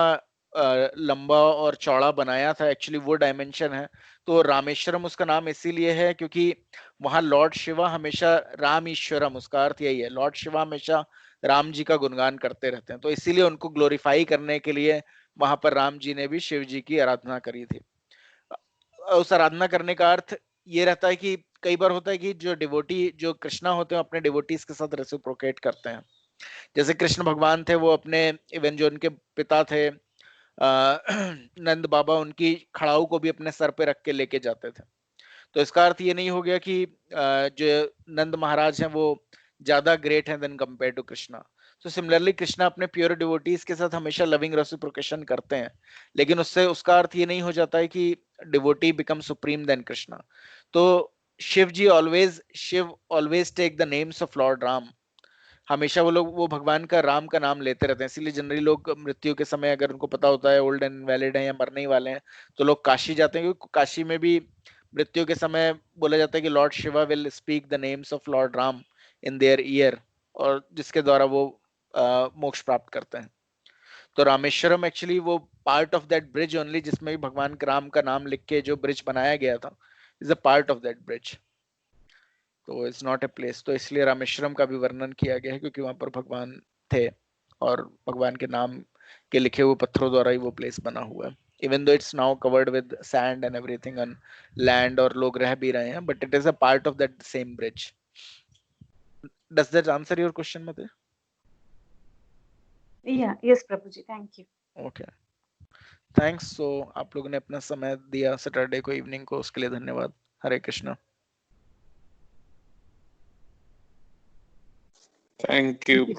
लंबा और चौड़ा बनाया था एक्चुअली वो डायमेंशन है। तो रामेश्वरम उसका नाम इसीलिए है क्योंकि वहां लॉर्ड शिवा हमेशा राम ईश्वरम, उसका अर्थ यही है, लॉर्ड शिवा हमेशा राम जी का गुणगान करते रहते हैं। तो इसीलिए उनको ग्लोरीफाई करने के लिए वहां पर राम जी ने भी शिव जी की आराधना करी थी। उस आराधना करने का अर्थ ये रहता है कि कई बार होता है कि जो डिवोटी जो कृष्णा होते हैं अपने डिवोटीज के साथ रेसिप्रोकेट करते हैं। जैसे कृष्ण भगवान थे, वो अपने इवन जो उनके पिता थे नंद बाबा, उनकी खड़ाऊ को भी अपने सर पे रख के लेके जाते थे। तो इसका अर्थ ये नहीं हो गया कि जो नंद महाराज हैं वो ज्यादा ग्रेट हैं देन कंपेयर टू कृष्णा। तो सिमिलरली कृष्णा अपने प्योर डिवोटीज के साथ हमेशा लविंग रेसिप्रोकेशन करते हैं, लेकिन उससे उसका अर्थ ये नहीं हो जाता है कि devotee become supreme than Krishna. तो Shiva always take the names of Lord Ram. हमेशा वो लोग वो भगवान का राम का नाम लेते रहते हैं। इसीलिए जनरली लोग मृत्यु के समय अगर उनको पता होता है ओल्ड एंड वैलिड है या मरने ही वाले हैं तो लोग काशी जाते हैं, क्योंकि काशी में भी मृत्यु के समय बोला जाता है कि Lord Shiva will speak the names of Lord Ram in their year, और जिसके द्वारा वो मोक्ष प्राप्त करते हैं। तो रामेश्वरम एक्चुअली वो part of that bridge only, जिसमें भी भगवान राम का नाम लिख के जो ब्रिज बनाया गया था, is a part of that bridge. तो इट्स नॉट ए प्लेस। तो इसलिए रामेश्वरम का भी वर्णन किया गया है क्योंकि वहां पर भगवान थे और भगवान के नाम के लिखे हुए पत्थरों द्वारा ही वो प्लेस बना हुआ है। Even though it's now covered with sand and everything on land और लोग रह भी रहे हैं, but it is a part of that same bridge. Does that answer your question मते? Yeah, yes, Prabhuji, thank you. Okay, thanks. So आप लोगों ने अपना समय दिया सैटरडे को इवनिंग को, उसके लिए धन्यवाद। हरे कृष्णा। Thank you.